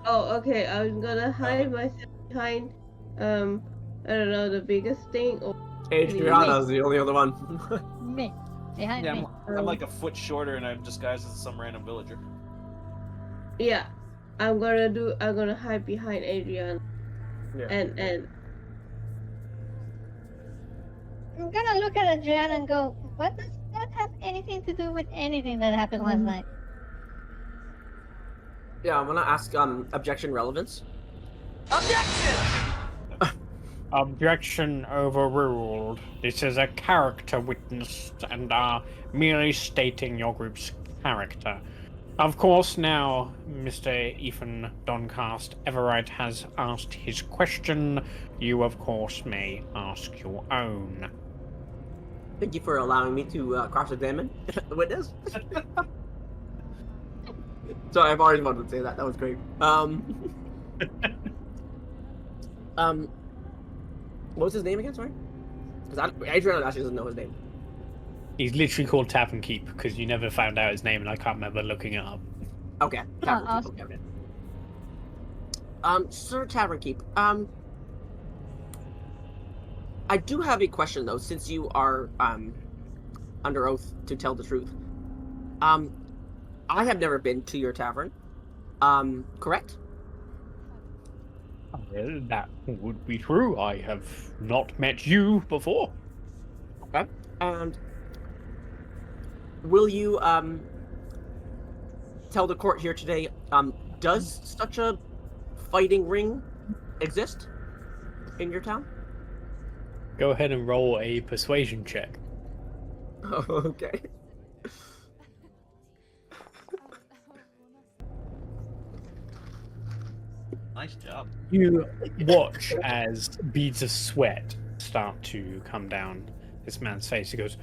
Oh, okay. I'm gonna hide myself behind, I don't know, the biggest thing. Or Adriana's the only other one. Me. Behind Yeah, me. I'm like a foot shorter, and I'm disguised as some random villager. Yeah, I'm gonna hide behind Adriana. Yeah. And I'm gonna look at Adriana and go, what does that have anything to do with anything that happened last night? Yeah, I'm gonna ask objection relevance. Objection overruled. This is a character witness and are merely stating your group's character. Of course, now Mr. Ethan Doncaster Everett has asked his question. You, of course, may ask your own. Thank you for allowing me to cross-examine the witness. Sorry, I've always wanted to say that. That was great. What was his name again? Sorry, because Adriana actually doesn't know his name. He's literally called Tap and Keep because you never found out his name and I can't remember looking it up. Okay. Awesome. Okay. Sir Tavern Keep. I do have a question though, since you are under oath to tell the truth. I have never been to your tavern. Correct? Well, that would be true. I have not met you before. Okay. And will you tell the court here today, does such a fighting ring exist in your town? Go ahead and roll a persuasion check. Oh, okay. Nice job. You watch as beads of sweat start to come down this man's face. He goes,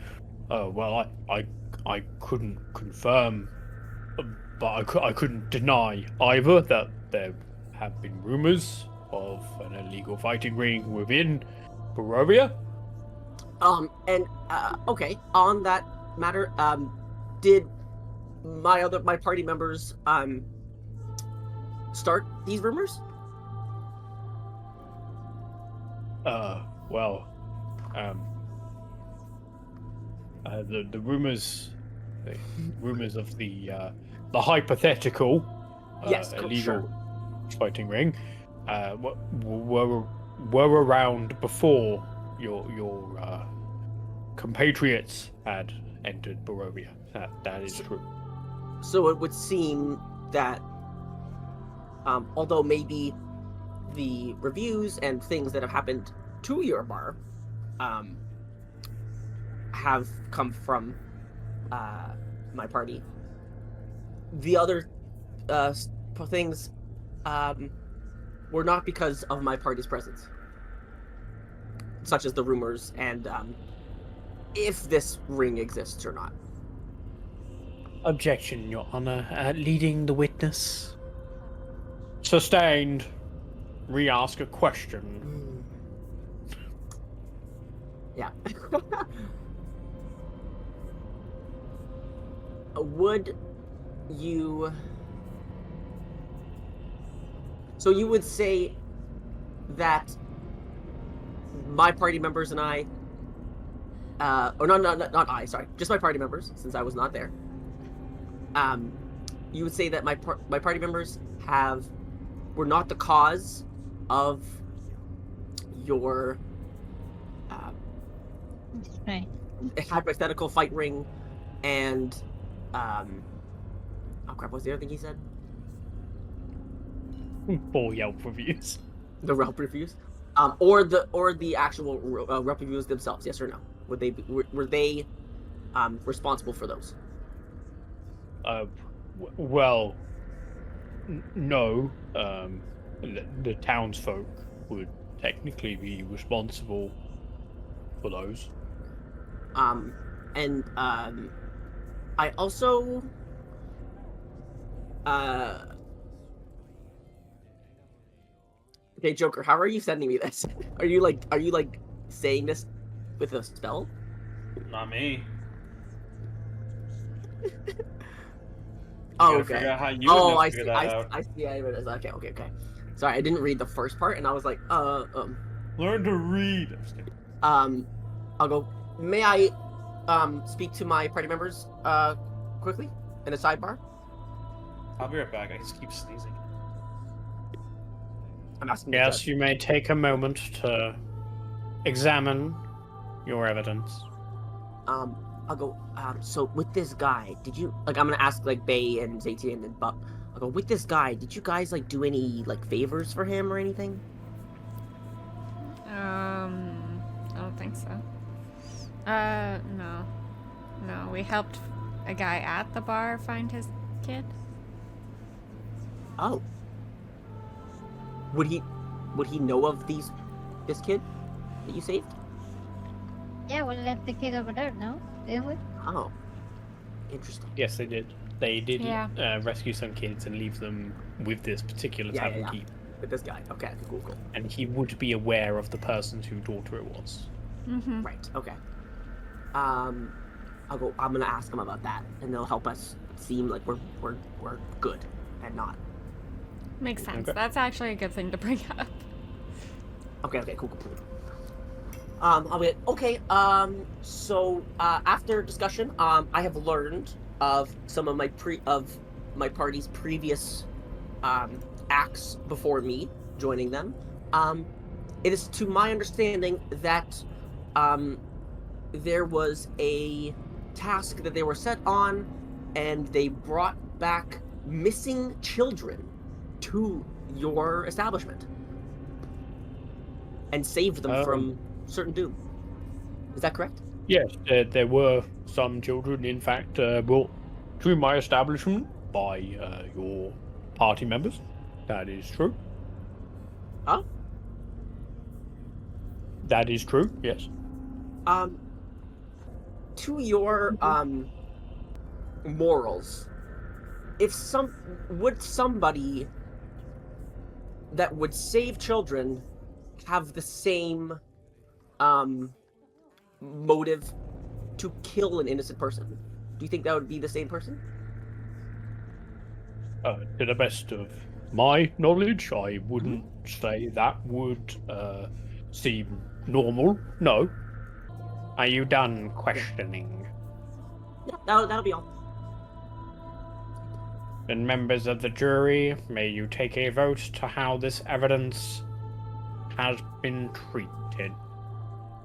"Oh well, I couldn't confirm, but I couldn't deny either that there have been rumors of an illegal fighting ring within Barovia. Okay, on that matter, did my party members start these rumors? Well, the rumors of the hypothetical Yes, illegal sure. fighting ring were around before your compatriots had entered Barovia. That is true. So it would seem that, although maybe the reviews and things that have happened to your bar have come from my party, the other things were not because of my party's presence, such as the rumors and if this ring exists or not. Objection, Your Honor. Leading the witness. Sustained. Re-ask a question. Yeah. Would you... So you would say that my party members and I... or not I, sorry. Just my party members, since I was not there. You would say that my party members were not the cause of your Right. hypothetical fight ring and oh crap, what's the other thing he said? 4 Yelp reviews. The Yelp reviews? Or the actual Yelp reviews themselves, yes or no? Were they responsible for those? Well, no. The townsfolk would technically be responsible for those. I also okay, Joker, how are you sending me this? Are you like saying this with a spell? Not me. Oh, Gotta okay. figure out how you I figure see. that out. I see. Okay. Sorry, I didn't read the first part, and I was like, Learn to read. I'll go. May I, speak to my party members, quickly in a sidebar? I'll be right back. I just keep sneezing. I'm asking. the Yes, judge. you may take a moment to examine your evidence. I'll go. So with this guy, did you I'm gonna ask Bay and ZeTian and Buck. I'll go with this guy. Did you guys do any favors for him or anything? I don't think so. No. No, we helped a guy at the bar find his kid. Oh. Would he know of this kid that you saved? Yeah, we left the kid over there, no? Didn't we? Oh. Interesting. Yes, they did. They did Yeah. rescue some kids and leave them with this particular tavern keep. With this guy. Okay, cool. And he would be aware of the person whose daughter it was. Mm-hmm. Right, okay. I'm gonna ask him about that, and they'll help us seem like we're good and not. Makes sense. Okay. That's actually a good thing to bring up. Okay, cool. Okay, so after discussion, I have learned of some of my party's previous acts before me joining them. It is to my understanding that there was a task that they were set on, and they brought back missing children to your establishment and saved them from certain doom. Is that correct? Yes, there were some children, in fact, brought to my establishment by your party members. That is true. Huh? That is true, yes. To your morals, would somebody that would save children have the same motive to kill an innocent person. Do you think that would be the same person? To the best of my knowledge, I wouldn't say that would seem normal. No. Are you done questioning? Yeah, that'll be all. Then, members of the jury, may you take a vote to how this evidence has been treated.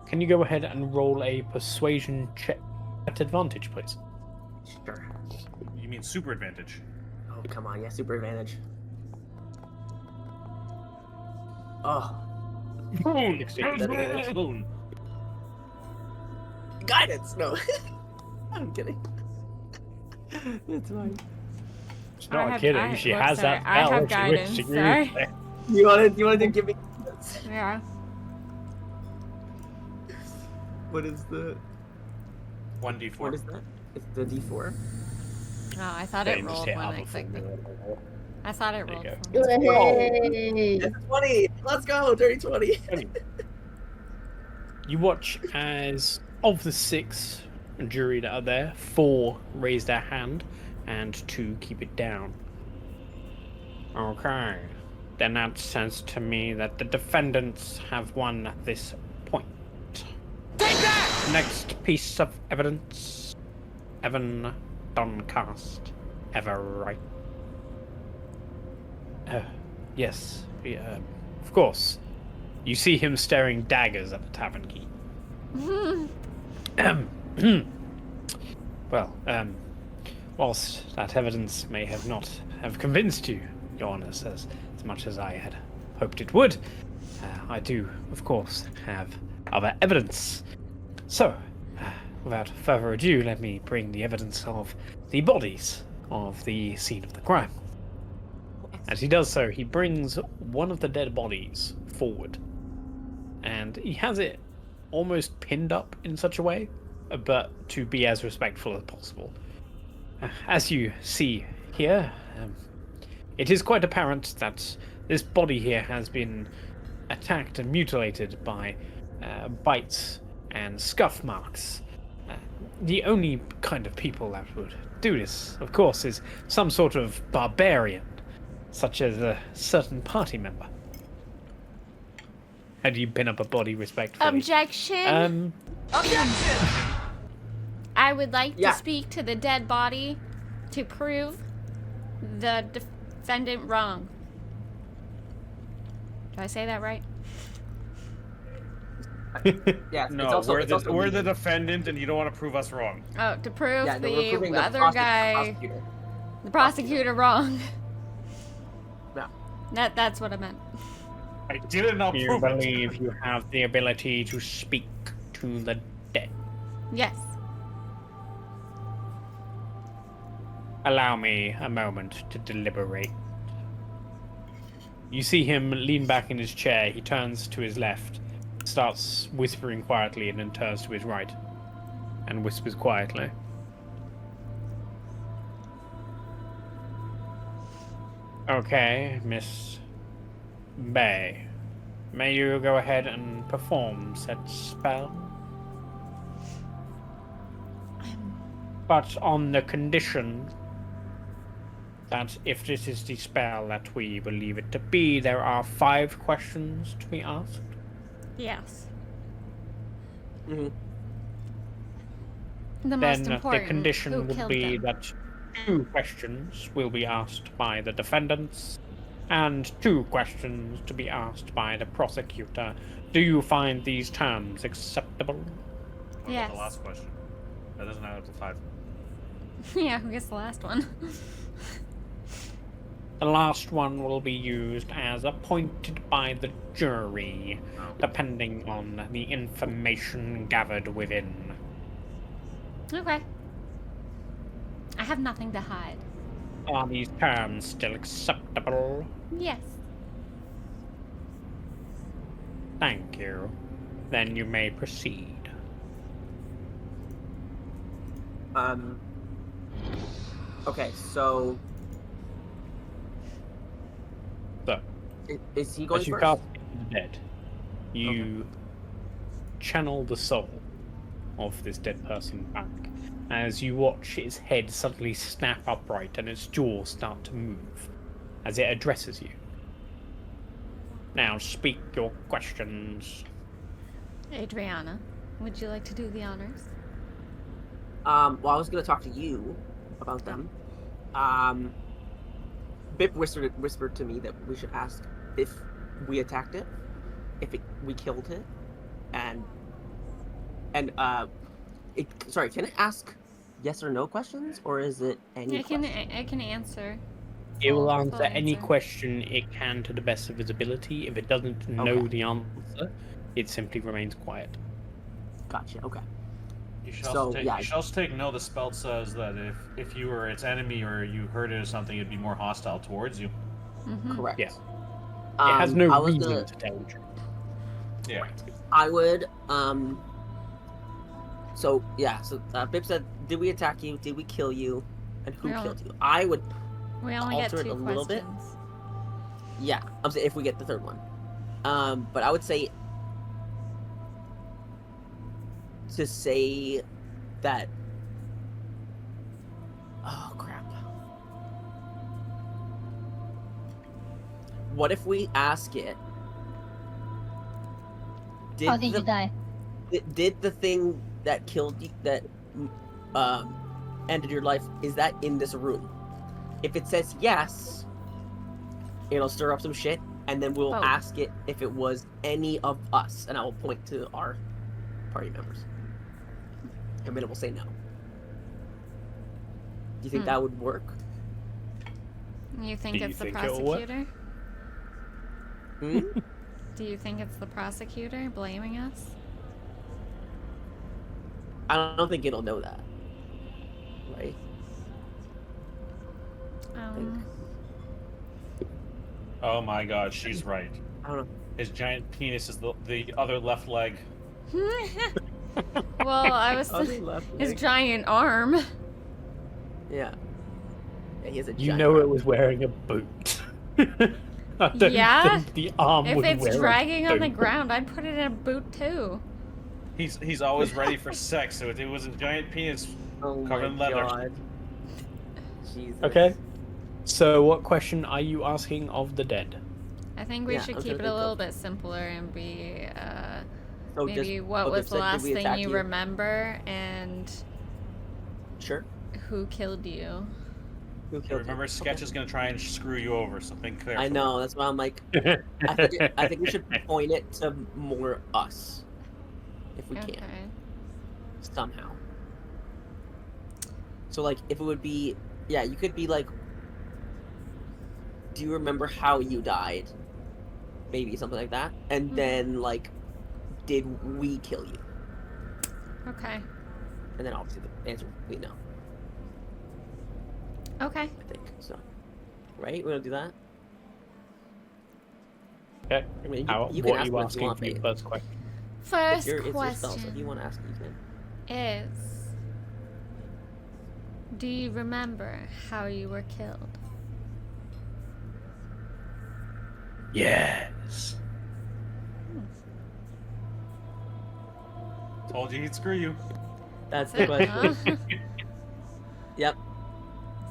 Can you go ahead and roll a persuasion check at advantage, please? Sure. You mean super advantage? Oh, come on, yeah, super advantage. Oh. Spoon. Guidance! No. I'm kidding. It's fine. She's not kidding. She has that I spell. have She guidance, wishes to sorry. use it. You wanted to give me guidance? Yeah. What is the... 1d4. What is that? It's the D4? Oh, I thought it rolled when I clicked it. I thought it rolled. There you Hey. It's 20! Let's go! Dirty 20! You watch as, of the 6 jury that are there, 4 raise their hand and 2 keep it down. Okay. Then that says to me that the defendants have won at this point. Take that! Next piece of evidence. Evan Doncast. Ever right? Yes. Of course. You see him staring daggers at the tavern key. Well, whilst that evidence may have convinced you, Your Honours, as much as I had hoped it would, I do, of course, have other evidence. So, without further ado, let me bring the evidence of the bodies of the scene of the crime. As he does so, he brings one of the dead bodies forward, and he has it almost pinned up in such a way, but to be as respectful as possible. As you see here, it is quite apparent that this body here has been attacked and mutilated by bites and scuff marks. The only kind of people that would do this, of course, is some sort of barbarian, such as a certain party member. How do you pin up a body respectfully? Objection! Objection! I would like Yeah. to speak to the dead body to prove the defendant wrong. Did I say that right? Yeah, No, it's also we're the legal. defendant, and you don't want to prove us wrong. Oh, to prove Yeah, no, we're proving the other guy, prosecutor. the prosecutor wrong. Yeah. That's what I meant. I didn't know. Do you believe you have the ability to speak to the dead? Yes. Allow me a moment to deliberate. You see him lean back in his chair. He turns to his left, starts whispering quietly, and then turns to his right and whispers quietly. Okay, Miss Bay, may you go ahead and perform said spell? But on the condition that if this is the spell that we believe it to be, there are 5 questions to be asked. Yes. Mm-hmm. The most Then important. the condition who would killed be them. that 2 questions will be asked by the defendants, and 2 questions to be asked by the prosecutor. Do you find these terms acceptable? What Yes. about the last question? That doesn't add up to 5. Yeah, who gets the last one? The last one will be used as appointed by the jury, depending on the information gathered within. Okay. I have nothing to hide. Are these terms still acceptable? Yes. Thank you. Then you may proceed. Okay, so So, is he going as you first? cast the dead, you channel the soul of this dead person back as you watch its head suddenly snap upright and its jaw start to move as it addresses you. Now speak your questions. Adriana, would you like to do the honors? Well, I was gonna talk to you about them. Bip whispered to me that we should ask if we attacked it, we killed it, and sorry, can it ask yes or no questions, or is it any? I can answer. It will Full answer any answer. question it can to the best of its ability. If it doesn't know Okay. the answer, it simply remains quiet. Gotcha. Okay. You should So, also take, yeah. you should also take note the spell says that if you were its enemy or you hurt it or something, it'd be more hostile towards you. Correct. Yeah. It has no I was reason gonna- to tell the truth. Yeah. I would, so Bip said, did we attack you? Did we kill you? And who We killed you? I would, We only get Alter it 2 a little bit. questions. yeah, I'm saying if we get the third one. But I would say, to say that, oh crap. What if we ask it, How did you die? Did the thing that killed you, that ended your life, is that in this room? If it says yes, it'll stir up some shit, and then we'll Oh. ask it if it was any of us, and I will point to our party members. And then it will say no. Do you think that would work? You think Do you it's the think it'll work? prosecutor? Hmm? Do you think it's the prosecutor blaming us? I don't think it'll know that. Right? Oh my god, she's right. I don't know. His giant penis is the other left leg. Well, I was Other left his leg. giant arm. Yeah. Yeah, he has a You giant know arm. it was wearing a boot. I don't Yeah? think the arm If would it's wear a dragging on the boot. ground, I'd put it in a boot too. He's always ready for sex, so it was a giant penis Oh covered in my leather. god. Jesus. Okay. So what question are you asking of the dead? I think we Yeah, should I'm keep trying it to a think little of- bit simpler and be So maybe just- what oh, was Bip the said, last did we thing attack you remember and Sure. who killed you. Who killed Remember, you? Sketch is gonna try and screw you over, so think clear. I know, that's why I'm like, I think we should point it to more us. If we Okay. can. Somehow. So like, if it would be, yeah, you could be like, do you remember how you died? Maybe something like that. And then like, did we kill you? Okay. And then obviously the answer we know. Okay. I think so. Right? We're gonna do that. Okay. I mean, How, you can what are ask you what you asking want, for your babe. first question? First It's your spell, so if question you want to ask, you can. is, do you remember how you were killed? Yes. Told you he'd screw you. That's the question. Huh? Yep.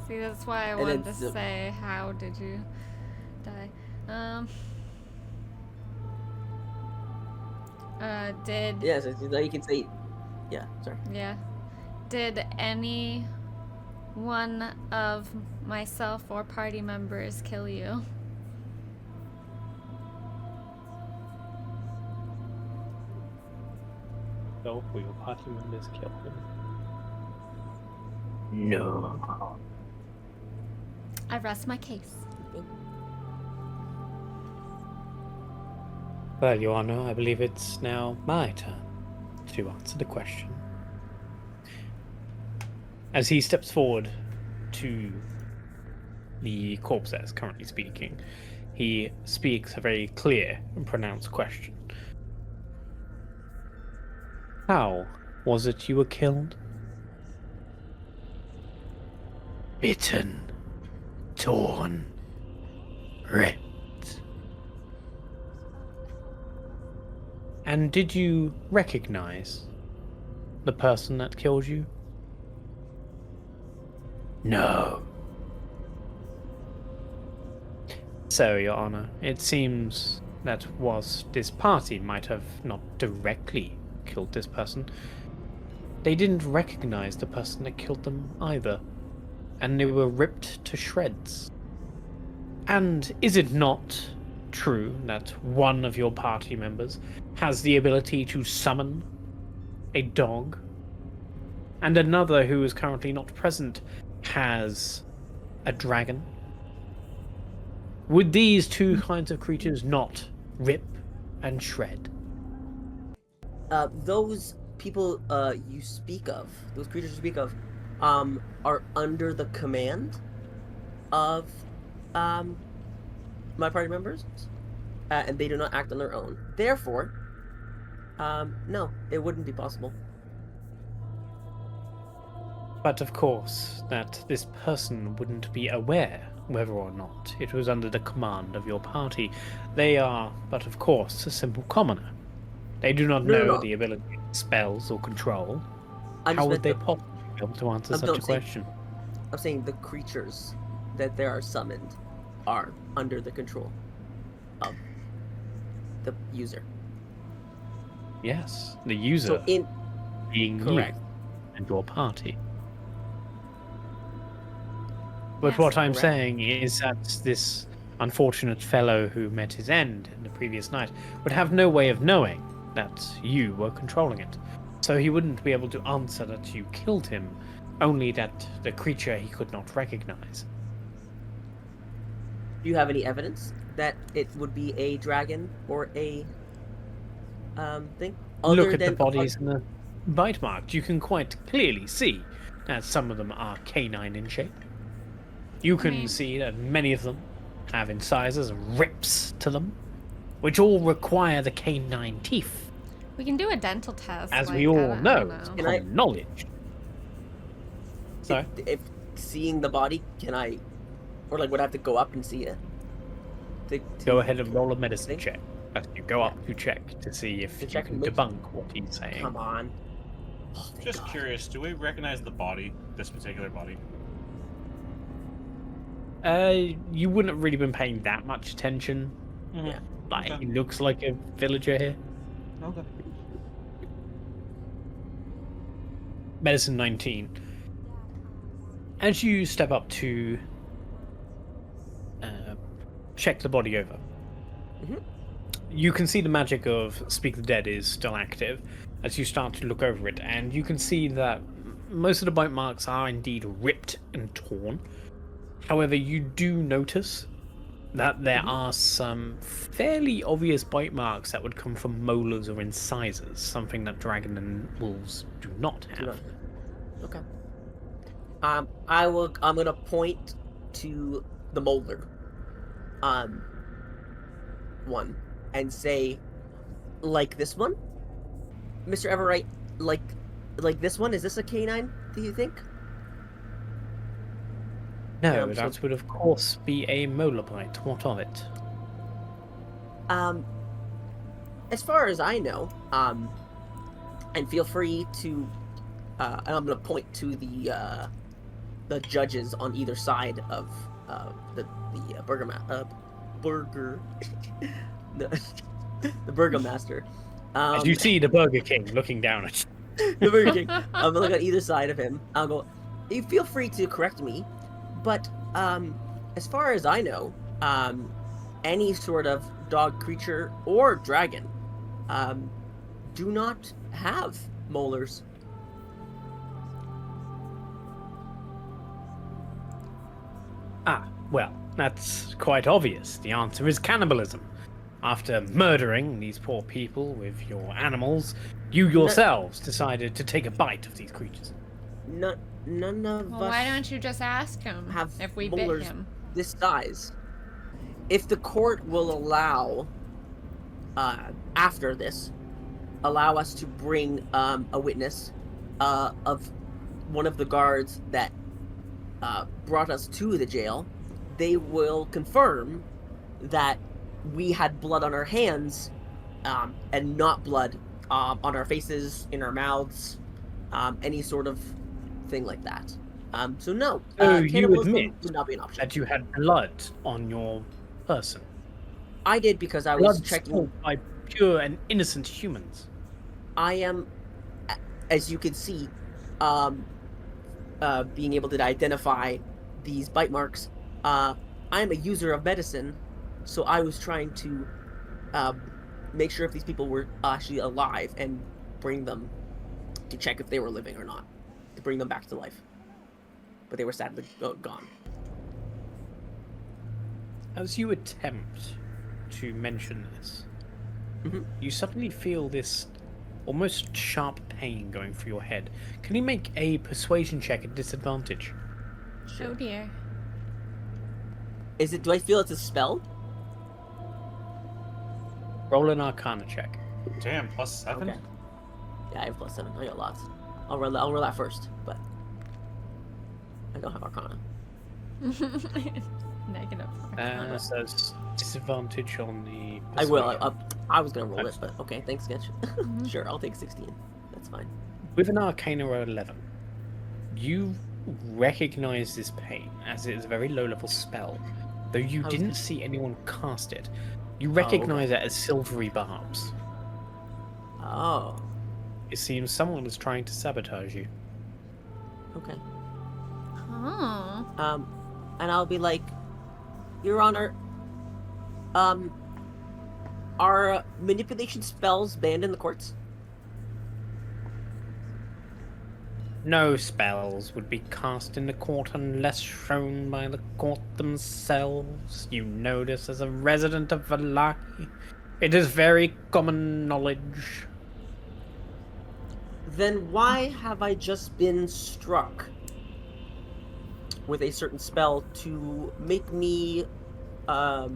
See, that's why I And wanted then to the- say, how did you die? Did Yeah, so you can say, yeah, sorry. yeah, did any one of myself or party members kill you? So, will your party members kill him? No. I rest my case. Well, Your Honor, I believe it's now my turn to answer the question. As he steps forward to the corpse that is currently speaking, he speaks a very clear and pronounced question. How was it you were killed? Bitten, torn, ripped. And did you recognize the person that killed you? No. So, Your Honor, it seems that whilst this party might have not directly killed this person, they didn't recognize the person that killed them either, and they were ripped to shreds. And is it not true that one of your party members has the ability to summon a dog, and another who is currently not present has a dragon? Would these two kinds of creatures not rip and shred? Those people you speak of, those creatures you speak of, are under the command of my party members, and they do not act on their own. Therefore, no, it wouldn't be possible. But of course, that this person wouldn't be aware whether or not it was under the command of your party. They are, but of course, a simple commoner. They do not know the ability of spells or control. How would they possibly be able to answer such a question? I'm saying the creatures that there are summoned are under the control of the user. Yes, the user So being correct. you and your party. But Yes, what I'm correct. saying is that this unfortunate fellow who met his end in the previous night would have no way of knowing that you were controlling it. So he wouldn't be able to answer that you killed him, only that the creature he could not recognize. Do you have any evidence that it would be a dragon or a thing? Look at the bodies and the bite marks. You can quite clearly see that some of them are canine in shape. You can see that many of them have incisors and rips to them, which all require the canine teeth. We can do a dental test. As like, we all I don't know, it's common knowledge. Sorry? If seeing the body, can I, or like would I have to go up and see it? Go ahead and roll a medicine think? check. As you go up to check to see if you check can medicine. debunk what he's saying. Come on. Oh, thank Just God. curious, do we recognize the body, this particular body? You wouldn't have really been paying that much attention. Yeah. Like, Okay. he looks like a villager here. Okay. Medicine 19. As you step up to check the body over, you can see the magic of Speak the Dead is still active as you start to look over it, and you can see that most of the bite marks are indeed ripped and torn. However, you do notice that there are some fairly obvious bite marks that would come from molars or incisors, something that dragon and wolves do not have. Okay. I'm gonna point to the molar, one, and say, like this one, Mr. Everwright, like this one. Is this a canine? Do you think? No, Yeah, that would of course be a molar bite. What of it? As far as I know, and feel free to, and I'm gonna point to the judges on either side of the burgomaster. As you see the Burger King looking down at you. The Burger King. I'm gonna look on either side of him. I'll go. You feel free to correct me, but as far as I know, any sort of dog creature or dragon do not have molars. Ah, well, that's quite obvious. The answer is cannibalism. After murdering these poor people with your animals, you yourselves decided to take a bite of these creatures. None of Well, us why don't you just ask him have if we bit molars him? this size. If the court will allow, after this, allow us to bring a witness of one of the guards that brought us to the jail, they will confirm that we had blood on our hands and not blood on our faces, in our mouths, any sort of thing like that. So no, So you cannibalism admit would not be an option. that you had blood on your person. I did because I was Blood checking. spilled by pure and innocent humans. I am, as you can see, being able to identify these bite marks. I am a user of medicine, so I was trying to make sure if these people were actually alive and bring them to check if they were living or not, to bring them back to life. But they were sadly gone. As you attempt to mention this, you suddenly feel this almost sharp pain going through your head. Can you make a persuasion check at disadvantage? Oh dear. Is it? Do I feel it's a spell? Roll an Arcana check. Damn, +7? Okay. Yeah, I have +7. I got lots. I'll roll that first, but I don't have Arcana. Negative. Says disadvantage on the. I will. persuasion. I was gonna roll it, but okay. Thanks, Sketch. Sure, I'll take 16. That's fine. With an Arcana of 11, you recognize this pain as it is a very low-level spell, though you didn't see anyone cast it. You recognize it as silvery barbs. Oh. It seems someone is trying to sabotage you. Okay. Oh. And I'll be like, Your Honor, are manipulation spells banned in the courts? No spells would be cast in the court unless shown by the court themselves. You know this as a resident of Valaki. It is very common knowledge. Then why have I just been struck with a certain spell to make me, or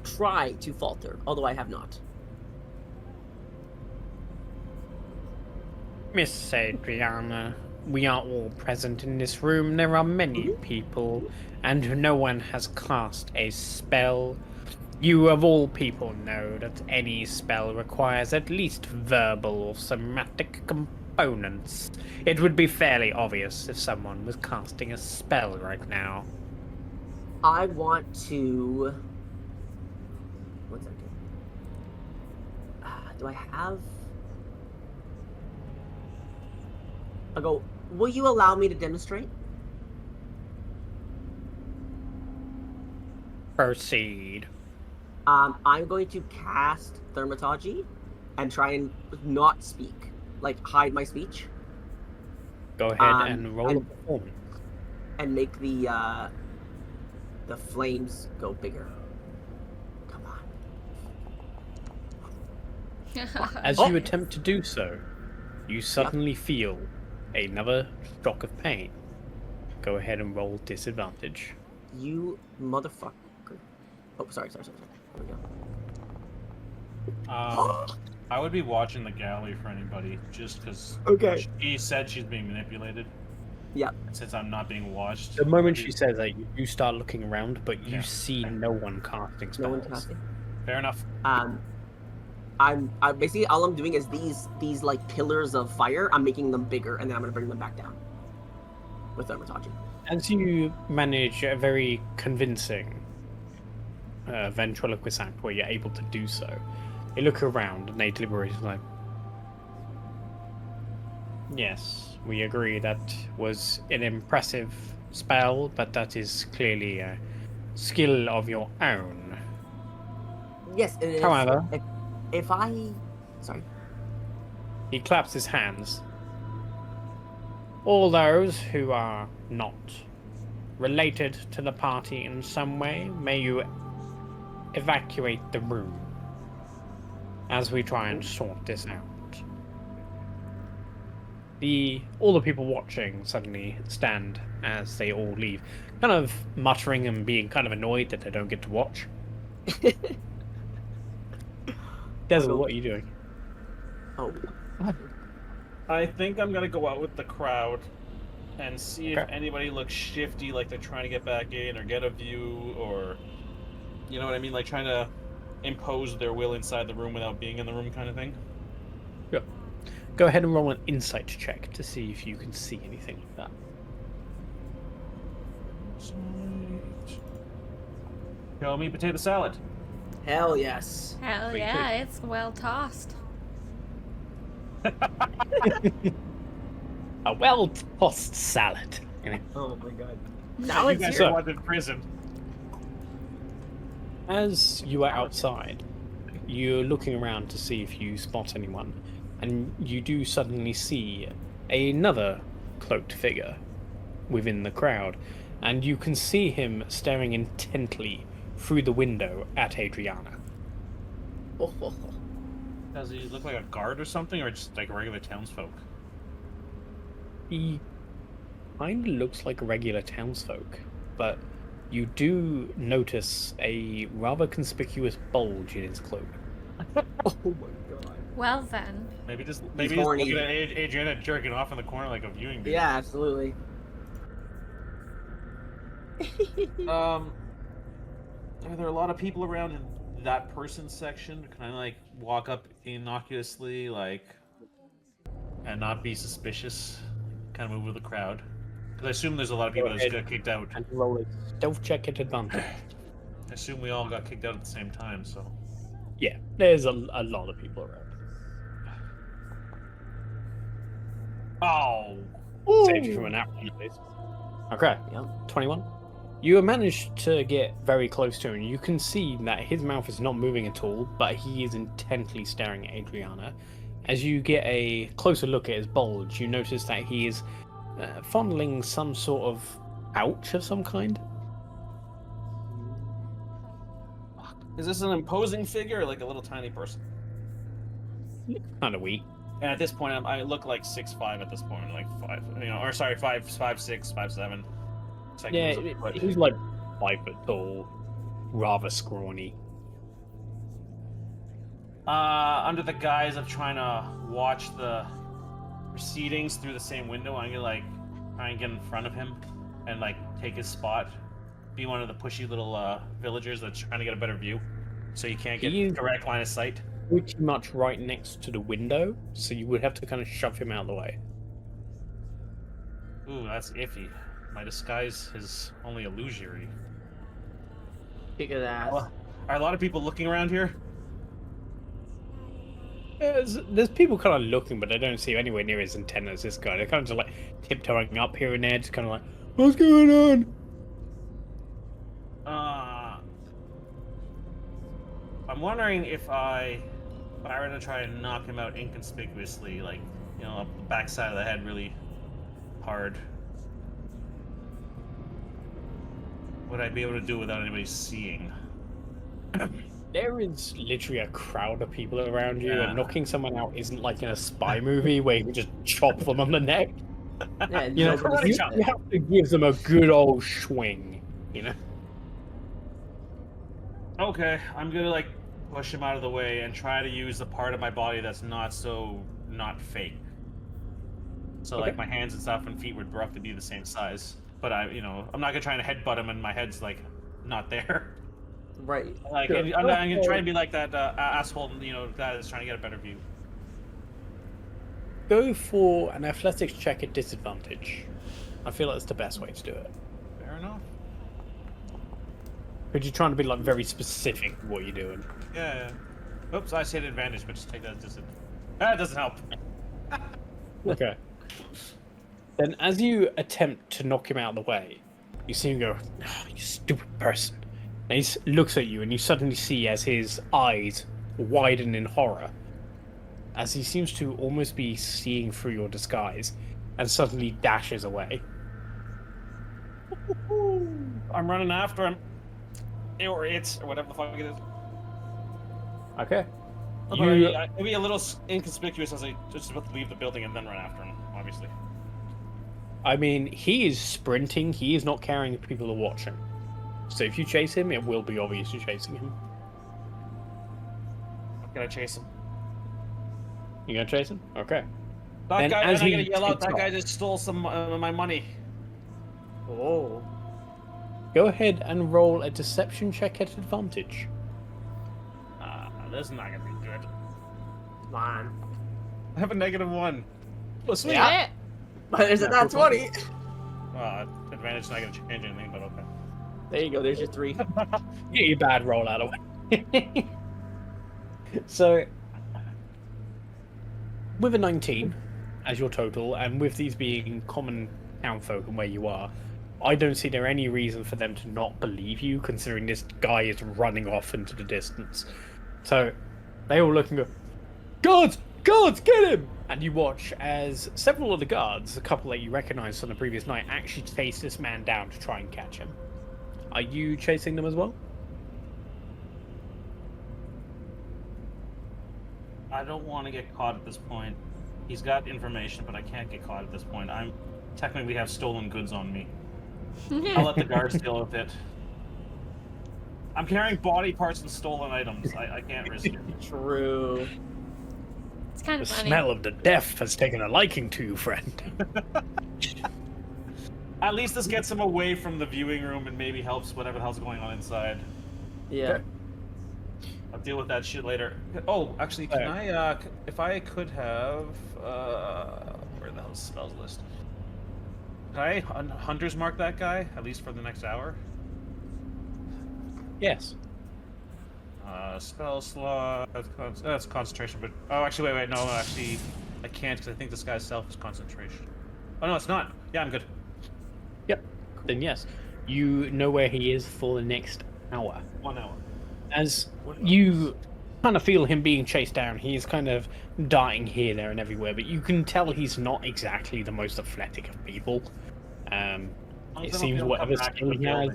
try to falter, although I have not? Miss Adriana, we are all present in this room. There are many people, and no one has cast a spell. You of all people know that any spell requires at least verbal or somatic components. It would be fairly obvious if someone was casting a spell right now. I want to... One second. Do I have... I go, will you allow me to demonstrate? Proceed. I'm going to cast Thaumaturgy and try and not speak. Like, hide my speech. Go ahead and roll a performance. And make the flames go bigger. Come on. As you attempt to do so, you suddenly feel another shock of pain. Go ahead and roll disadvantage. You motherfucker. Oh, sorry. There we go. I would be watching the galley for anybody, just because she said she's being manipulated. Yeah. Since I'm not being watched. The moment she says that, you start looking around, but you see no one casting spells. No one casting. Fair enough. I'm basically all I'm doing is these like pillars of fire. I'm making them bigger, and then I'm gonna bring them back down with Thaumaturgy. As you manage a very convincing ventriloquist act where you're able to do so, you look around and they deliberate like, yes, we agree that was an impressive spell, but that is clearly a skill of your own. Yes, it is. However, if I... Sorry. He claps his hands. All those who are not related to the party in some way, may you evacuate the room as we try and sort this out. All the people watching suddenly stand as they all leave, kind of muttering and being kind of annoyed that they don't get to watch. Dessel, what are you doing? Oh. I think I'm gonna go out with the crowd and see if anybody looks shifty, like they're trying to get back in or get a view, or you know what I mean, like trying to impose their will inside the room without being in the room, kind of thing. Yeah. Go ahead and roll an insight check to see if you can see anything like that. Show me potato salad. Hell yes. Hell Wait, yeah, it's well tossed. A well-tossed salad. You know? Oh my god. You Salad's guys here. are in prison. As you are outside, you're looking around to see if you spot anyone, and you do suddenly see another cloaked figure within the crowd, and you can see him staring intently through the window at Adriana. Oh. Does he look like a guard or something, or just like regular townsfolk? He kind of looks like regular townsfolk, but you do notice a rather conspicuous bulge in his cloak. Oh my god. Well then. Maybe he's horny. looking at Adriana jerking off in the corner like a viewing booth. Yeah, absolutely. Are there a lot of people around in that person's section? Can I like walk up innocuously, like, And not be suspicious. Kind of move with the crowd. Because I assume there's a lot of people that just got kicked out. And roll a stealth check at advantage. I assume we all got kicked out at the same time, so. Yeah, there's a lot of people around. Oh! Save you from an outrage, please. Okay, Yep. 21. You managed to get very close to him. You can see that his mouth is not moving at all, but he is intently staring at Adriana. As you get a closer look at his bulge, you notice that he is fondling some sort of pouch of some kind. is this an imposing figure or like a little tiny person? Kind of weak. And at this point, I look like 6'5" at this point, like 5, or sorry, 5'6", 5'7". Yeah, he's like 5 foot tall, rather scrawny. Under the guise of trying to watch the proceedings through the same window, I'm gonna like try and get in front of him and like take his spot. Be one of the pushy little villagers that's trying to get a better view, so you can't get direct line of sight. Pretty much right next to the window, so you would have to kind of shove him out of the way. Ooh, that's iffy. My disguise is only illusory. Kick his ass. Are a lot of people looking around here? There's people kind of looking, but they don't seem anywhere near as intent as this guy. They're kind of just like tiptoeing up here and there, just kind of like, what's going on? I'm wondering if I were to try and knock him out inconspicuously, like, up the backside of the head really hard, would I be able to do it without anybody seeing? There is literally a crowd of people around you, Yeah. and knocking someone out isn't like in a spy movie where you can just chop them on the neck. Yeah, You know, nobody you said you have to give them a good old swing, you know? Okay, I'm gonna like push him out of the way and try to use the part of my body that's not fake. So Okay. like my hands and stuff and feet would roughly be the same size. But I'm not gonna try and headbutt him and my head's like not there. Right. Like Sure. I'm gonna try and be like that asshole, guy that's trying to get a better view. Go for an athletics check at disadvantage. I feel like that's the best way to do it. Fair enough. But you're trying to be like very specific with what you're doing. Yeah. Oops, I said advantage, but just take that as disadvantage. That doesn't help. Okay. Then as you attempt to knock him out of the way, you see him go, "Oh, you stupid person." And he looks at you, and you suddenly see as his eyes widen in horror, as he seems to almost be seeing through your disguise, and suddenly dashes away. I'm running after him. Or it's, or whatever the fuck it is. Okay. It'll be a little inconspicuous as I just about to leave the building and then run after him, obviously. I mean, he is sprinting. He is not carrying the people to watch him. So if you chase him, it will be obvious you're chasing him. I'm gonna chase him. You gonna chase him? Okay. That Then guy, as and I'm he gonna yell out, takes that guy off- just stole some of my money. Oh. Go ahead and roll a deception check at advantage. This is not gonna be good. Come on. I have a -1. Well, sweet. Yeah. But there's a nat 20. Well, advantage not gonna change anything, but okay. There you go. There's your 3. Get your bad roll out of the way. So, with a 19 as your total, and with these being common townfolk and where you are, I don't see there any reason for them to not believe you, considering this guy is running off into the distance. So, they all look and go, "Guards! Guards! Get him!" And you watch as several of the guards, a couple that you recognized from the previous night, actually chase this man down to try and catch him. Are you chasing them as well? I don't want to get caught at this point. He's got information, but I can't get caught at this point. I'm technically have stolen goods on me. I'll let the guards deal with it. I'm carrying body parts and stolen items. I can't risk it. True. It's kind The of funny. smell of the deaf has taken a liking to you, friend. At least this gets him away from the viewing room and maybe helps whatever the hell's going on inside. Yeah. I'll deal with that shit later. Oh, actually, can I, if I could have, where the hell's the spells list? Can I Hunter's Mark that guy, at least for the next hour? Yes. Spell slot, that's concentration, but, oh, actually, wait, no, actually, I can't, because I think this guy's self is concentration. Oh, no, it's not. Yeah, I'm good. Yep. Then yes, you know where he is for the next hour. 1 hour. As you kind of feel him being chased down, he is kind of darting here, there, and everywhere, but you can tell he's not exactly the most athletic of people. It seems whatever skill he has,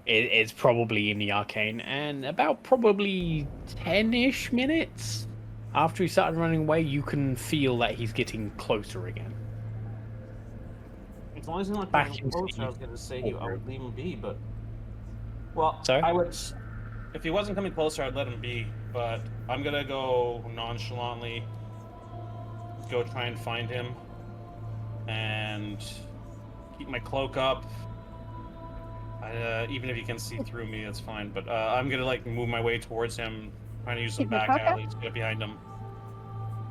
it's probably in the arcane, and about probably 10-ish minutes after he started running away, you can feel that he's getting closer again. As long as he's not Back getting into closer, I was going to say I would leave him be, but... Well, Sorry? I would... If he wasn't coming closer, I'd let him be, but I'm going to go nonchalantly, go try and find him, and keep my cloak up. Even if he can see through me, that's fine, but I'm going to, like, move my way towards him, trying to use some Keep your back cloak up? alleys to get behind him.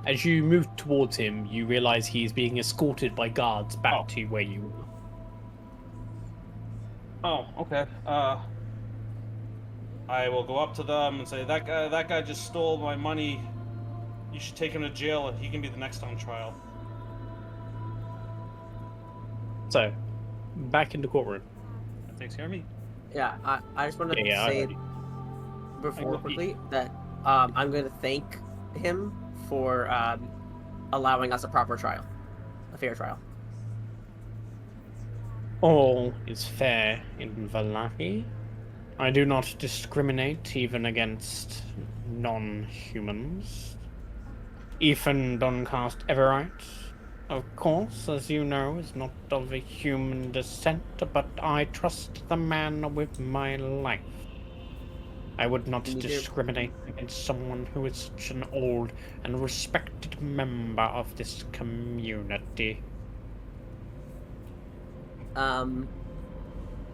As you move towards him, you realize he is being escorted by guards back to where you Oh, okay. I will go up to them and say, that guy just stole my money. You should take him to jail. He can be the next on trial. So, back in the courtroom. That takes care of me. Yeah, I just wanted to Yeah, say I- before quickly that I'm going to thank him for allowing us a proper trial, a fair trial. All is fair in Valahi. I do not discriminate even against non-humans. Ethan Doncaster Everite, of course, as you know, is not of a human descent, but I trust the man with my life. I would not discriminate against someone who is such an old and respected member of this community.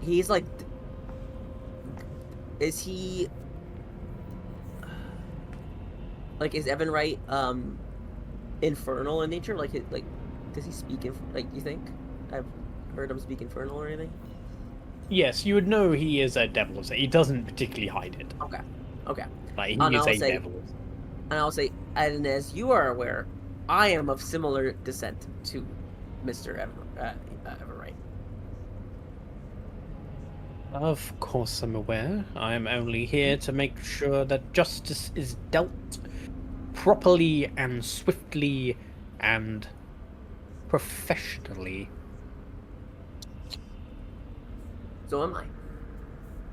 He's like, is he like, is Evan Wright infernal in nature? Like, does he speak you think? I've heard him speak infernal or anything. Yes, you would know he is a devil. He doesn't particularly hide it. Okay. Like, And he is I'll a say- devil. And I'll say, and as you are aware, I am of similar descent to Mr. Everwright. Of course I'm aware. I am only here to make sure that justice is dealt properly and swiftly and professionally. So am I.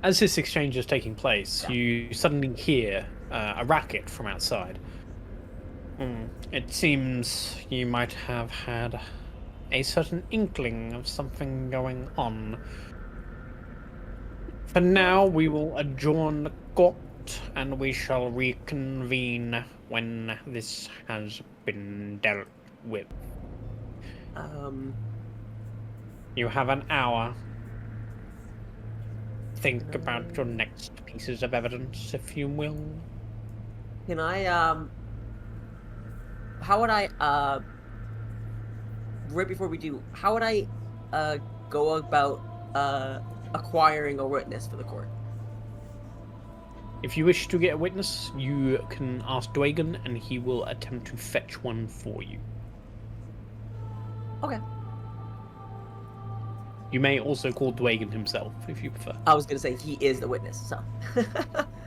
As this exchange is taking place, you suddenly hear a racket from outside. It seems you might have had a certain inkling of something going on. For now, we will adjourn the court, and we shall reconvene when this has been dealt with. You have an hour. Think about your next pieces of evidence, if you will. Can I right before we do, how would I go about acquiring a witness for the court? If you wish to get a witness, you can ask Dwagon, and he will attempt to fetch one for you. Okay. You may also call Dwagon himself, if you prefer. I was gonna say he is the witness, so.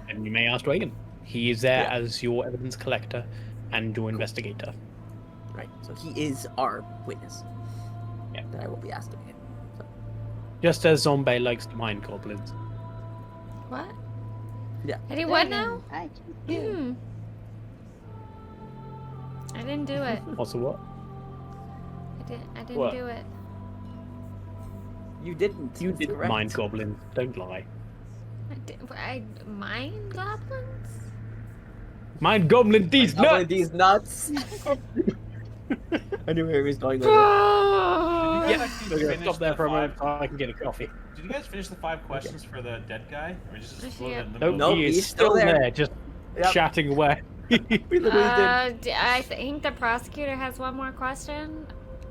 And you may ask Dwagon. He is there Yeah. as your evidence collector and your investigator. Right. So he is our witness. Yeah. That I will be asking him. So. Just as Zombae likes to mind goblins. What? Yeah. Did he what now? I choose you. I didn't do it. Also what? I didn't What? do it. You didn't. You That's didn't correct. mind goblins. Don't lie. I mind goblins? Mind goblin these One of nuts! these nuts. I knew where he was going with it. Yeah, Did you guys stop there the for a moment five- so I can get a coffee. Did you guys finish the 5 questions for the dead guy? Or just explode it in the Nope, middle? Nope, he is he's still still there, there. just Yep. chatting away. We literally did. I think the prosecutor has one more question,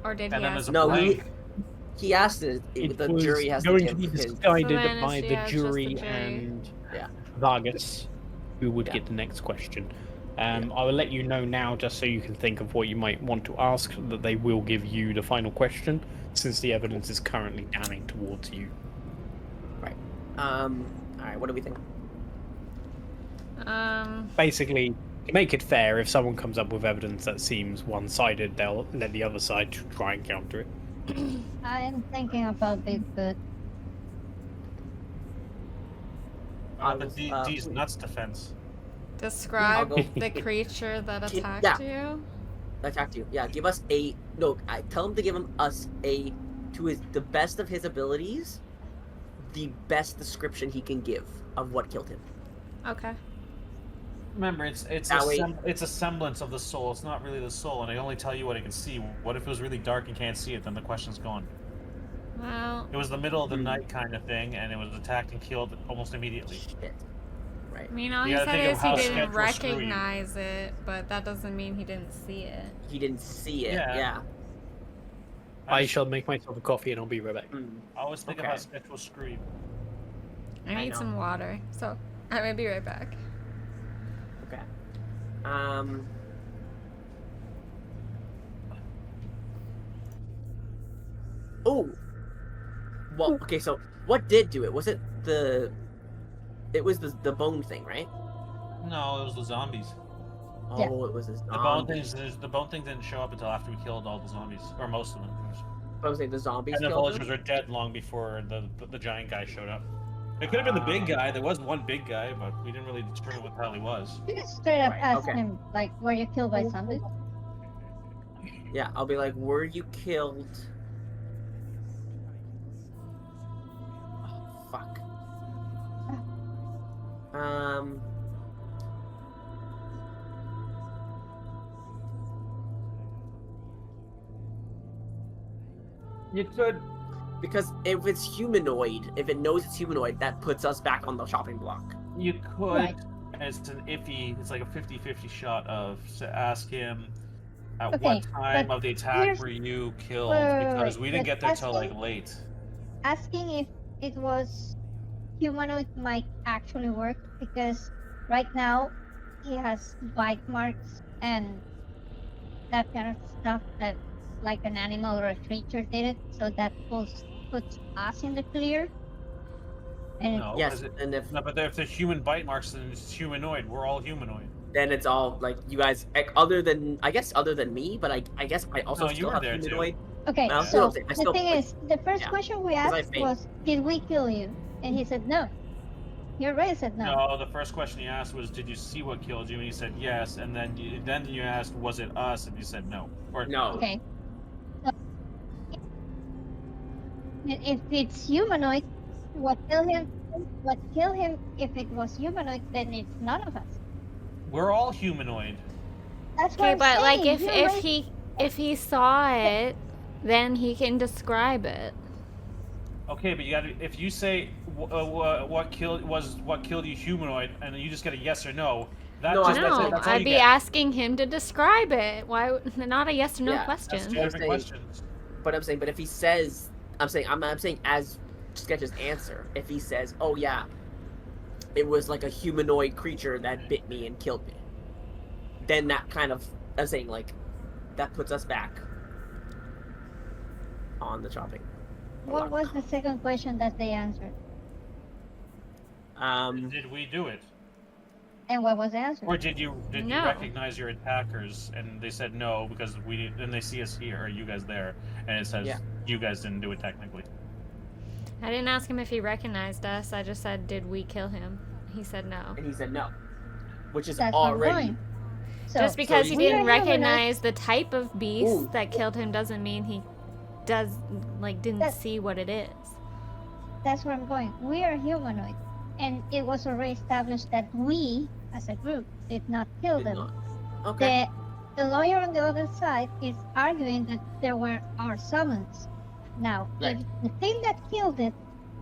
or did And he then ask? there's a No, blank. he asked it. It The was jury has going to to give be his. decided So then by it's- the yeah, it's just the jury jury. and Yeah. Vargas, who would Yeah. get the next question. I will let you know now, just so you can think of what you might want to ask, that they will give you the final question, since the evidence is currently damning towards you. Right. Alright, what do we think? Basically, to make it fair, if someone comes up with evidence that seems one-sided, they'll let the other side try and counter it. I am thinking about this, but D's nuts defense. Describe I'll go- the creature that Yeah. attacked you. Attacked you. Yeah, give us a no. I tell him to give us a the best of his abilities, the best description he can give of what killed him. Okay. Remember, it's That way- it's a semblance of the soul. It's not really the soul, and I only tell you what I can see. What if it was really dark and can't see it? Then the question's gone. Well, It was the middle of the night kind of thing, and it was attacked and killed almost immediately. Shit. Right. I mean, all You he gotta said think of is he how didn't schedule screw you. recognize it, but that doesn't mean he didn't see it. He didn't see it. Yeah. Yeah. I shall make myself a coffee and I'll be right back. I always think Okay. of how sketch will screw you. I I need know. some water, so I may be right back. Okay. Oh. Well, okay. So, what did do it? Was it the? It was the bone thing, right? No, it was the zombies. Oh, Yeah. it was this. The bone things. The bone thing didn't show up until after we killed all the zombies, or most of them. I was saying the zombies And the killed villagers him? were dead long before the giant guy showed up. It could have been the big guy. There was one big guy, but we didn't really determine what the hell he was. you just straight up Right, ask okay. him, like, were you killed by zombies? Yeah, I'll be like, were you killed? Oh, fuck. You could. Because if it's humanoid, if it knows it's humanoid, that puts us back on the chopping block. You could. Right. It's an iffy. It's like a 50-50 shot of to ask him. At Okay, what time but of the attack here's- were you killed? Wait, Because we didn't but get there till like asking- late. Asking if it was humanoid might actually work because right now he has bite marks and that kind of stuff that like an animal or a creature did it, so that puts us in the clear. And No, Yes, 'cause it- and if no, but if there's human bite marks, then it's humanoid. We're all humanoid. then it's all like you guys, like, other than me, but I guess I also No, you still were have there too. humanoid. okay, Well, so I the still- thing is, the first yeah, question we 'cause I asked faint. was, "Did we kill you?" And he said no. He already said no. No, the first question you asked was, "Did you see what killed you?" And you said yes. And then you asked, "Was it us?" And you said no. Or No. Okay. So, if it's humanoid, what killed him? If it was humanoid, then it's none of us. We're all humanoid. That's what Okay, I'm but like saying. You're right. if he saw it, then he can describe it. Okay, but you got to. If you say what killed you humanoid, and you just get a yes or no, That No, just, I- that's it. No, That's all I'd you be get. asking him to describe it. Why? Not a yes or no Yeah, That's two question. I'm different saying- questions. But I'm saying, but if he says, I'm saying as Sketch's answer, if he says, oh yeah, it was like a humanoid creature that bit me and killed me, then that kind of, I'm saying, like, that puts us back on the chopping. What was the second question that they answered? Did we do it? And what was the answer? Or did you No. recognize your attackers? And they said no because we didn't. Then they see us here, or you guys there, and it says Yeah. you guys didn't do it technically. I didn't ask him if he recognized us. I just said, did we kill him? He said no. And he said no, which is That's already. my point. So, Just because he you- didn't We are recognize the type of beast Ooh. that killed him doesn't mean he didn't That- see what it is. that's where I'm going. We are humanoid, and it was already established that we, as a group, did not kill Did them. not. Okay. The lawyer on the other side is arguing that there were our summons. Now, Right. if the thing that killed it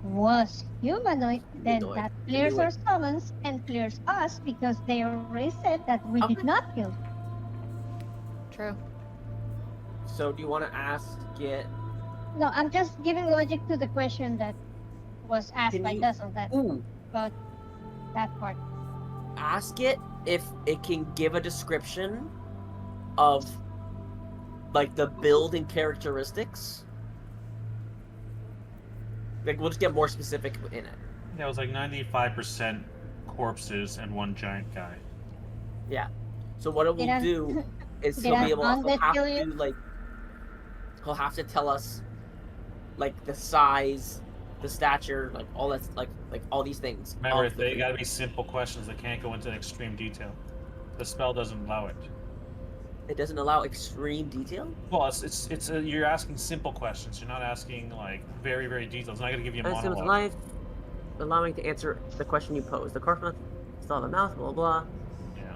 was humanoid, then Humanoid. that clears Knew our it. summons and clears us because they already said that we Okay. did not kill. True. So do you want to ask it? No, I'm just giving logic to the question that was asked Can by you- Dessel, that Ooh, about that part. ask it if it can give a description of like the build and characteristics. Like we'll just get more specific in it. Yeah, it was like 95% corpses and one giant guy. So what it will Did I- do is did he'll I be able undead he'll have kill to you? like he'll have to tell us like the size, the stature, like all that's like all these things. Remember, of the they creature. gotta be simple questions that can't go into extreme detail. The spell doesn't allow it. It doesn't allow extreme detail. Well, it's you're asking simple questions. You're not asking like very very detailed. It's not gonna give you a As soon as monologue. life, allowing to answer the question you pose. The corpse must still have a mouth, blah blah. Yeah.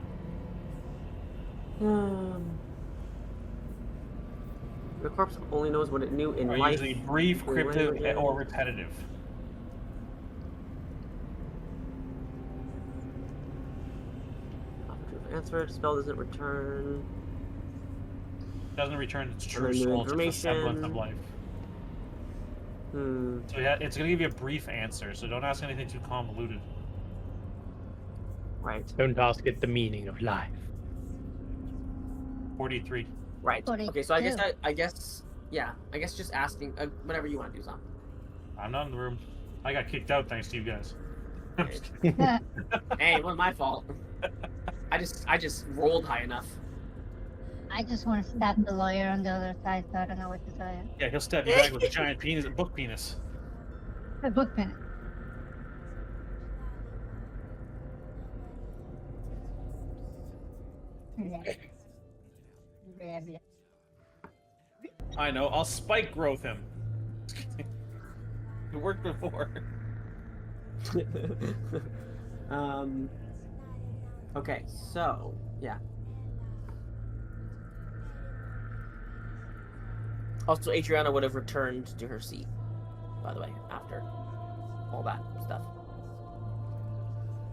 The corpse only knows what it knew in Are life. usually brief, or cryptic, language. or repetitive. Opportunity answer. Spell doesn't return. Doesn't return its true Other new soul, just a semblance of information. life. Hmm. So yeah, it's gonna give you a brief answer. So don't ask anything too convoluted. Right. Don't ask it the meaning of life. 43. Right. But it Okay. So I guess do. I guess yeah. I guess just asking whatever you want to do, Zom. I'm not in the room. I got kicked out thanks to you guys. I'm just Right. kidding. Hey, it wasn't my fault. I just rolled high enough. I just want to stab the lawyer on the other side, so I don't know what to tell you. Yeah, he'll stab you back with a giant penis, a book penis. A book pen. I know. I'll spike growth him. It worked before. Okay, so yeah. Also, Adriana would have returned to her seat, by the way, after all that stuff.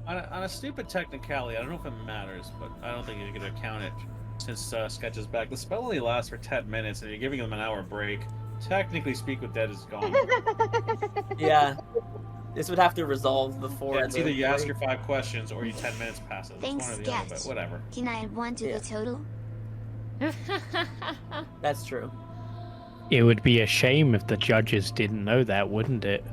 On a stupid technicality, I don't know if it matters, but I don't think you're going to count it since Sketch is back. The spell only lasts for 10 minutes, and you're giving them an hour break. Technically, Speak with Dead is gone. Yeah, this would have to resolve before. Yeah, it's the either you ask break. your 5 questions or you 10 minutes passes. It's Thanks, one or the other, but Sketch. whatever. Can I add one to Yeah. the total? That's true. It would be a shame if the judges didn't know that, wouldn't it?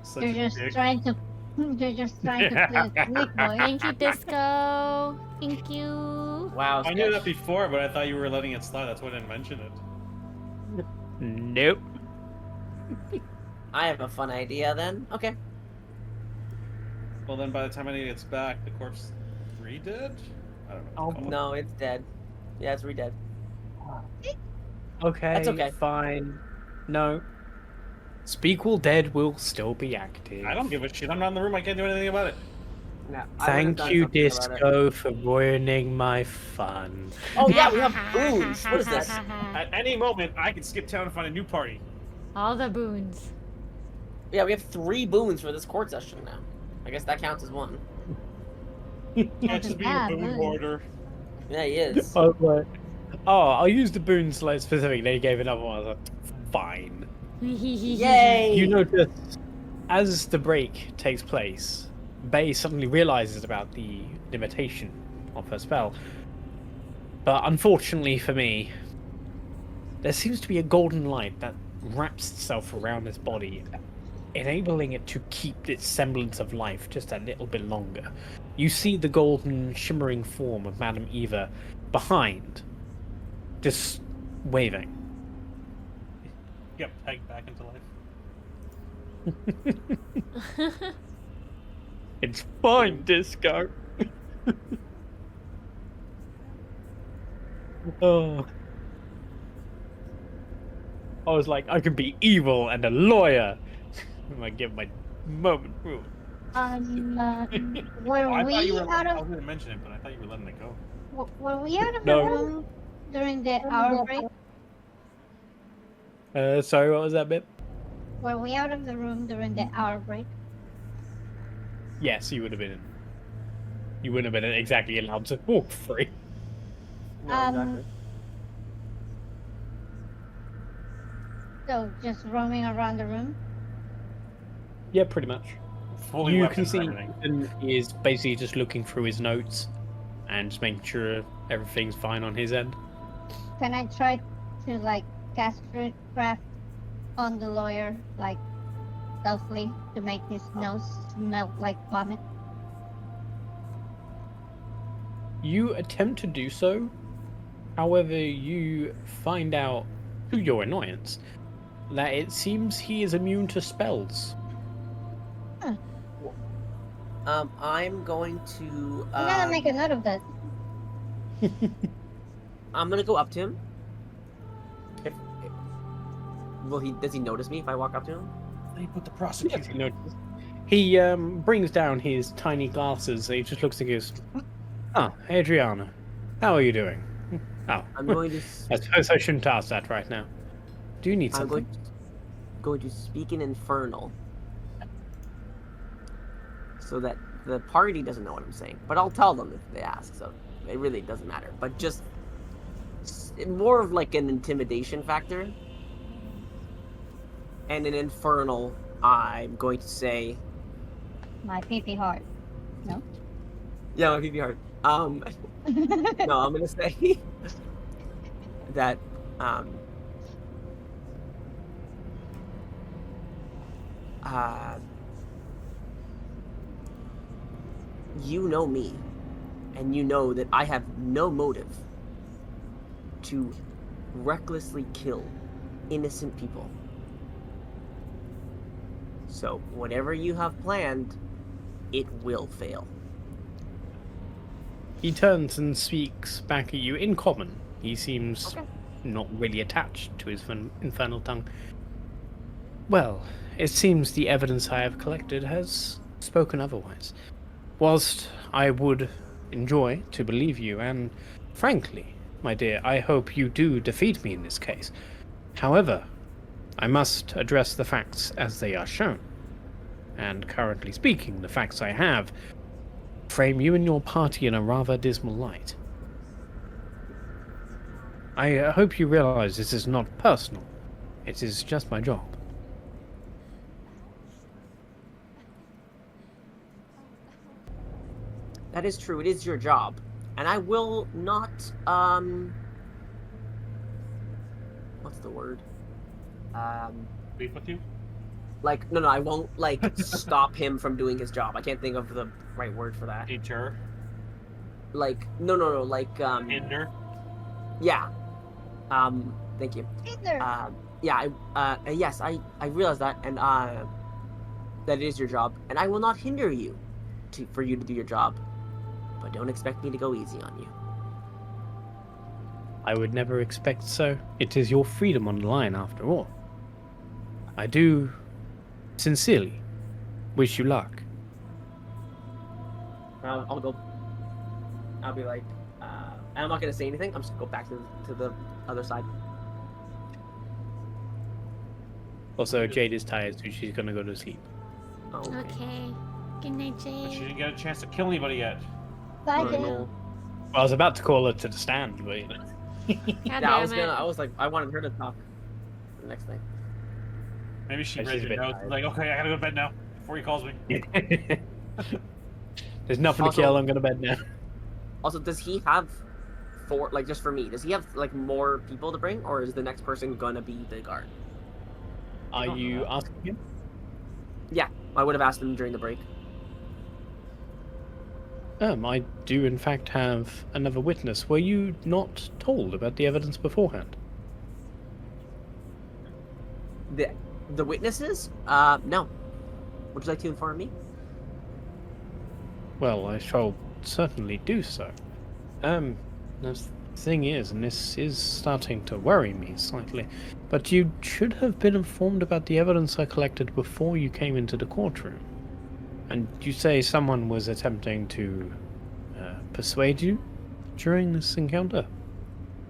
Such You're a just dick. trying to. You're just trying to play it slick, boy. Thank you, Disco. Thank you. Wow. I knew that Sketch. before, but I thought you were letting it slide. That's why I didn't mention it. Nope. I have a fun idea then. Okay. Well, then by the time Annie gets back, the corpse 3 dead? I don't know. What it's called. No, it's dead. Yeah, it's re-dead. Okay, That's okay. fine. No. Speak Will Dead will still be active. I don't give a shit. I'm not in the room. I can't do anything about it. Yeah, Thank you, Disco, for ruining my fun. Oh yeah, we have boons. What is this? At any moment, I can skip town and find a new party. All the boons. Yeah, we have 3 boons for this court session now. I guess that counts as one. Yeah, just being a boon hoarder. Yeah, he is. I was like, oh, I'll use the boons like specific. They gave another one. I was like, fine. Yay! You notice as the break takes place, Bae suddenly realizes about the limitation of her spell. But unfortunately for me, there seems to be a golden light that wraps itself around his body, enabling it to keep its semblance of life just a little bit longer. You see the golden, shimmering form of Madame Eva behind, just waving. Yep, pegged back into life. It's fine, Disco. Oh. I was like, I can be evil and a lawyer. I'm gonna give my moment. Were I thought you were. out I was of going to mention it, but I thought you were letting it go. were we out of the No. room during the hour break? Sorry, what was that bit? Were we out of the room during the hour break? Yes, you would have been. You wouldn't have been exactly allowed to walk free. No, exactly. So just roaming around the room. Yeah, pretty much. Fully You weapons can and see everything. Ethan is basically just looking through his notes and just making sure everything's fine on his end. Can I try to like cast craft on the lawyer, like stealthily, to make his nose smell like vomit? You attempt to do so, however, you find out, to your annoyance, that it seems he is immune to spells. I'm going to. I'm gonna make a note of that. I'm gonna go up to him. Does he notice me if I walk up to him? They put the Yes, prosecutor. he notices. He brings down his tiny glasses and he just looks and goes, "Oh, Adriana, how are you doing?" Oh, I'm going to. I suppose I shouldn't ask that right now. Do you need I'm something? going to speak in Infernal, so that the party doesn't know what I'm saying. But I'll tell them if they ask. So it really doesn't matter. But just more of like an intimidation factor. And in Infernal, I'm going to say. My pee hard. No. Yeah, my PB hard. No, I'm gonna say that you know me, and you know that I have no motive to recklessly kill innocent people. So whatever you have planned, it will fail. He turns and speaks back at you in common. He seems not really attached to his infernal tongue. Well, it seems the evidence I have collected has spoken otherwise. Whilst I would enjoy to believe you, and frankly, my dear, I hope you do defeat me in this case. However, I must address the facts as they are shown. And currently speaking, the facts I have frame you and your party in a rather dismal light. I hope you realize this is not personal. It is just my job. That is true. It is your job. And I will not, what's the word? Beef with you? Like, no, I won't, like, stop him from doing his job. I can't think of the right word for that. Teacher? Like, no, like, Hinder? yeah. Thank you. Hitler. Yeah, yes, I realize that, and, that it is your job, and I will not hinder you for you to do your job. But don't expect me to go easy on you. I would never expect so. It is your freedom on the line, after all. I do sincerely wish you luck. I'll go. I'll be like, I'm not gonna say anything. I'm just gonna go back to the other side. Also, Jade is tired, so she's gonna go to sleep. Oh, okay. Okay. Good night, But she Jade. didn't get a chance to kill anybody yet. Bye, I Jade. know. I was about to call her to the stand, but you know. God Yeah, damn it. I was like, I wanted her to talk. The next thing. Maybe she She's read a your bit notes. tired. Like, okay, I gotta go to bed now before he calls me. There's nothing Also- to kill. I'm going to bed now. Also, does he have just for me, does he have like more people to bring, or is the next person gonna be the guard? Are don't know you that. asking him? Yeah, I would have asked him during the break. I do in fact have another witness. Were you not told about the evidence beforehand? The witnesses? No. Would you like to inform me? Well, I shall certainly do so. The thing is, and this is starting to worry me slightly, but you should have been informed about the evidence I collected before you came into the courtroom. And you say someone was attempting to persuade you during this encounter?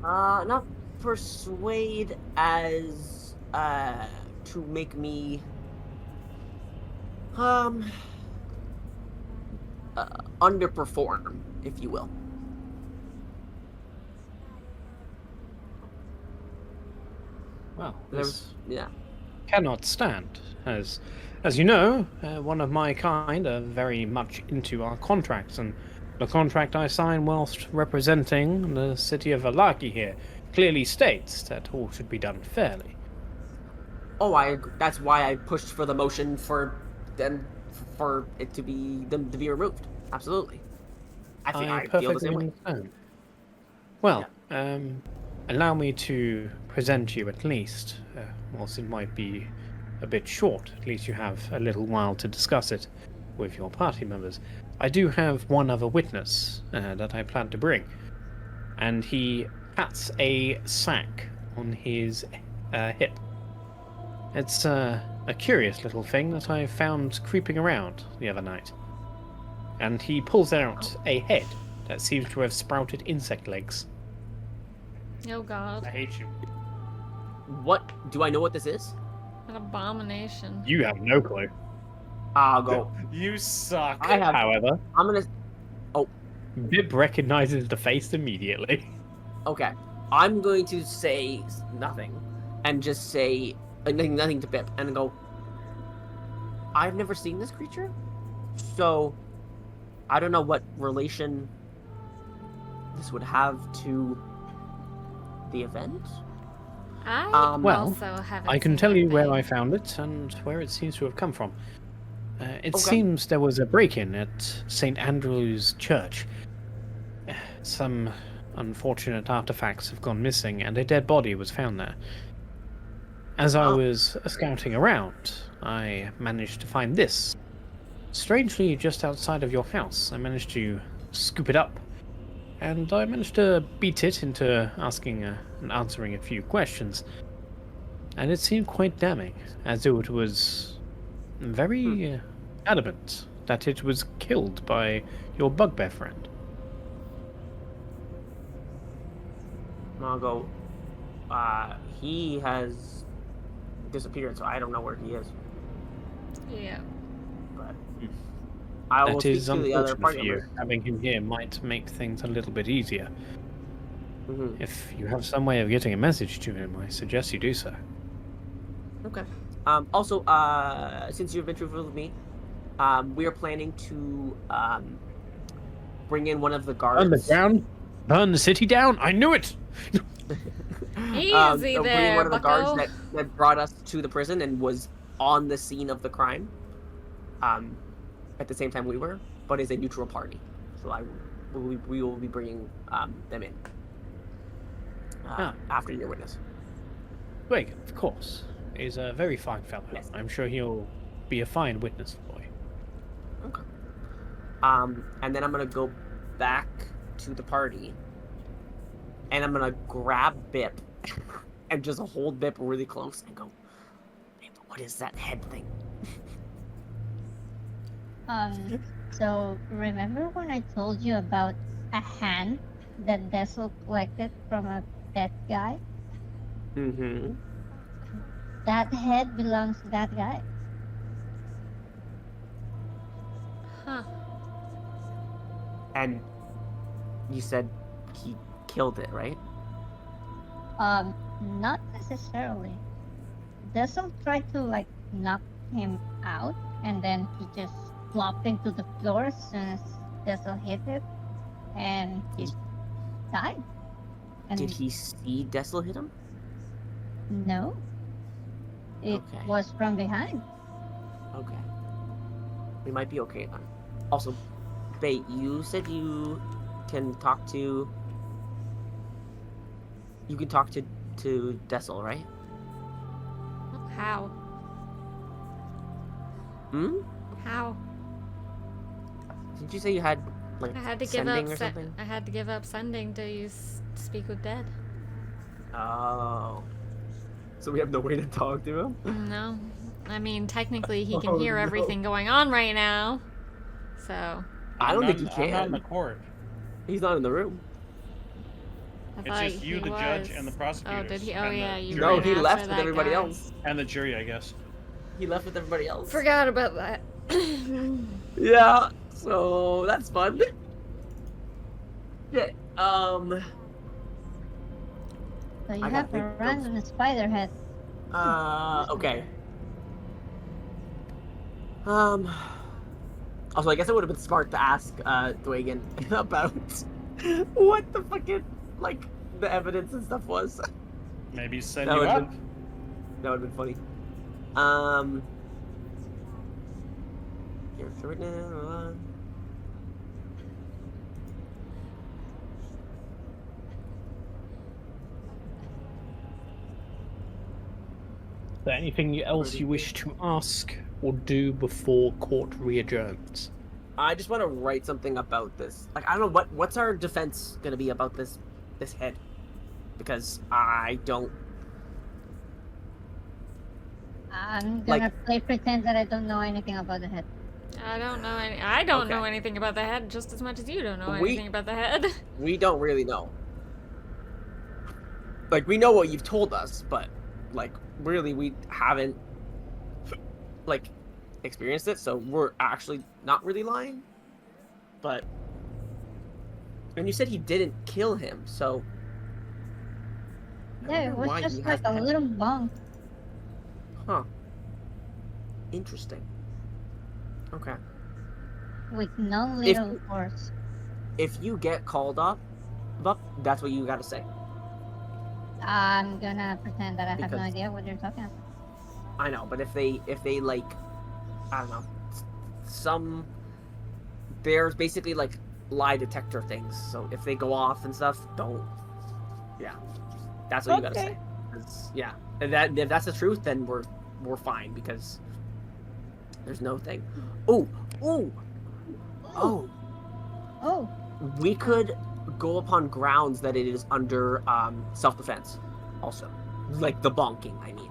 Not persuade as to make me underperform, if you will. Well, There this was, yeah. cannot stand. As you know, one of my kind are very much into our contracts, and the contract I sign whilst representing the city of Alaki here clearly states that all should be done fairly. Oh, that's why I pushed for the motion for them for it to be removed. Absolutely. I think I feel the same way. understand. Well, allow me to present you at least. Whilst it might be a bit short, at least you have a little while to discuss it with your party members. I do have one other witness that I plan to bring, and he pats a sack on his hip. It's a curious little thing that I found creeping around the other night. And he pulls out a head that seems to have sprouted insect legs. Oh I god. hate you. What do I know what this is? An abomination. You have no clue. I'll go. You suck. I have. However, I'm gonna. Bib recognizes the face immediately. Okay. I'm going to say nothing, and just say nothing to Pip, and go. I've never seen this creature, so I don't know what relation this would have to the event. I Well, also haven't I can seen tell that you where thing. I found it and where it seems to have come from. It Okay. seems there was a break-in at St. Andrew's Church. Some unfortunate artifacts have gone missing, and a dead body was found there. As I Oh. was scouting around, I managed to find this. Strangely, just outside of your house, I managed to scoop it up, and I managed to beat it into asking and answering a few questions. And it seemed quite damning, as though it was very adamant that it was killed by your bugbear friend. I'll go. He has disappeared, so I don't know where he is. Yeah. But I will That speak is to the other unfortunate party for you. members. Having him here might make things a little bit easier. Mhm. If you have some way of getting a message to him, I suggest you do so. Okay. Also, since you've been truthful with me, we are planning to bring in one of the guards. Burn the ground? Burn the city down? I knew it! Easy bring in there, one of the bucko. guards that brought us to the prison and was on the scene of the crime. At the same time we were, but is a neutral party. So we will be bringing them in after your witness. Wait, of course. He's a very fine fellow. Yes. I'm sure he'll be a fine witness for you. Okay. And then I'm gonna go back to the party, and I'm gonna grab Bip and just hold Bip really close and go, "Bip, what is that head thing?" So remember when I told you about a hand that Dessel collected from a dead guy? Mm-hmm. That head belongs to that guy. Huh. And you said he killed it, right? Not necessarily. Dessel tried to like knock him out, and then he just flopped into the floor as soon as Dessel hit it, and he died. And Did he see Dessel hit him? No. It Okay. was from behind. Okay. We might be okay then. Also, Bait, you said you can talk to... You can talk to Dessel, right? How? Hmm? How? Didn't you say you had, like, I had to give sending up. or something? I had to give up sending to speak with dead. Oh. So we have no way to talk to him? No, I mean technically he can Oh, hear no. everything going on right now. So. I don't think he can. I'm not in the court. He's not in the room. I It's thought just you, he the judge, was. and the Oh, prosecutors. did he? Oh, and the yeah, you jury. No, ran he after left with that everybody guy. else. And the jury, I guess. He left with everybody else. Forgot about that. Yeah, so that's fun. Yeah, So you I have got a big random spider head. okay. Also, I guess it would have been smart to ask, Dwagan about what the fucking, like, the evidence and stuff was. Maybe send That you would've up. That would have been funny. Character right now. Is there anything else you wish to ask or do before court readjourns? I just want to write something about this. Like, I don't know, what's our defense gonna be about this head? Because I don't... I'm gonna Like- play pretend that I don't know anything about the head. I don't know any. I don't know Okay. anything about the head just as much as you don't know We- anything about the head. We don't really know. Like, we know what you've told us, but, like, really, we haven't, like, experienced it, so we're actually not really lying. But... And you said he didn't kill him, so... I Yeah, it wonder was why just he like has a that. little bump. Huh. Interesting. Okay. With no If- little force. If you get called up, that's what you gotta say. I'm gonna pretend that I have no Because- idea what you're talking about. I know, but if they like, I don't know, there's basically like lie detector things. So if they go off and stuff, don't. Yeah, that's what you gotta say. 'Cause, yeah, and if that's the truth, then we're fine because there's no thing. Oh. Oh, We could go upon grounds that it is under self-defense, also, like the bonking. I mean,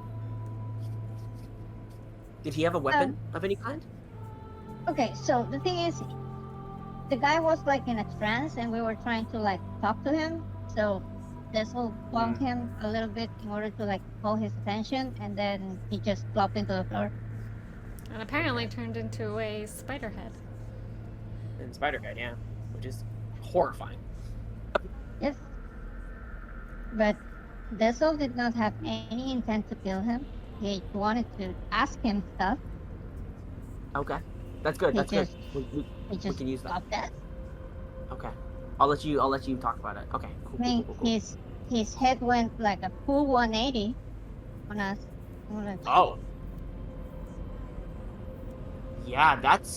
did he have a weapon of any kind? okay, so the thing is, the guy was like in a trance and we were trying to like talk to him, so Dessel bonked him a little bit in order to like call his attention, and then he just flopped into the floor. And apparently turned into a spider head. And Spider-Head, yeah, which is horrifying. Yes. But Dessel did not have any intent to kill him. He wanted to ask him stuff. Okay, that's good. He That's good. just- We He just can use that. stopped that. Okay, I'll let you talk about it. Okay, cool. I mean, his head went like a full 180 on us. We're like, Oh. Yeah, that's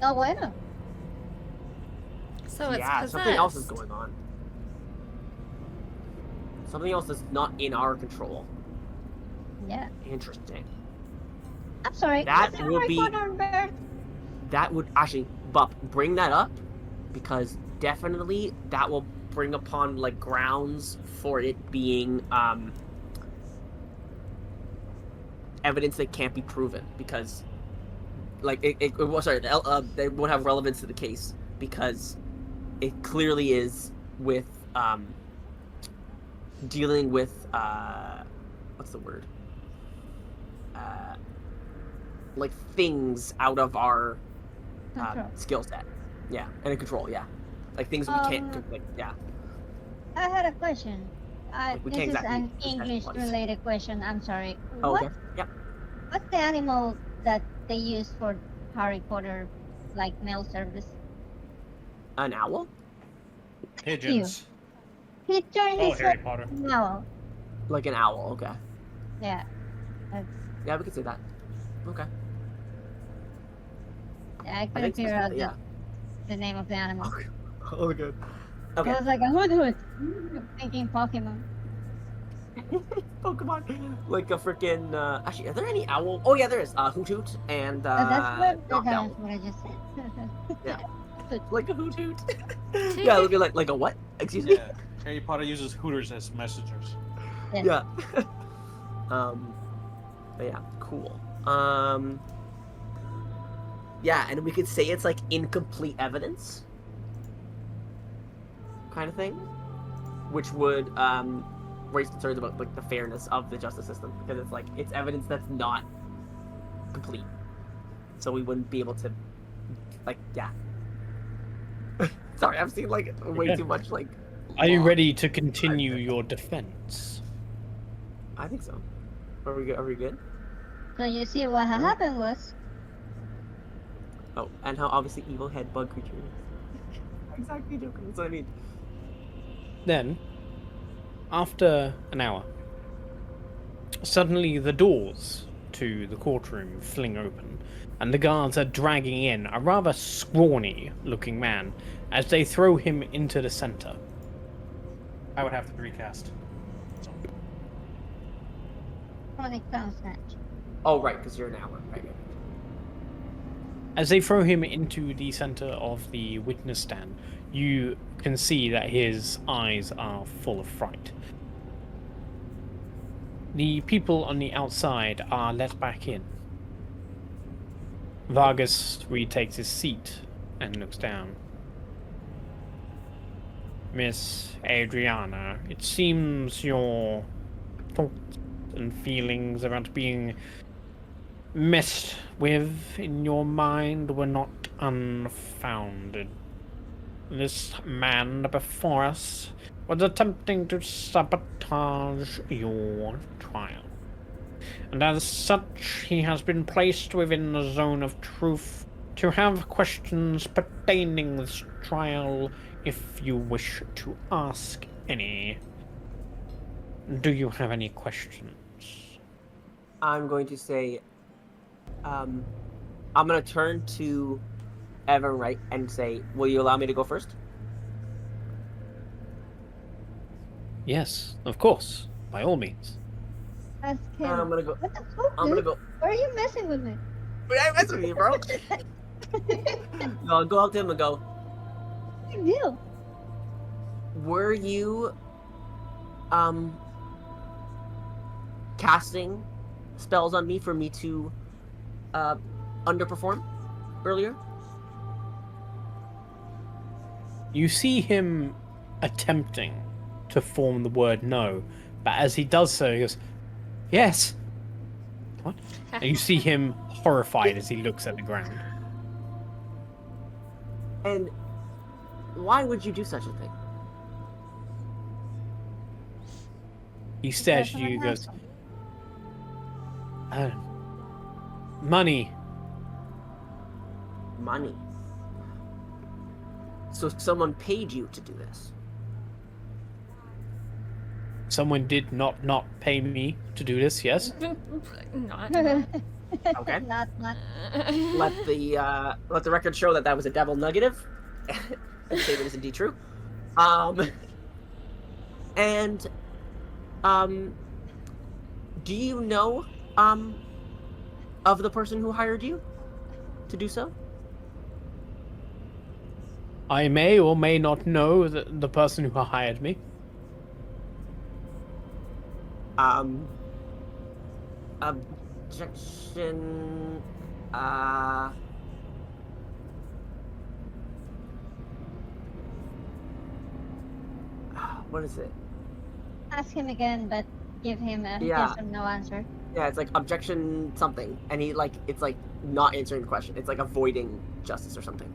no bueno. So it's yeah, possessed. something else is going on. Something else that's not in our control. Yeah. Interesting. I'm sorry. That is it will right be- corner, Bear? That would actually, Bup, bring that up because definitely that will bring upon like grounds for it being evidence that can't be proven because like they won't have relevance to the case because it clearly is with dealing with what's the word like things out of our Control. skill set. Yeah, and a control. Yeah, like things we can't do. Like yeah. I had a question. We This can't is exactly an possess bodies. English-related question. I'm sorry. Oh, What? okay. Yep. What's the animal that they use for Harry Potter, like mail service? An owl? Pigeons. He turned Oh, his Harry head Potter. no. Like an owl. Okay. Yeah. Yeah, we could say that. Okay. I I couldn't think figure out yeah. the name of the animal. Oh, good. Okay. It was like a hoot. Thinking Pokemon. Pokemon. Like a freaking. Actually, are there any owl? Oh yeah, there is. Hoot Hoot and That's what Noctowl. what I just said. Yeah. Like a Hoot Hoot. Yeah, looking like a what? Excuse me. Yeah. Harry Potter uses Hooters as messengers. Yes. Yeah. But yeah, cool. Yeah, and we could say it's like incomplete evidence, kind of thing, which would raise concerns about like the fairness of the justice system, because it's like it's evidence that's not complete, so we wouldn't be able to, like, yeah. Sorry, I've seen like way too much like. Are you ready to continue your defense? I think so. Are we good? So you see what happened was Oh, and how obviously evil head bug creature is. Exactly, Joker. That's what I mean. Then, after an hour, suddenly the doors to the courtroom fling open, and the guards are dragging in a rather scrawny-looking man as they throw him into the center. I would have to recast. chronic sound snatch. Oh, right, because you're an hour. Right. As they throw him into the center of the witness stand, you can see that his eyes are full of fright. The people on the outside are let back in. Vargas retakes his seat and looks down. Miss Adriana, it seems your thoughts and feelings about being messed with in your mind were not unfounded. This man before us was attempting to sabotage your trial, and as such he has been placed within the zone of truth to have questions pertaining to this trial if you wish to ask any. Do you have any questions? I'm going to say, I'm going to turn to Evan Wright and say, will you allow me to go first? Yes, of course. By all means. Ask him. I'm going to go. What the fuck, I'm going to dude? go. Why are you messing with me? Wait, I mess with you, bro. No, I'll go up to him and go, Big deal. were you, casting spells on me for me to, underperform earlier? You see him attempting to form the word no, but as he does so, he goes, yes. What? And you see him horrified as he looks at the ground. And why would you do such a thing? He stares at you and goes, money. Money. So someone paid you to do this? Someone did not pay me to do this, yes? Not. Okay. Not. Let the record show that was a double negative. The statement is indeed true. Do you know of the person who hired you to do so? I may or may not know the person who hired me. Objection. What is it? Ask him again, but give him a Yeah. yes or no answer. Yeah, it's like objection something, and it's like not answering the question. It's like avoiding justice or something.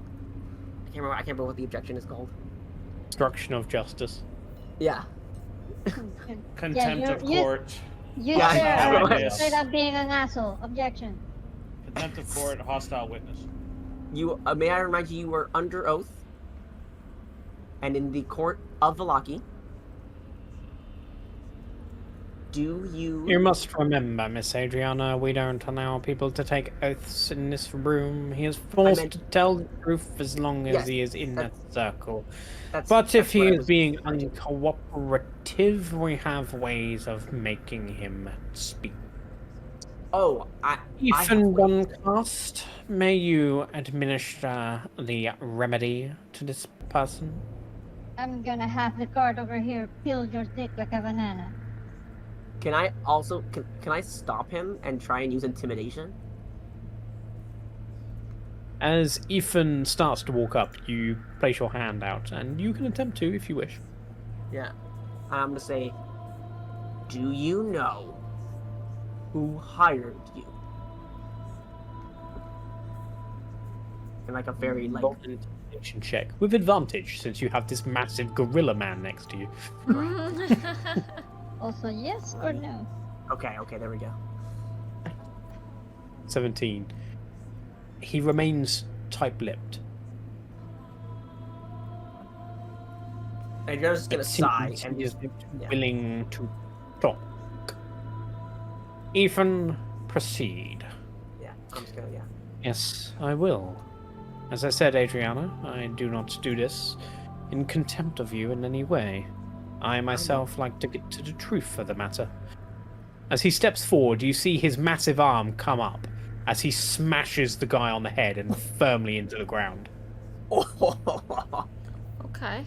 I can't remember what the objection is called. Obstruction of justice. Yeah. Contempt of court. You Yeah, sure I are know. straight up being an asshole. Objection. Contempt of court, hostile witness. You may I remind you, you were under oath, and in the court of Vallaki. Do you? You must remember, Miss Adriana, we don't allow people to take oaths in this room. He is forced to tell the truth as long as Yes, he is in that circle. But that's if he what I is was being referring to. uncooperative, we have ways of making him speak. Oh, Ethan Duncast, may you administer the remedy to this person? I'm gonna have the guard over here peel your dick like a banana. Can I also can I stop him and try and use intimidation? As Ethan starts to walk up, you place your hand out, and you can attempt to if you wish. Yeah. I'm gonna say, do you know who hired you? And like a very like Roll an intimidation check with advantage, since you have this massive gorilla man next to you. Also, yes or no? okay, there we go. 17. He remains tight-lipped. And you're just gonna It sigh seems and he is yeah. willing to talk. Ethan, proceed. Yeah, I'm just gonna Yes, I will. As I said, Adriana, I do not do this in contempt of you in any way. I myself like to get to the truth of the matter. As he steps forward, you see his massive arm come up as he smashes the guy on the head and firmly into the ground. Okay.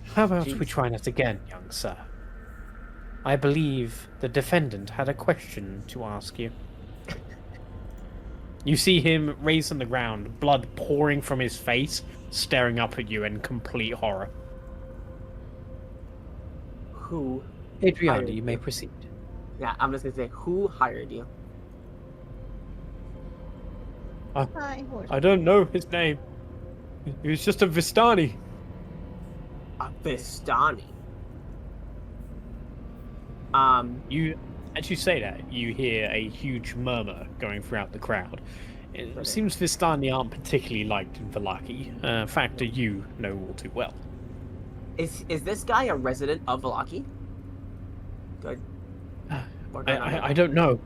How about we try that again, young sir? I believe the defendant had a question to ask you. You see him raised on the ground, blood pouring from his face, staring up at you in complete horror. Who? Adriana, you may proceed. Yeah, I'm just gonna say, who hired you? I don't know his name. He was just a Vistani. A Vistani. You, as you say that, you hear a huge murmur going throughout the crowd. It seems Vistani aren't particularly liked in Vallaki, a factor you know all too well. Is this guy a resident of Vallaki? Good. I don't know.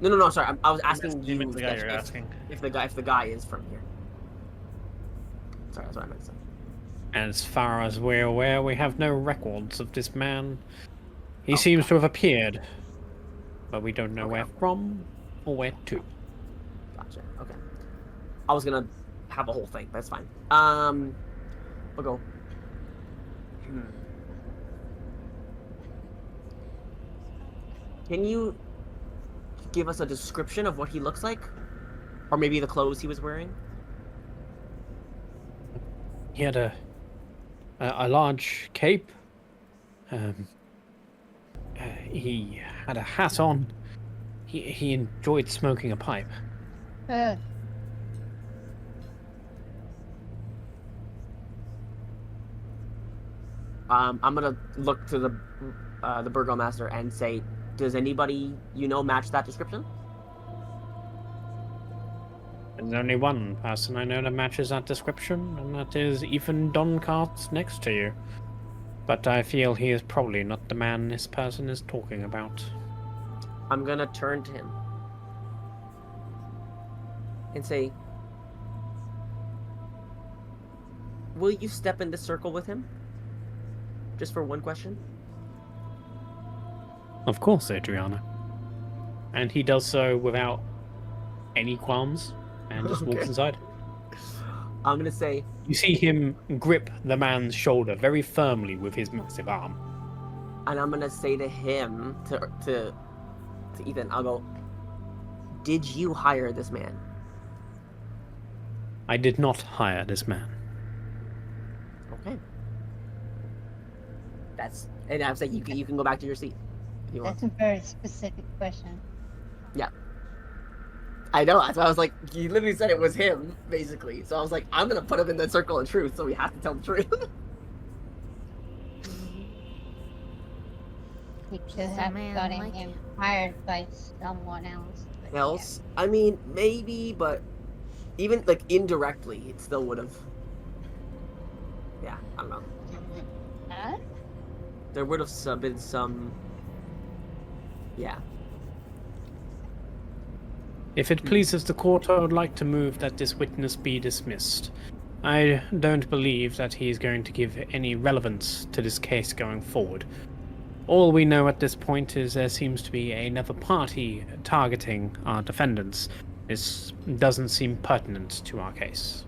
No, sorry. I was asking you the guy you're asking. if the guy is from here. Sorry, that's what I meant to say. As far as we're aware, we have no records of this man. He seems to have appeared, but we don't know where from or where to. Gotcha. Okay. I was gonna have a whole thing, but that's fine. We'll go. Can you give us a description of what he looks like? Or maybe the clothes he was wearing? He had a large cape. He had a hat on. He enjoyed smoking a pipe. I'm gonna look to the burgomaster and say, does anybody you know match that description? There's only one person I know that matches that description, and that is Ethan Doncart next to you. But I feel he is probably not the man this person is talking about. I'm gonna turn to him and say, will you step in the circle with him? Just for one question? Of course, Adriana. And he does so without any qualms and just walks inside. I'm gonna say, you see him grip the man's shoulder very firmly with his massive arm. and I'm gonna say to him, to Ethan, I'll go, did you hire this man? I did not hire this man. Okay. And I'm saying you can go back to your seat. You That's want? a very specific question. I know. That's why I was like, you literally said it was him, basically. So I was like, I'm gonna put him in the circle of truth, so we have to tell the truth. We should So, have man, gotten like- him hired by someone else. but yeah. Else? I mean, maybe, but even like indirectly, it still would have. Yeah, I don't know. Huh? There would have been some. Yeah. If it pleases the court, I would like to move that this witness be dismissed. I don't believe that he is going to give any relevance to this case going forward. All we know at this point is there seems to be another party targeting our defendants. This doesn't seem pertinent to our case.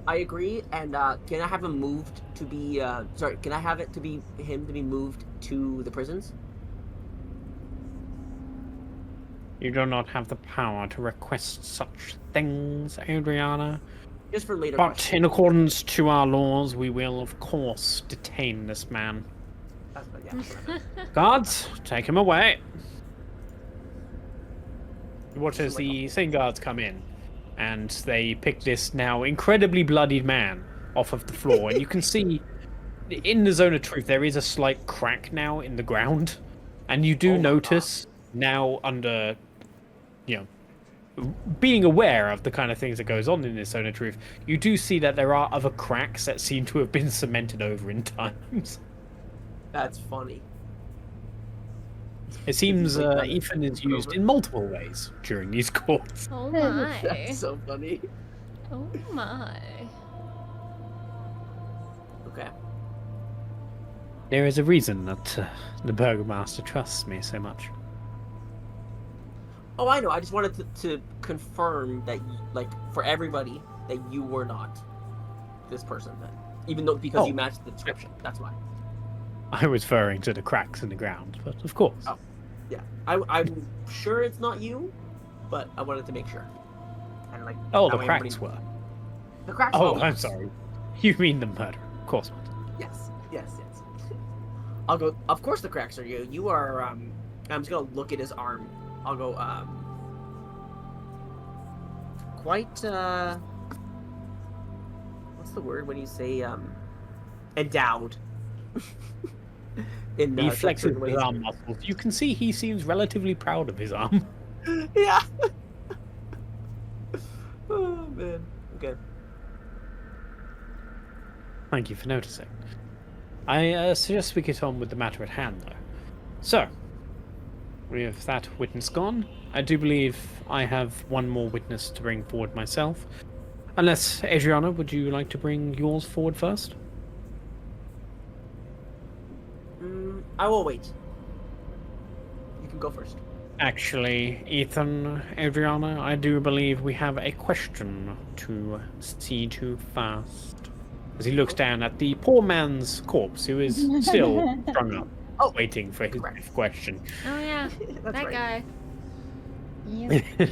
I agree, and can I have him moved to be? Sorry, can I have it to be him to be moved to the prisons? You do not have the power to request such things, Adriana. Just for later. But questions. in accordance to our laws, we will, of course, detain this man. That's yeah. Guards, take him away. You watch as the same guards come in, and they pick this now incredibly bloodied man off of the floor, and you can see in the zone of truth there is a slight crack now in the ground, and you do notice now under, being aware of the kind of things that goes on in this zone of truth, you do see that there are other cracks that seem to have been cemented over in times. That's funny. It seems like Ethan is used in multiple ways during these courts. Oh my. That's so funny. Oh my. Okay. There is a reason that the Burgomaster trusts me so much. Oh, I know. I just wanted to confirm that, like, for everybody, that you were not this person then, even though because you matched the description. That's why. I was referring to the cracks in the ground, but of course. Oh, yeah. I'm sure it's not you, but I wanted to make sure. And like. Oh, that the way cracks everybody- were. The cracks. Oh, were, I'm yes. sorry. You mean the murder? Of course not. Yes. I'll go. Of course, the cracks are you. You are. I'm just gonna look at his arm. I'll go. Quite. What's the word when you say endowed? In He some flexes certain his ways. arm muscles. You can see he seems relatively proud of his arm. Yeah. Oh man. Okay. Thank you for noticing. I suggest we get on with the matter at hand, though. So, with that witness gone, I do believe I have one more witness to bring forward myself. Unless, Adriana, would you like to bring yours forward first? I will wait. You can go first. Actually, Ethan, Adriana, I do believe we have a question to see to first. As he looks down at the poor man's corpse, who is still strung up, waiting for his next question. Oh yeah, That's that right. guy. Yep.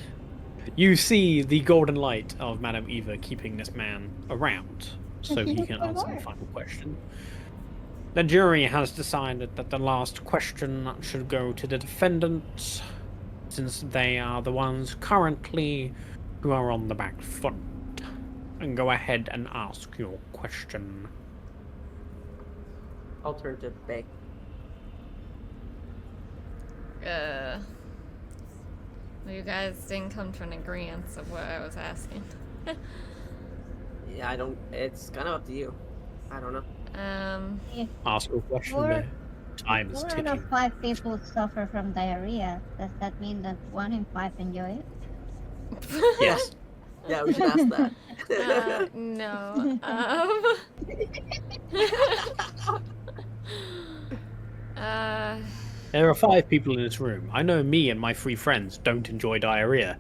You see the golden light of Madame Eva keeping this man around, so he can answer the final question. The jury has decided that the last question should go to the defendants, since they are the ones currently who are on the back foot. And go ahead and ask your question. I'll turn to Bay. Well, you guys didn't come to an agreement of what I was asking. Yeah, I don't. It's kind of up to you. I don't know. Ask your question Four- there. Time is 4 out ticking. of 5 people suffer from diarrhea. Does that mean that 1 in 5 enjoy it? Yes. Yeah, we should ask that. No. There are 5 people in this room. I know me and my 3 friends don't enjoy diarrhea.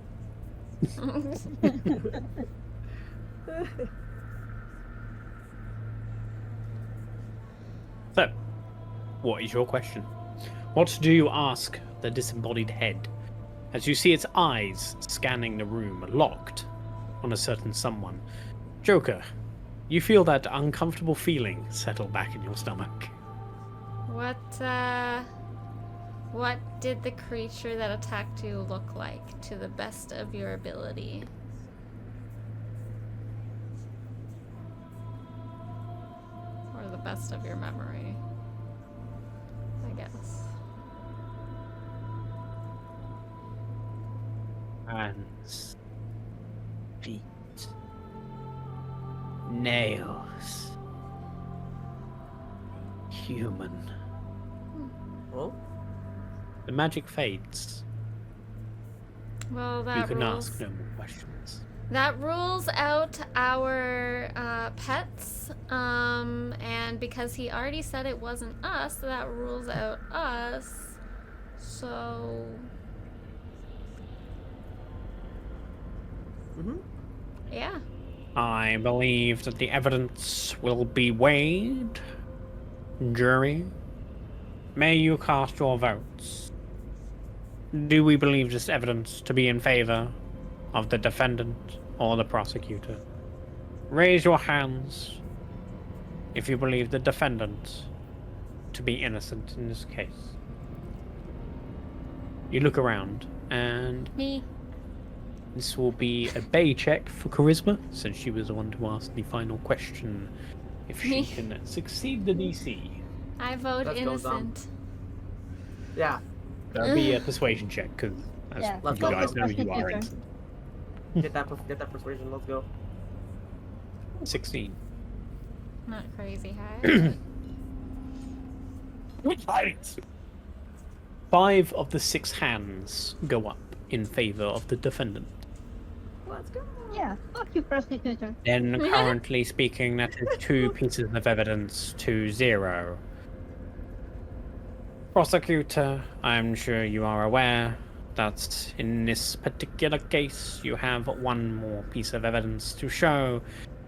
So, what is your question? What do you ask the disembodied head as you see its eyes scanning the room, locked on a certain someone? Joker, you feel that uncomfortable feeling settle back in your stomach. What What did the creature that attacked you look like, to the best of your ability? Or the best of your memory, I guess. Hands, feet, nails, human. Oh? The magic fades. Well, We that can rules. ask no more questions. That rules out our pets, and because he already said it wasn't us, that rules out us. So, yeah. I believe that the evidence will be weighed. Jury, may you cast your votes. Do we believe this evidence to be in favor of the defendant or the prosecutor? Raise your hands if you believe the defendant to be innocent in this case. You look around, and Me. this will be a bay check for charisma, since she was the one to ask the final question. If she Me. can succeed the DC, I vote Let's go, Dom. innocent. Yeah. that'll be a persuasion check, because as Yeah, let's you go, guys go. know, you are Prosecutor. innocent. Get that persuasion. Let's go. 16. Not crazy high. Right. 5 of the 6 hands go up in favor of the defendant. Let's go. Yeah, fuck you, prosecutor. Then, currently speaking, that is 2 pieces of evidence to 0. Prosecutor, I'm sure you are aware that in this particular case you have 1 more piece of evidence to show,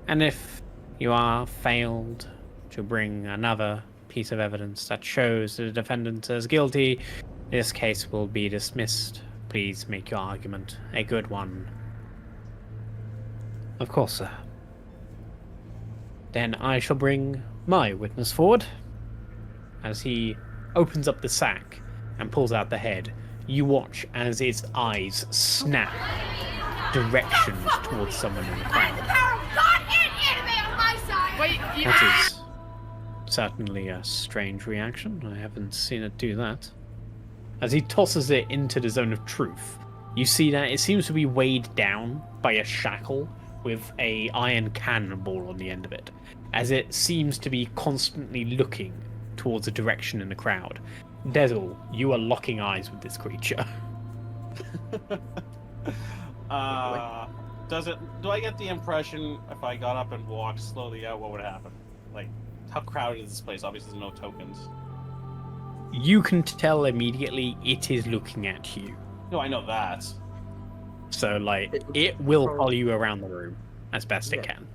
and if you are failed to bring another piece of evidence that shows the defendant is guilty, this case will be dismissed. Please make your argument a good one. Of course, sir. Then I shall bring my witness forward. As he opens up the sack and pulls out the head, you watch as its eyes snap directions towards someone in the crowd. That is certainly a strange reaction. I haven't seen it do that. As he tosses it into the zone of truth, you see that it seems to be weighed down by a shackle with a iron cannonball on the end of it, as it seems to be constantly looking towards a direction in the crowd. Dessel, you are locking eyes with this creature. Do I get the impression if I got up and walked slowly out, what would happen? Like, how crowded is this place? Obviously, there's no tokens. You can tell immediately it is looking at you. No, I know that. So, like, it will follow you around the room as best it Yeah. can.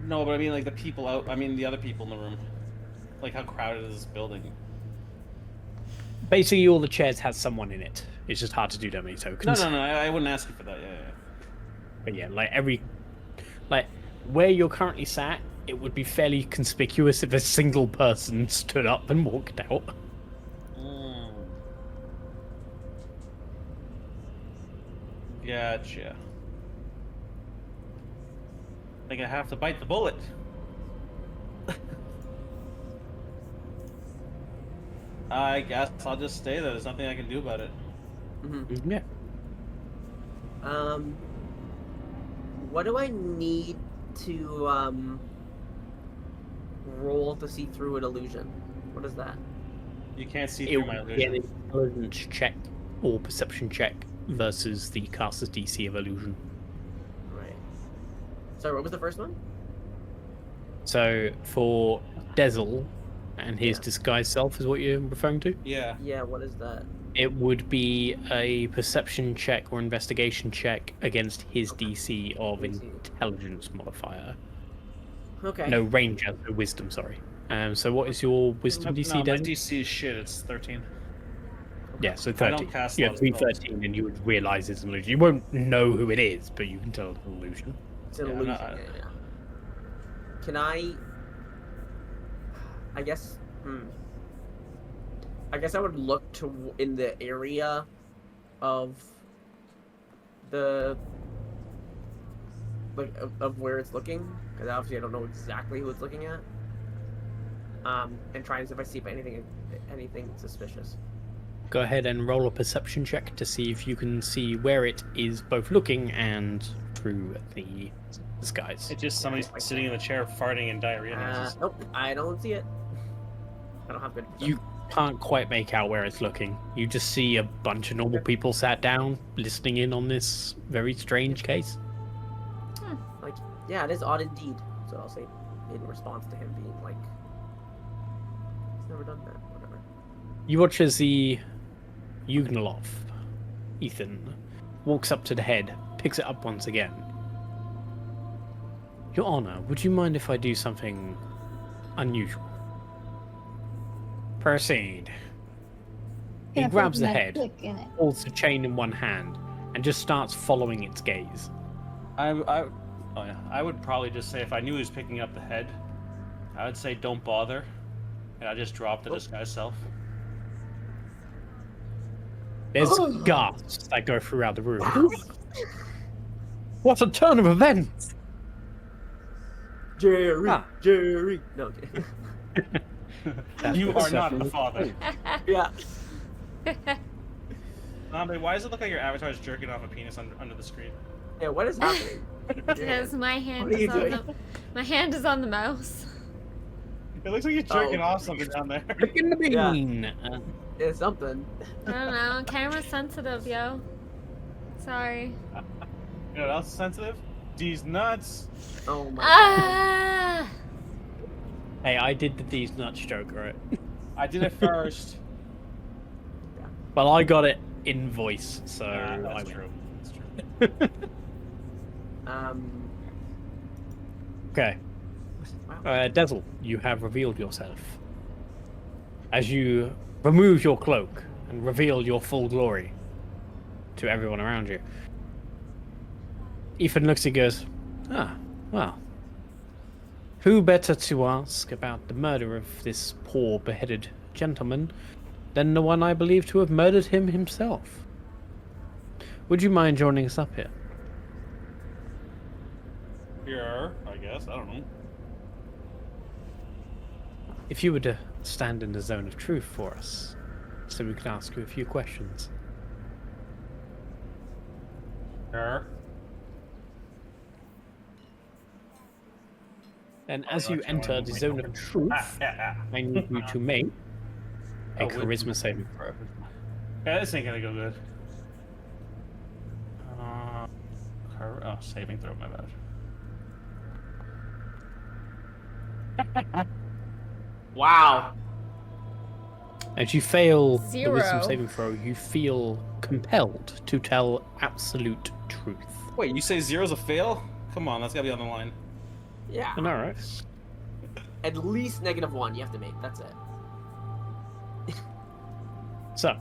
No, but I mean, like, the people out. I mean, the other people in the room. Like, how crowded is this building? Basically, all the chairs has someone in it. It's just hard to do that many tokens. No, I wouldn't ask you for that. Yeah. But yeah, like where you're currently sat, it would be fairly conspicuous if a single person stood up and walked out. Gotcha. I think I have to bite the bullet. I guess I'll just stay there. There's nothing I can do about it. Mm-hmm. Yeah. What do I need to roll to see through an illusion? What is that? You can't see It through my would be an illusion. intelligence check or perception check versus the caster's DC of illusion. Right. Sorry, what was the first one? So for Dessel and his Yeah. disguised self is what you're referring to? Yeah. Yeah, what is that? It would be a perception check or investigation check against his Okay. DC of DC. intelligence modifier. Okay. No, ranger, no wisdom, sorry. So what is your wisdom DC, No, my Dessel? DC is shit. It's 13. Yeah, so I 13. don't cast You a have lot to be of spells. 13 and you would realise it's an illusion. You won't know who it is, but you can tell it's an illusion. It's an Yeah, illusion. no, Yeah. Can I guess. I guess I would look to in the area of the of where it's looking, because obviously I don't know exactly who it's looking at. And try and see if I see anything suspicious. Go ahead and roll a perception check to see if you can see where it is both looking and through the skies. It's just somebody sitting in the chair farting and diarrhea. Nope, I don't see it. I don't have good perception. You can't quite make out where it's looking. You just see a bunch of normal people sat down, listening in on this very strange case. Like, yeah, it is odd indeed. So I'll say in response to him being like, he's never done that, whatever. You watch as the Yugnalov, Ethan, walks up to the head, picks it up once again. Your Honor, would you mind if I do something unusual? Proceed. He grabs the head, holds the chain in one hand, and just starts following its gaze. I would probably just say if I knew he was picking up the head, I would say don't bother, and I just drop the disguise self. There's gasps that go throughout the room. What a turn of events! Jerry! No, You are not the father. Yeah. Zombae, why does it look like your avatar is jerking off a penis under the screen? Yeah, what is happening? Because my hand What are is you on doing? my hand is on the mouse. It looks like you're jerking off something down there. Look in the bean! It's something. I don't know. Camera's sensitive, yo. Sorry. You know what else is sensitive? These nuts. Oh my Ah! Hey, I did the These Nuts joke, right? I did it first. Well, I got it in voice, so That's I true. win. That's true. Okay. Dessel, you have revealed yourself. As you remove your cloak and reveal your full glory to everyone around you, Ethan looks and goes, well. Who better to ask about the murder of this poor beheaded gentleman than the one I believe to have murdered him himself? Would you mind joining us up here? Here, I guess. I don't know. If you were to stand in the zone of truth for us, so we could ask you a few questions. Here. And as you enter the zone of truth, I need you to make a charisma saving throw. Yeah, this ain't gonna go good. Saving throw, my bad. Wow. As you fail the 0. wisdom saving throw, you feel compelled to tell absolute truth. Wait, you say 0's a fail? Come on, that's gotta be on the line. Yeah. I know, right? At least -1 you have to make. That's it. So,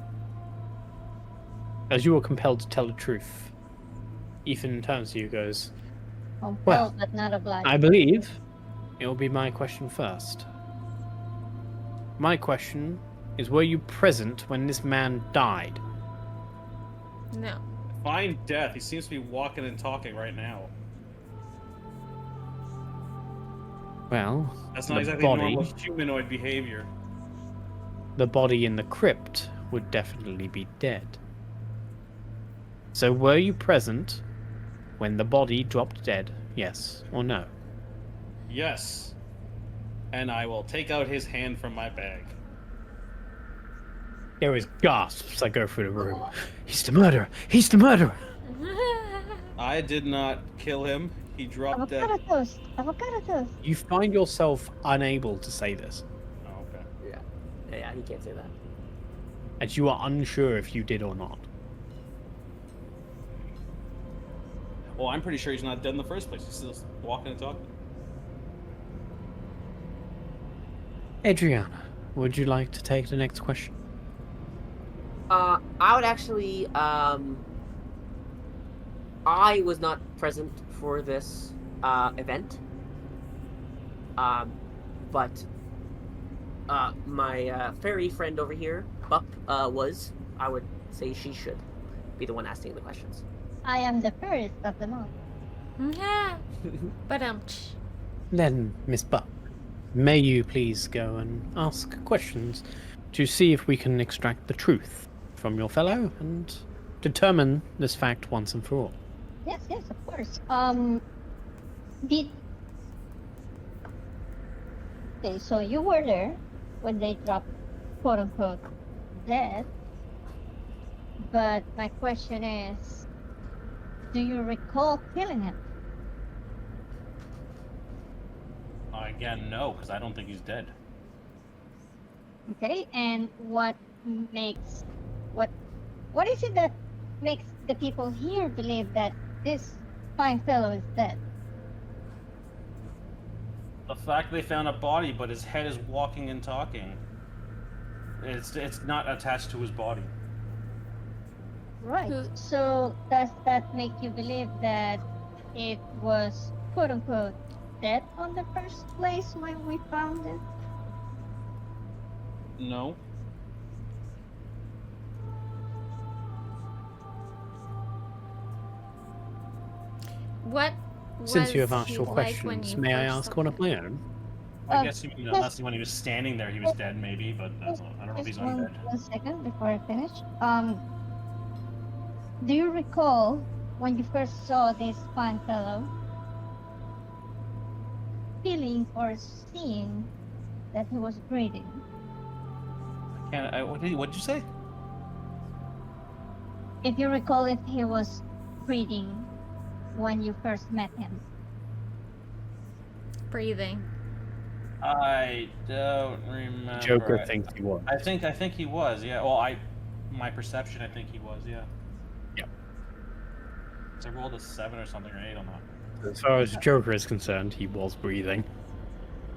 as you are compelled to tell the truth, Ethan turns to you and goes, Well, but not obliged. I believe it will be my question first. My question is, were you present when this man died? No. Fine death. He seems to be walking and talking right now. Well, That's not the exactly body, normal humanoid behavior. the body in the crypt would definitely be dead. So were you present when the body dropped dead, yes or no? Yes. And I will take out his hand from my bag. There was gasps that go through the room. He's the murderer! He's the murderer! I did not kill him. He dropped dead. Avocado toast. Avocado toast. You find yourself unable to say this, Oh, okay. Yeah, he can't say that. as you are unsure if you did or not. Well, I'm pretty sure he's not dead in the first place. He's still walking and talking. Adriana, would you like to take the next question? I would actually, I was not present for this, event. But, my fairy friend over here, Bup, was. I would say she should be the one asking the questions. I am the first of them all. Yeah. But Then, Miss Buck, may you please go and ask questions to see if we can extract the truth from your fellow and determine this fact once and for all. Yes, of course. Okay, so you were there when they dropped quote unquote dead. But my question is, do you recall killing him? Again, no, because I don't think he's dead. Okay, and what is it that makes the people here believe that this fine fellow is dead? The fact they found a body, but his head is walking and talking. It's not attached to his body. Right. So does that make you believe that it was quote unquote dead on the first place when we found it? No. what Since you have was asked he your like when questions, you may I first ask saw one of my own? I guess unless when he was standing there, he was dead, maybe. But I don't know if he's Just undead. one second before I finish. Do you recall when you first saw this fine fellow feeling or seeing that he was breathing? What'd you say? If you recall if he was breathing when you first met him. breathing? I don't remember. Joker thinks he was. I think he was. Yeah. Well, my perception, I think he was. Yeah. Yep. So I rolled a 7 or something, or 8 on that. As far as Joker is concerned, he was breathing.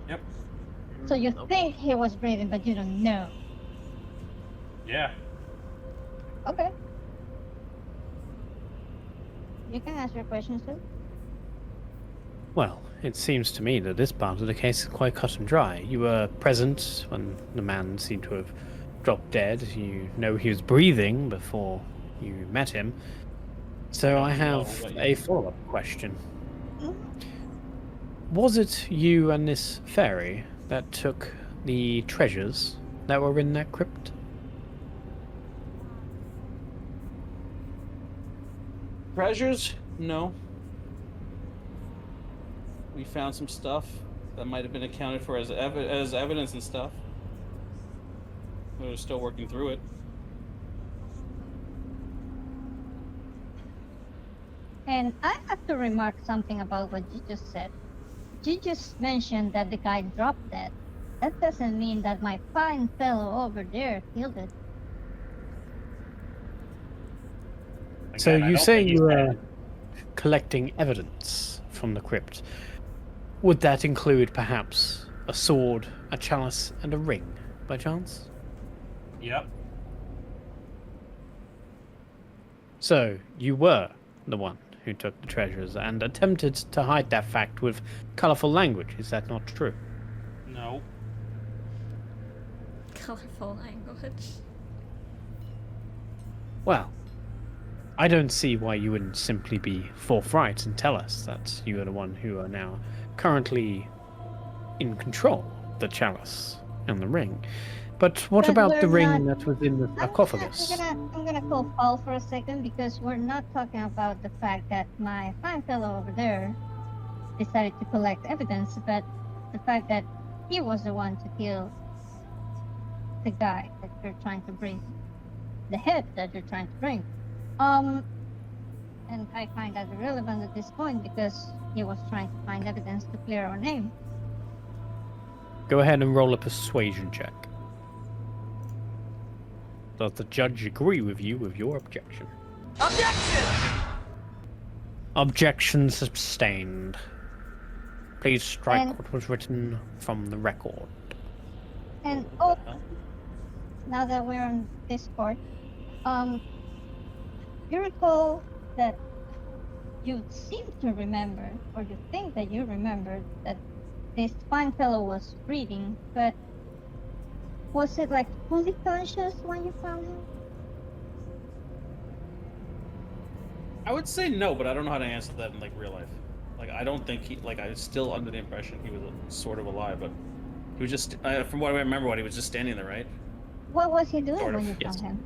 Yep. So you think he was breathing, but you don't know. Yeah. Okay. You can ask your questions too. Well, it seems to me that this part of the case is quite cut and dry. You were present when the man seemed to have dropped dead. You know he was breathing before you met him. So I have a follow-up question. Was it you and this fairy that took the treasures that were in that crypt? Treasures? No. We found some stuff that might have been accounted for as evidence and stuff. We're still working through it. And I have to remark something about what you just said. You just mentioned that the guy dropped dead. That doesn't mean that my fine fellow over there killed it. So Again, I you don't say think he's you were dead. collecting evidence from the crypt. Would that include perhaps a sword, a chalice, and a ring, by chance? Yep. So you were the one who took the treasures and attempted to hide that fact with colourful language. Is that not true? No. Colorful language. Well, I don't see why you wouldn't simply be forthright and tell us that you are the one who are now currently in control of the chalice and the ring. But what But about the we're ring not- that was in the sarcophagus? I'm gonna call foul for a second because we're not talking about the fact that my fine fellow over there decided to collect evidence, but the fact that he was the one to kill the guy that you're trying to bring, the head that you're trying to bring. And I find that irrelevant at this point because he was trying to find evidence to clear our name. Go ahead and roll a persuasion check. Does the judge agree with you with your objection? Objection! Objection sustained. Please strike And- what was written from the record. And now that we're on Discord, you recall that you seem to remember, or you think that you remember, that this fine fellow was breathing, but Was it like fully conscious when you found him? I would say no, but I don't know how to answer that in like real life. Like I don't think he I was still under the impression he was sort of alive, but he was just from what I remember, he was just standing there, right? What was he doing Sort when of, you yes. found him?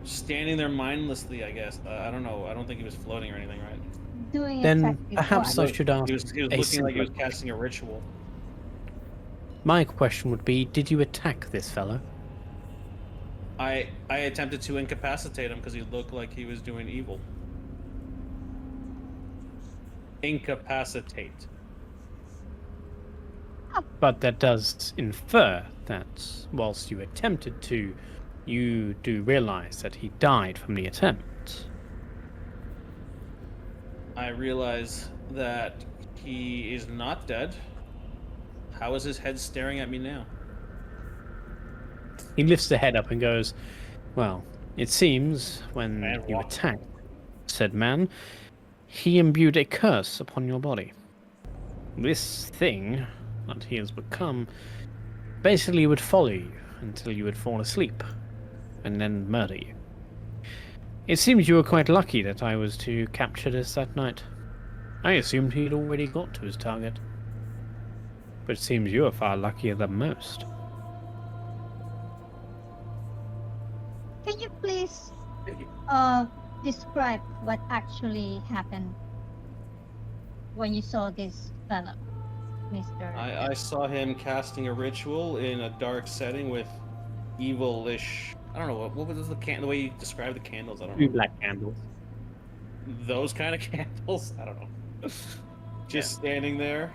Standing there mindlessly, I guess. I don't know. I don't think he was floating or anything, right? Doing Then exactly perhaps what? I should ask He was a looking like he was simpler casting a ritual. My question would be, did you attack this fellow? I attempted to incapacitate him because he looked like he was doing evil. Incapacitate. But that does infer that whilst you attempted to, you do realize that he died from the attempt. I realize that he is not dead. How is his head staring at me now? He lifts the head up and goes, well, it seems when Man you walked. attacked said man, he imbued a curse upon your body. This thing that he has become basically would follow you until you would fall asleep and then murder you. It seems you were quite lucky that I was to capture this that night. I assumed he'd already got to his target. But it seems you are far luckier than most. Can you please describe what actually happened when you saw this fellow, Mr. I saw him casting a ritual in a dark setting with evil-ish. I don't know what was the way you described the candles. I don't know. Black candles. Those kind of candles. I don't know. Just standing there,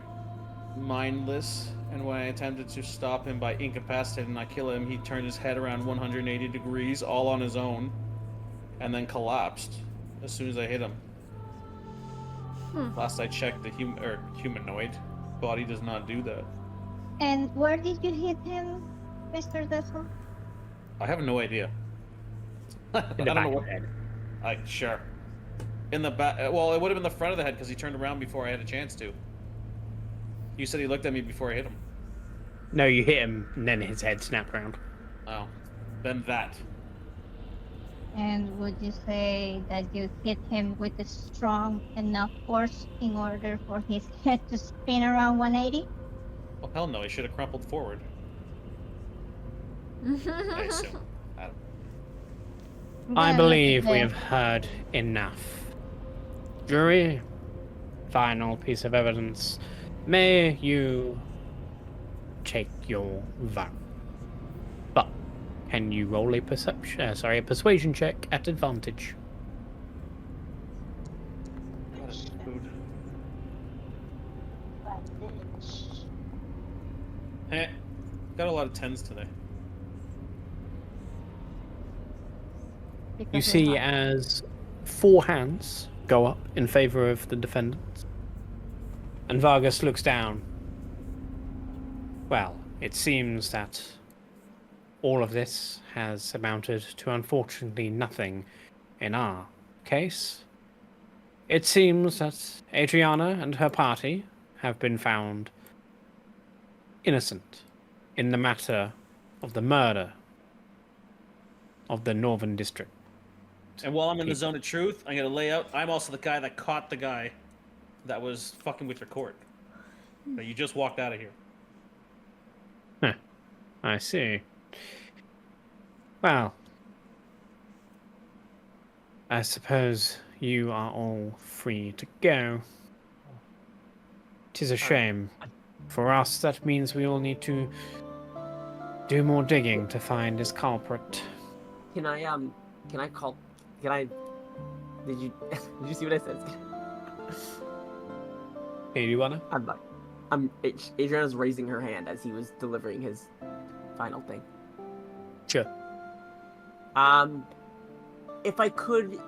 mindless. And when I attempted to stop him by incapacitating and not kill him, he turned his head around 180 degrees, all on his own, and then collapsed as soon as I hit him. Last I checked, the humanoid body does not do that. And where did you hit him, Mr. Dessel? I have no idea. I In the don't back know of what. the head. Sure. In the back. Well, it would have been the front of the head because he turned around before I had a chance to. You said he looked at me before I hit him. No, you hit him and then his head snapped around. Oh, then that. And would you say that you hit him with a strong enough force in order for his head to spin around 180? Well, hell no. He should have crumpled forward. I assume. I don't. I Then believe we the- have heard enough. Jury, final piece of evidence. May you take your vow. But can you roll a persuasion check at advantage? What is food? Eh, got a lot of 10s today. You because see we're not- as 4 hands go up in favor of the defendants. And Vargas looks down. Well, it seems that all of this has amounted to unfortunately nothing in our case. It seems that Adriana and her party have been found innocent in the matter of the murder of the Northern District. And while I'm in the zone of truth, I'm gonna lay out. I'm also the guy that caught the guy that was fucking with your court. But you just walked out of here. Huh. I see. Well, I suppose you are all free to go. 'Tis a shame. For us, that means we all need to do more digging to find his culprit. Can I did you did you see what I said? Hey, do you wanna? Adriana's raising her hand as he was delivering his final thing. Sure. If I could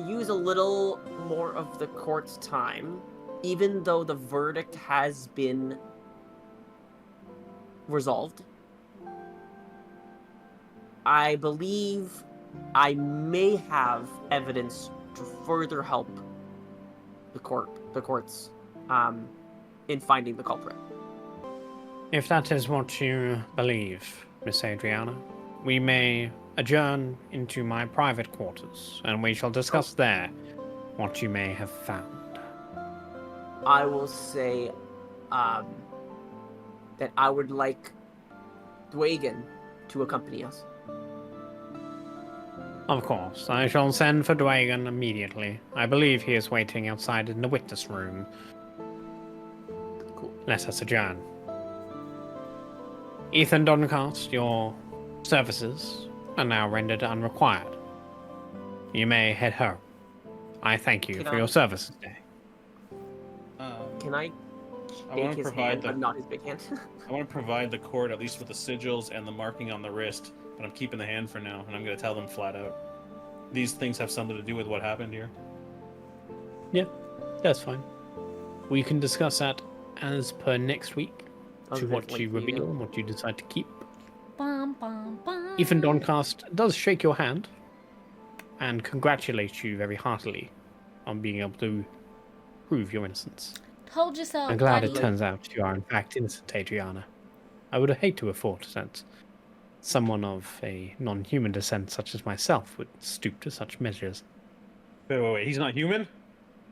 use a little more of the court's time, even though the verdict has been resolved, I believe I may have evidence to further help the courts in finding the culprit. If that is what you believe, Miss Adriana, we may adjourn into my private quarters, and we shall discuss there what you may have found. I will say that I would like Dwagan to accompany us. Of course, I shall send for Dwagan immediately. I believe he is waiting outside in the witness room. Cool. Let us adjourn. Ethan Doncaster, your services are now rendered unrequired. You may head home. I thank you for your services today. Can I I shake want to his provide hand, the. but not his big hand? I want to provide the court at least with the sigils and the marking on the wrist, but I'm keeping the hand for now, and I'm going to tell them flat out. These things have something to do with what happened here. Yeah, that's fine. We can discuss that as per next week to what you reveal and what you decide to keep. Bum, bum, bum. Ethan Doncaster does shake your hand and congratulate you very heartily on being able to prove your innocence. Told you so. I'm glad buddy. it turns out you are in fact innocent, Adriana. I would hate to have thought that someone of a non-human descent such as myself would stoop to such measures. Wait. He's not human?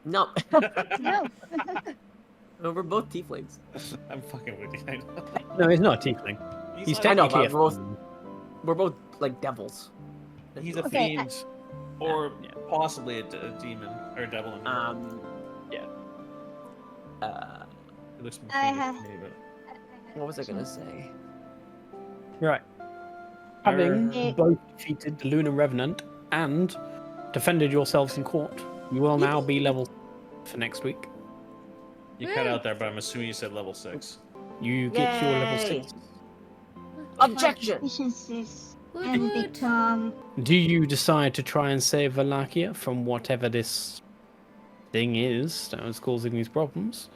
No. No. No, we're both tieflings. I'm fucking with you. I know. No, he's not a tiefling. He's like- I know, technically but a we're both like devils. He's a Okay, fiend, or possibly a demon or a devil. Yeah. It looks more I fiendish have- to me, but What was I gonna say? Right. Having Eh. both defeated the Lunar Revenant and defended yourselves in court, you will now be level for next week. you cut out there, but I'm assuming you said level 6. You get your level Yay. 6. Objection! Efficiencies Woot and woot. become. Do you decide to try and save Valakia from whatever this thing is that is causing these problems?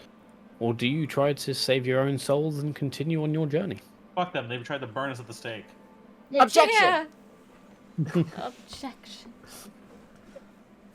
Or do you try to save your own souls and continue on your journey? Fuck them. They've tried to burn us at the stake. Objection! Yeah. Objection.